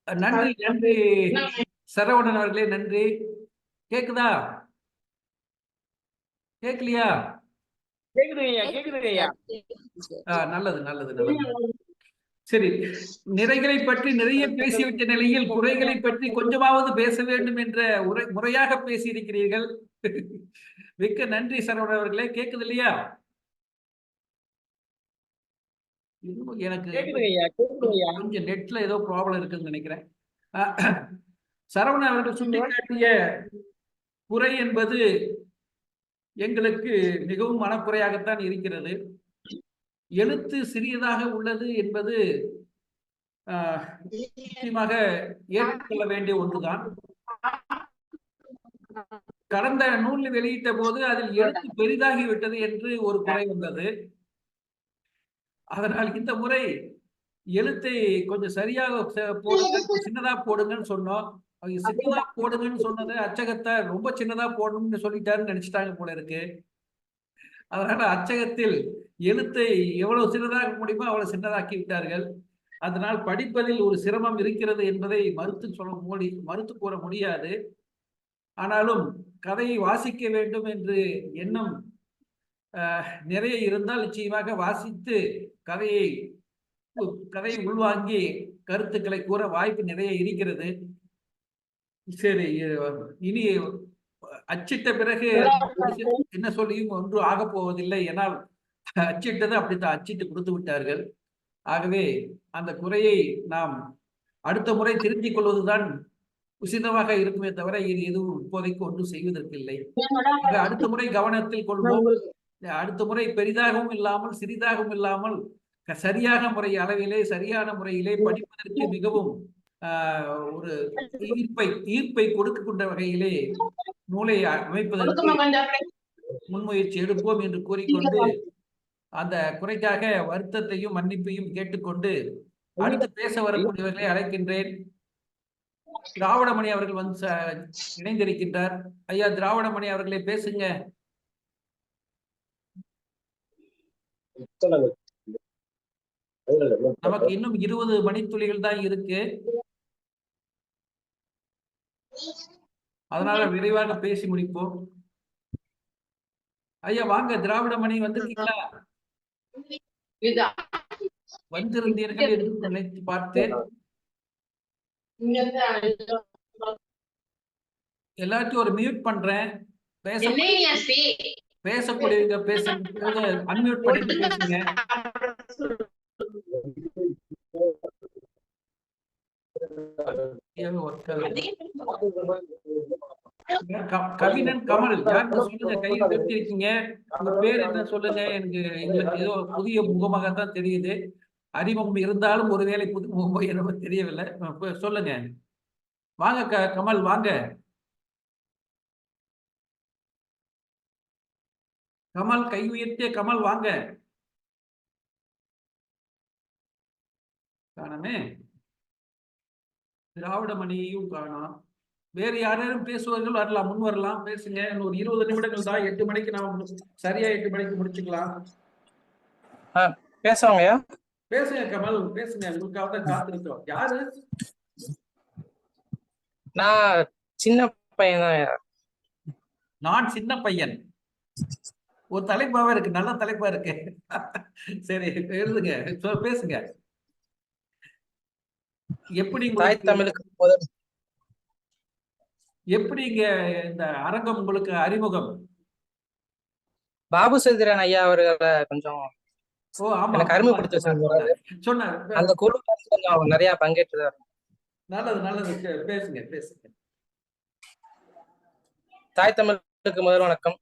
நன்றி நன்றி சரவணன் அவர்களே, நன்றி. கேக்குதா? கேக்கலையா? நல்லது நல்லது நல்லது. சரி, நிறைகளை பற்றி நிறைய பேசிவிட்ட நிலையில் குறைகளை பற்றி கொஞ்சமாவது பேச வேண்டும் என்ற முறையாக பேசியிருக்கிறீர்கள். மிக்க நன்றி சரவணன் அவர்களே. கேக்குது இல்லையா? எனக்கு கொஞ்சம் நெட்ல ஏதோ ப்ராப்ளம் இருக்குன்னு நினைக்கிறேன். சரவணன் அவர்கள் சுட்டிக்காட்டிய குறை என்பது எங்களுக்கு மிகவும் மனக்குறையாகத்தான் இருக்கிறது. எழுத்து சிறியதாக உள்ளது என்பது நிச்சயமாக ஏற்றுக்கொள்ள வேண்டிய ஒன்றுதான். கடந்த நூலில் வெளியிட்ட போது அதில் எழுத்து பெரிதாகிவிட்டது என்று ஒரு குறை வந்தது. அதனால் இந்த முறை எழுத்தை கொஞ்சம் சரியாக போடுங்க, சின்னதா போடுங்கன்னு சொன்னோம். அவங்க சின்னதா போடுங்கன்னு சொன்னது அச்சகத்தை ரொம்ப சின்னதா போடணும்னு சொல்லிட்டாருன்னு நினைச்சிட்டாங்க போல இருக்கு. அதனால அச்சகத்தில் எழுத்தை எவ்வளவு சின்னதாக முடியுமோ அவ்வளவு சின்னதாக்கி விட்டார்கள். அதனால் படிப்பதில் ஒரு சிரமம் இருக்கிறது என்பதை மறுத்து கூற முடியாது. ஆனாலும் கதையை வாசிக்க வேண்டும் என்று எண்ணம் நிறைய இருந்தால் நிச்சயமாக வாசித்து கதையை உள்வாங்கி கருத்துக்களை கூற வாய்ப்பு நிறைய இருக்கிறது. சரி, இனி அச்சிட்ட பிறகு என்ன சொல்லியும் ஒன்று ஆகப் போவதில்லை. ஏனால் அச்சிட்டதை அப்படித்தான் அச்சிட்டு கொடுத்து விட்டார்கள். ஆகவே அந்த குறையை நாம் அடுத்த முறை திருத்திக் கொள்வதுதான் உசிதமாக இருக்குமே தவிர இது எதுவும் இப்போதைக்கு ஒன்றும் செய்வதற்கில்லை. அடுத்த முறை கவனத்தில் கொள்வோம். அடுத்த முறை பெரிதாகவும் இல்லாமல் சிறிதாகவும் இல்லாமல் சரியான முறை அளவிலே சரியான முறையிலே படிப்பதற்கு மிகவும் ஒரு ஈர்ப்பை கொடுக்கின்ற வகையிலே நூலை அமைப்பதற்கு முன்முயற்சி எடுப்போம் என்று கூறிக்கொண்டு அந்த குறைக்காக வருத்தத்தையும் மன்னிப்பையும் கேட்டுக்கொண்டு அடுத்து பேச வரக்கூடியவர்களை அழைக்கின்றேன். திராவிடமணி அவர்கள் வந்து இணைந்திருக்கின்றார். ஐயா திராவிடமணி அவர்களே பேசுங்க. நமக்கு இன்னும் 20 மணித்துளிகள் தான் இருக்கு. அதனால விரைவாக பேசி முடிப்போம். ஐயா வாங்க, திராவிடமணி வந்திருக்கீங்களா? வந்திருந்தீர்கள் என்று நினைத்து பார்த்தேன். எல்லாத்தையும் ஒரு மியூட் பண்றேன். பேசக்கூடியவங்க பேசுங்க, அன்மியூட் பண்ணிட்டு பேசுங்க. கவினன் கமல் யாருக்கு சொல்லுங்க, கையில் எடுத்திருக்கீங்க. உங்க பேர் என்ன சொல்லுங்க. எங்களுக்கு ஏதோ புதிய முகமாகத்தான் தெரியுது. அறிமுகம் இருந்தாலும் ஒருவேளை புது முகம் எனக்கு தெரியவில்லை. சொல்லுங்க, வாங்க கமல் வாங்க. கமல் கை உயர்த்திய கமல் வாங்க. காணமே, திராவிடமணியையும் காணோம். வேறு யாரும் பேசுவார்கள் வரலாம், முன் வரலாம், பேசுங்க. ஒரு 20 நிமிடங்கள் தான். 8 மணிக்கு நாம் சரியா 8 மணிக்கு முடிச்சுக்கலாம். பேசுவாங்கய்யா, பேசுங்க கமல், பேசுங்க. உங்களுக்காக தான் காத்திருக்கோம். யாரு? நான் சின்ன பையன் தான். நான் சின்ன பையன். ஒரு தலைப்பாவே இருக்கு, நல்ல தலைப்பா இருக்கு. சரி எழுதுங்க, பேசுங்க. எப்படி எப்படிங்க இந்த அரங்கம் உங்களுக்கு அறிமுகம்? பாபு சசிதரன் ஐயா அவர்களை கொஞ்சம் எனக்கு அறிமுகப்படுத்த சொன்னார். அந்த குழு கொஞ்சம் நிறைய பங்கேற்றுதான். நல்லது நல்லது, பேசுங்க பேசுங்க. தாய் தமிழுக்கு முதல் வணக்கம்.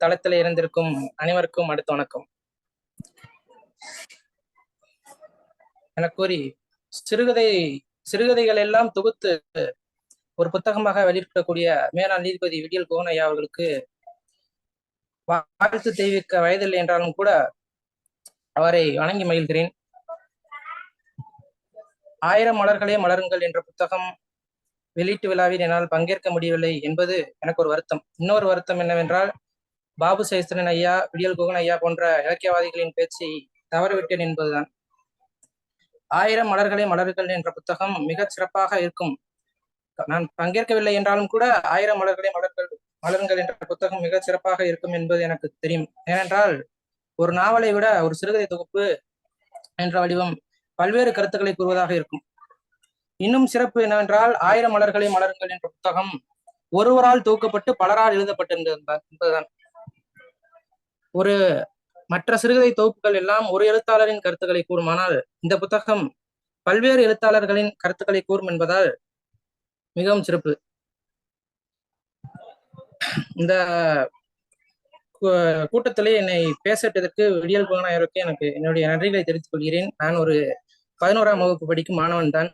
தளத்தில் இருந்திருக்கும் அனைவருக்கும் அடுத்த வணக்கம். என கூறி சிறுகதைகள் எல்லாம் தொகுத்து ஒரு புத்தகமாக வெளியிடக்கூடிய மேலாண் நீதிபதி விடியல் குகன் ஐயா அவர்களுக்கு வாழ்த்து தெரிவிக்க வயதில்லை என்றாலும் கூட அவரை வணங்கி மகிழ்கிறேன். 1000 மலர்களே மலருங்கள் என்ற புத்தகம் வெளியீட்டு விழாவில் என்னால் பங்கேற்க முடியவில்லை என்பது எனக்கு ஒரு வருத்தம். இன்னொரு வருத்தம் என்னவென்றால், பாபு சசிதரன் ஐயா, விடியல் குகன் ஐயா போன்ற இலக்கியவாதிகளின் பேச்சை தவறிவிட்டேன் என்பதுதான். 1000 மலர்களே மலர்கள் என்ற புத்தகம் மிக சிறப்பாக இருக்கும். நான் பங்கேற்கவில்லை என்றாலும் கூட 1000 மலர்களே மலருங்கள் என்ற புத்தகம் மிக சிறப்பாக இருக்கும் என்பது எனக்கு தெரியும். ஏனென்றால் ஒரு நாவலை விட ஒரு சிறுகதை தொகுப்பு என்ற வடிவம் பல்வேறு கருத்துக்களை கூறுவதாக இருக்கும். இன்னும் சிறப்பு என்னவென்றால் 1000 மலர்களே மலருங்கள் என்ற புத்தகம் ஒருவரால் தொகுக்கப்பட்டு பலரால் எழுதப்பட்டிருந்தது என்பதுதான். ஒரு மற்ற சிறுகதை தொகுப்புகள் எல்லாம் ஒரு எழுத்தாளரின் கருத்துக்களை கூறுமானால் இந்த புத்தகம் பல்வேறு எழுத்தாளர்களின் கருத்துக்களை கூறும் என்பதால் மிகவும் சிறப்பு. இந்த கூட்டத்திலே என்னை பேசட்டதற்கு விடியல் குகன் ஐயாவுக்கு எனக்கு என்னுடைய நன்றிகளை தெரிவித்துக் கொள்கிறேன். நான் ஒரு 11ஆம் வகுப்பு படிக்கும் மாணவன் தான்.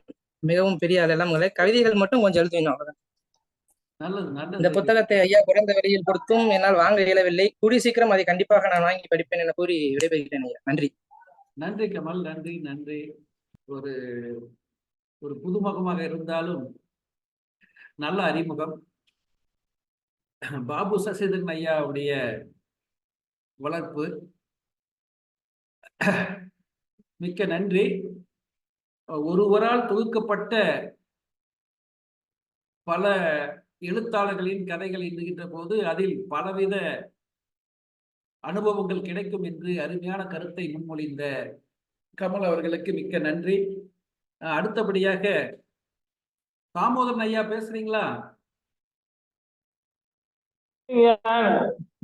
மிகவும் பெரிய ஆளெல்லாம் இல்லை. கவிதைகள் மட்டும் கொஞ்சம் எழுதுவேன், அவ்வளவுதான். இந்த புத்தகத்தை ஐயா குறைந்த விலையில் கொடுத்தும் என்னால் வாங்க இயலவில்லை. கூடிய சீக்கிரம் அதை கண்டிப்பாக நான் வாங்கி படிப்பேன் என கூறி விடைபெறுகிறேன் ஐயா. நன்றி. நன்றி கமல், நன்றி நன்றி. ஒரு புதுமுகமாக இருந்தாலும் நல்ல அறிமுகம். பாபு சசிதரன் ஐயாவுடைய வளர்ப்பு மிக்க நன்றி. ஒருவரால் தொகுக்கப்பட்ட பல எழுத்தாளர்களின் கதைகள் எழுதுகின்ற போது அதில் பலவித அனுபவங்கள் கிடைக்கும் என்று அருமையான கருத்தை முன்மொழிந்த கமல் அவர்களுக்கு மிக்க நன்றி. அடுத்தபடியாக தாமோதரன் ஐயா பேசுறீங்களா?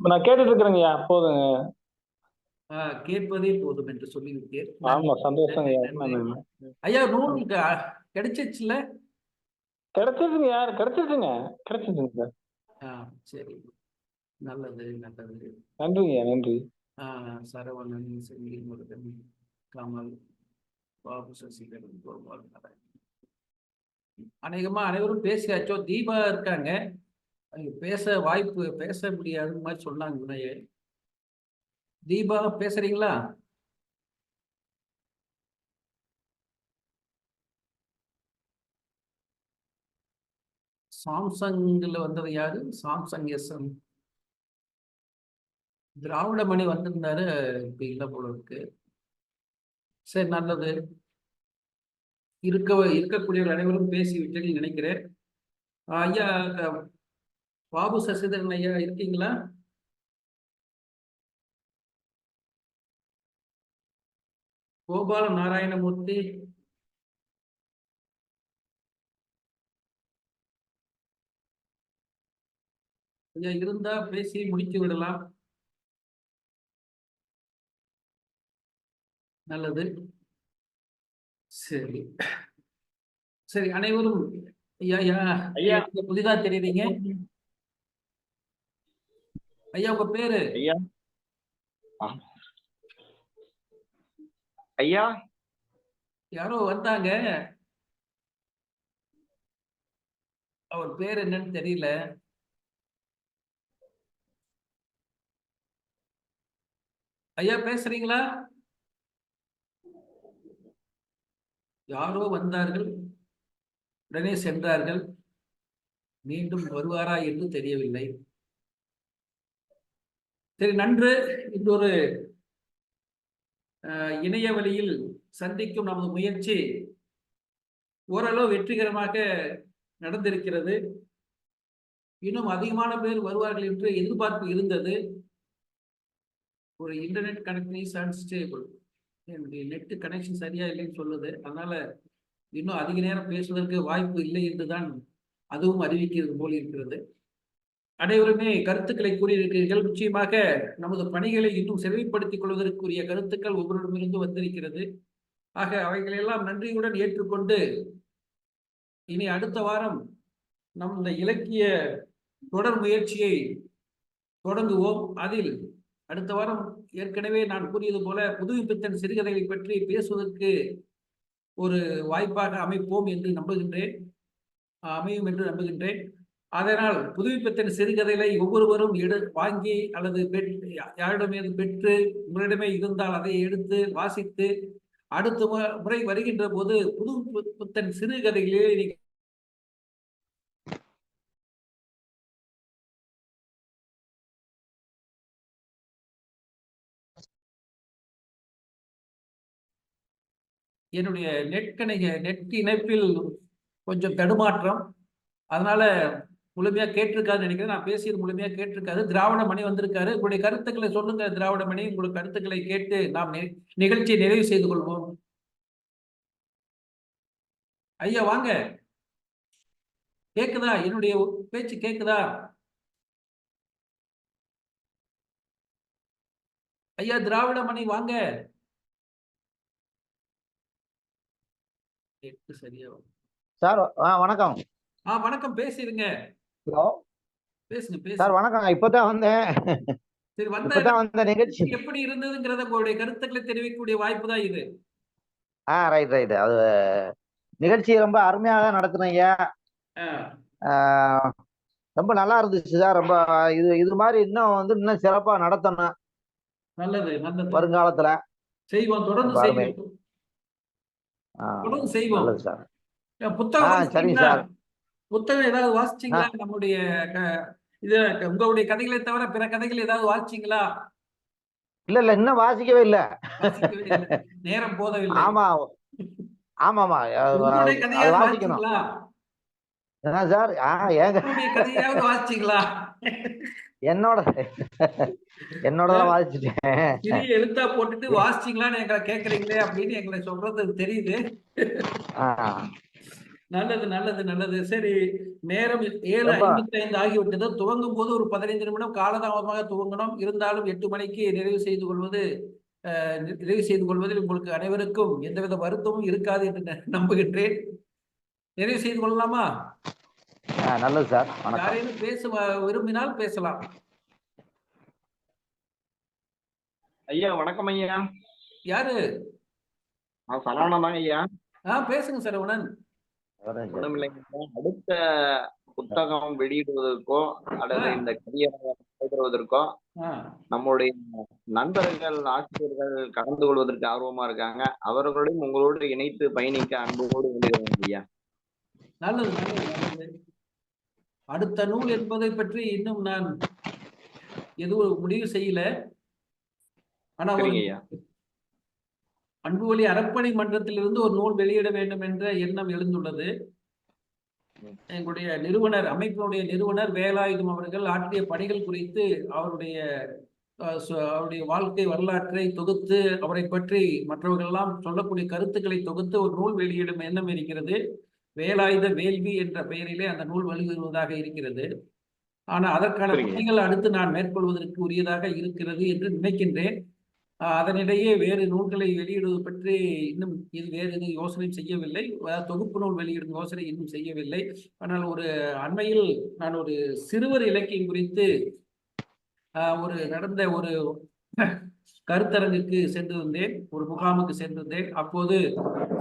நான் கேட்டுட்டு இருக்கிறேங்கய்யா, போதுங்க. கேட்பதே போதும் என்று சொல்லிவிட்டேன். ஆமா, சந்தோஷம் ஐயா. ஐயா நூல் கிடைச்சிச்சுல? கிடைச்சிருச்சுங்க யார் கிடைச்சிருச்சுங்க சார். சரி, நல்லது நல்லது. நன்றிங்க, நன்றி. சரவணன், செந்தில் முருகன், கமல், பாபு, சசிகரன், கோபால், நாராயணன். அநேகமா அனைவரும் பேசியாச்சோ? தீபா இருக்காங்க, பேச வாய்ப்பு, பேச முடியாதுன்னு மாதிரி சொன்னாங்க முன்னையே. தீபா பேசுறீங்களா? சாம்சங்ல வந்தது யாரு? சாம்சங் எஸ்எம் திராவிடமணி வந்திருந்தாரு, இப்ப இல்ல போல இருக்கு. சரி, நல்லது. இருக்கக்கூடிய அனைவரும் பேசி விட்டேன்னு நினைக்கிறேன். ஐயா பாபு சசிதரன் ஐயா இருக்கீங்களா? கோபால நாராயணமூர்த்தி, ஐயா இருந்தா பேசி முடித்து விடலாம். நல்லது. சரி சரி, அனைவரும் ஐயா புதிதா தெரியுறீங்க. ஐயா உங்க பேரு? ஐயா ஐயா யாரோ வந்தாங்க, அவர் பேர் என்னன்னு தெரியல. ஐயா பேசுறீங்களா? யாரோ வந்தார்கள், உடனே சென்றார்கள், மீண்டும் வருவாரா என்று தெரியவில்லை. சரி, நன்று. இன்னொரு இணைய வழியில் சந்திக்கும் நமது முயற்சி ஓரளவு வெற்றிகரமாக நடந்திருக்கிறது. இன்னும் அதிகமான பேர் வருவார்கள் என்று எதிர்பார்ப்பு இருந்தது. ஒரு இன்டர்நெட் கனெக்ஷன் இஸ் அன்ஸ்டேபிள், என்னுடைய நெட் கனெக்ஷன் சரியா இல்லைன்னு சொல்லுது. அதனால இன்னும் அதிக நேரம் பேசுவதற்கு வாய்ப்பு இல்லை என்றுதான் அதுவும் அறிவிக்கிறது போல் இருக்கிறது. அனைவருமே கருத்துக்களை கூறியிருக்கிறீர்கள். நிச்சயமாக நமது பணிகளை இன்னும் செவிப்படுத்திக் கொள்வதற்குரிய கருத்துக்கள் ஒவ்வொருடமிருந்து வந்திருக்கிறது. ஆக அவைகளெல்லாம் நன்றியுடன் ஏற்றுக்கொண்டு இனி அடுத்த வாரம் நம் இந்த இலக்கிய தொடர் முயற்சியை தொடங்குவோம். அதில் அடுத்த வாரம் ஏற்கனவே நான் கூறியது போல புதுமைப்பித்தன் சிறுகதைகளை பற்றி பேசுவதற்கு ஒரு வாய்ப்பாக அமைப்போம் என்று நம்புகின்றேன், அமையும் என்று நம்புகின்றேன். அதனால் புதுமைப்பித்தன் சிறுகதைகளை ஒவ்வொருவரும் வாங்கி அல்லது யாரிடமே பெற்று, உங்களிடமே இருந்தால் அதை எடுத்து வாசித்து அடுத்த முறை வருகின்ற போது புதுமைப்பித்தன் சிறுகதைகளிலே என்னுடைய நெட் இணைப்பில் கொஞ்சம் தடுமாற்றம், அதனால முழுமையா கேட்டிருக்காதுன்னு நினைக்கிறேன். நான் பேசியது முழுமையா கேட்டிருக்காது. திராவிடமணி வந்திருக்காரு. உங்களுடைய கருத்துக்களை சொல்லுங்க. திராவிடமணி, உங்களுடைய கருத்துக்களை கேட்டு நாம் நிகழ்ச்சியை நிறைவு செய்து கொள்வோம். ஐயா வாங்க, கேக்குதா? என்னுடைய பேச்சு கேக்குதா? ஐயா திராவிடமணி வாங்க. சரியா சார்? வணக்கம். வணக்கம், பேசிருங்க. ஹலோ, பேசுங்க சார் வணக்கம். இப்பதான் வந்தேன். சரி, வந்த நிகழ்ச்சி எப்படி இருந்ததுங்கிறத உங்களுடைய கருத்துக்களை தெரிவிக்கக்கூடிய வாய்ப்பு தான் இது. ரைட். அது நிகழ்ச்சி ரொம்ப அருமையாக நடத்துனீங்க. ரொம்ப நல்லா இருந்துச்சு சார். ரொம்ப இது மாதிரி இன்னும் சிறப்பா நடத்தணும். நல்லது. வருங்காலத்துல செய்வோம், தொடர்ந்து செய்வோம். நல்லது சார். புத்தகம் சரிங்க சார். புத்தகம் ஏதாவது வாசிச்சீங்களா? நம்முடைய உங்களுடைய கதைகளை தவிர பிற கதைகள் ஏதாவது வாசிச்சீங்களா? இல்ல இன்னும் வாசிக்கவே இல்ல. நேரம் போதவில்லை. ஆமாமா வாசிக்கணும். என்ன சார்? கதையாவது வாசிச்சீங்களா? என்னோடதான் வாசிச்சுட்டேன். சிறிய எழுத்தா போட்டுட்டு வாசிச்சீங்களான்னு எங்களை கேக்குறீங்களே அப்படின்னு எங்களை சொல்றது தெரியுது. நல்லது. சரி, நேரம் 7:55 ஆகிவிட்டது. துவங்கும் போது ஒரு 15 நிமிடம் காலதாமதமாக துவங்கணும். இருந்தாலும் 8 மணிக்கு நிறைவு செய்து கொள்வது நிறைவு செய்து கொள்வதில் உங்களுக்கு அனைவருக்கும் எந்தவித வருத்தமும் இருக்காது என்று நம்புகின்றேன். நிறைவு செய்து கொள்ளலாமா? நல்லது சார். யாரேனும் பேச விரும்பினால் பேசலாம். ஐயா வணக்கம் ஐயா. யாரு? நான் சரவணன் தாங்க ஐயா. பேசுங்க சரவணன். ஒண்ணும் இல்லைங்க. அடுத்த புத்தகம் வெளியிடுவதற்கோ அல்லது இந்த கவியரங்கோ நம்முடைய நண்பர்கள் ஆசிரியர்கள் கலந்து கொள்வதற்கு ஆர்வமா இருக்காங்க. அவர்களோடும் உங்களோடு இணைத்து பயணிக்க அன்போடு வேண்டுகிறேன் ஐயா. நல்லது நல்லது. அடுத்த நூல் என்பதை பற்றி இன்னும் நான் எதுவும் முடிவு செய்யல. ஆனா அன்பு வழி அறப்பணி மன்றத்திலிருந்து ஒரு நூல் வெளியிட வேண்டும் என்ற எண்ணம் எழுந்துள்ளது. எங்களுடைய நிறுவனர், அமைப்பினுடைய நிறுவனர் வேலாயுதம் அவர்கள் ஆற்றிய பணிகள் குறித்து அவருடைய வாழ்க்கை வரலாற்றை தொகுத்து அவரை பற்றி மற்றவர்கள் எல்லாம் சொல்லக்கூடிய கருத்துக்களை தொகுத்து ஒரு நூல் வெளியிடும் எண்ணம் இருக்கிறது. வேலாயுத வேள்வி என்ற பெயரிலே அந்த நூல் வெளியிடுவதாக இருக்கிறது. ஆனால் அதற்கான பணிகள் அடுத்து நான் மேற்கொள்வதற்கு உரியதாக இருக்கிறது என்று நினைக்கின்றேன். அதனிடையே வேறு நூல்களை வெளியிடுவது பற்றி இன்னும் வேறு எதுவும் யோசனை செய்யவில்லை. தொகுப்பு நூல் வெளியிடும் யோசனை இன்னும் செய்யவில்லை. ஆனால் அண்மையில் நான் ஒரு சிறுவர் இலக்கியம் குறித்து நடந்த ஒரு கருத்தரங்குக்கு சென்றிருந்தேன், ஒரு முகாமுக்கு சென்றிருந்தேன். அப்போது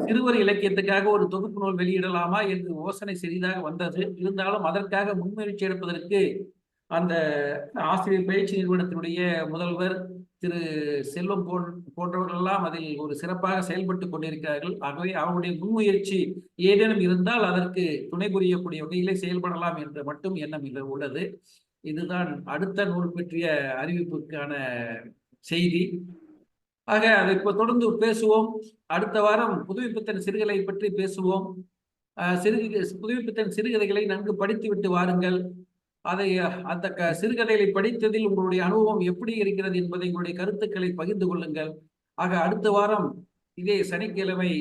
சிறுவர் இலக்கியத்துக்காக ஒரு தொகுப்பு நூல் வெளியிடலாமா என்று யோசனை சிறிதாக வந்தது. இருந்தாலும் அதற்காக முன்முயற்சி எடுப்பதற்கு அந்த ஆசிரியர் பயிற்சி நிறுவனத்தினுடைய முதல்வர் திரு செல்வம் போன்றவர்கள் எல்லாம் அதில் ஒரு சிறப்பாக செயல்பட்டு கொண்டிருக்கிறார்கள். ஆகவே அவருடைய முன்முயற்சி ஏதேனும் இருந்தால் அதற்கு துணை புரியக்கூடிய வகையிலே செயல்படலாம் என்று மட்டும் எண்ணம் உள்ளது. இதுதான் அடுத்த நூல் பற்றிய அறிவிப்புக்கான செய்தி. ஆக அதை இப்போ தொடர்ந்து பேசுவோம். அடுத்த வாரம் புதுமைப்பித்தன் சிறுகதை பற்றி பேசுவோம். புதுமைப்பித்தன் சிறுகதைகளை நன்கு படித்துவிட்டு வாருங்கள். அந்த சிறுகதைகளை படித்ததில் உங்களுடைய அனுபவம் எப்படி இருக்கிறது என்பதை உங்களுடைய கருத்துக்களை பகிர்ந்து கொள்ளுங்கள். ஆக அடுத்த வாரம் இதே சனிக்கிழமை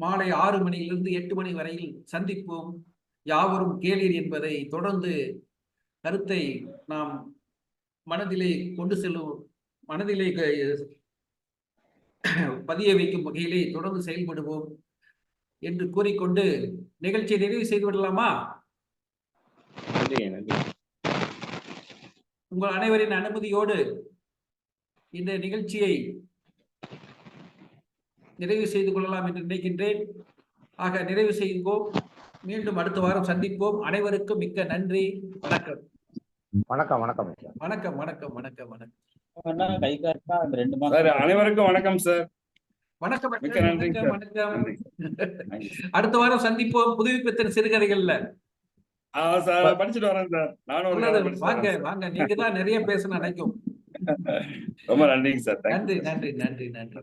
மாலை 6 மணியிலிருந்து 8 மணி வரையில் சந்திப்போம். யாவரும் கேளீர் என்பதை தொடர்ந்து கருத்தை நாம் மனதிலே கொண்டு செல்லும், மனதிலே பதிய வைக்கும் வகையிலே தொடர்ந்து செயல்படுவோம் என்று கூறிக்கொண்டு நிகழ்ச்சியை நிறைவு செய்து விடலாமா? உங்கள் அனைவரின் அனுமதியோடு இந்த நிகழ்ச்சியை நிறைவு செய்து கொள்ளலாம் என்று நினைக்கின்றேன். ஆக நிறைவு செய்வோம். மீண்டும் அடுத்த வாரம் சந்திப்போம். அனைவருக்கும் மிக்க நன்றி. வணக்கம். வணக்கம் வணக்கம் வணக்கம் வணக்கம் வணக்கம் வணக்கம். அனைவருக்கும் வணக்கம் சார். வணக்கம் வணக்கம். அடுத்த வாரம் சந்திப்போம் புதுமைப்பித்தன் சிறுகதைகள்ல. படிச்சுட்டு வரேன் சார். நானும் வாங்க வாங்க. நீங்க தான் நிறைய பேச நினைக்கும். ரொம்ப நன்றிங்க சார். நன்றி நன்றி நன்றி நன்றி.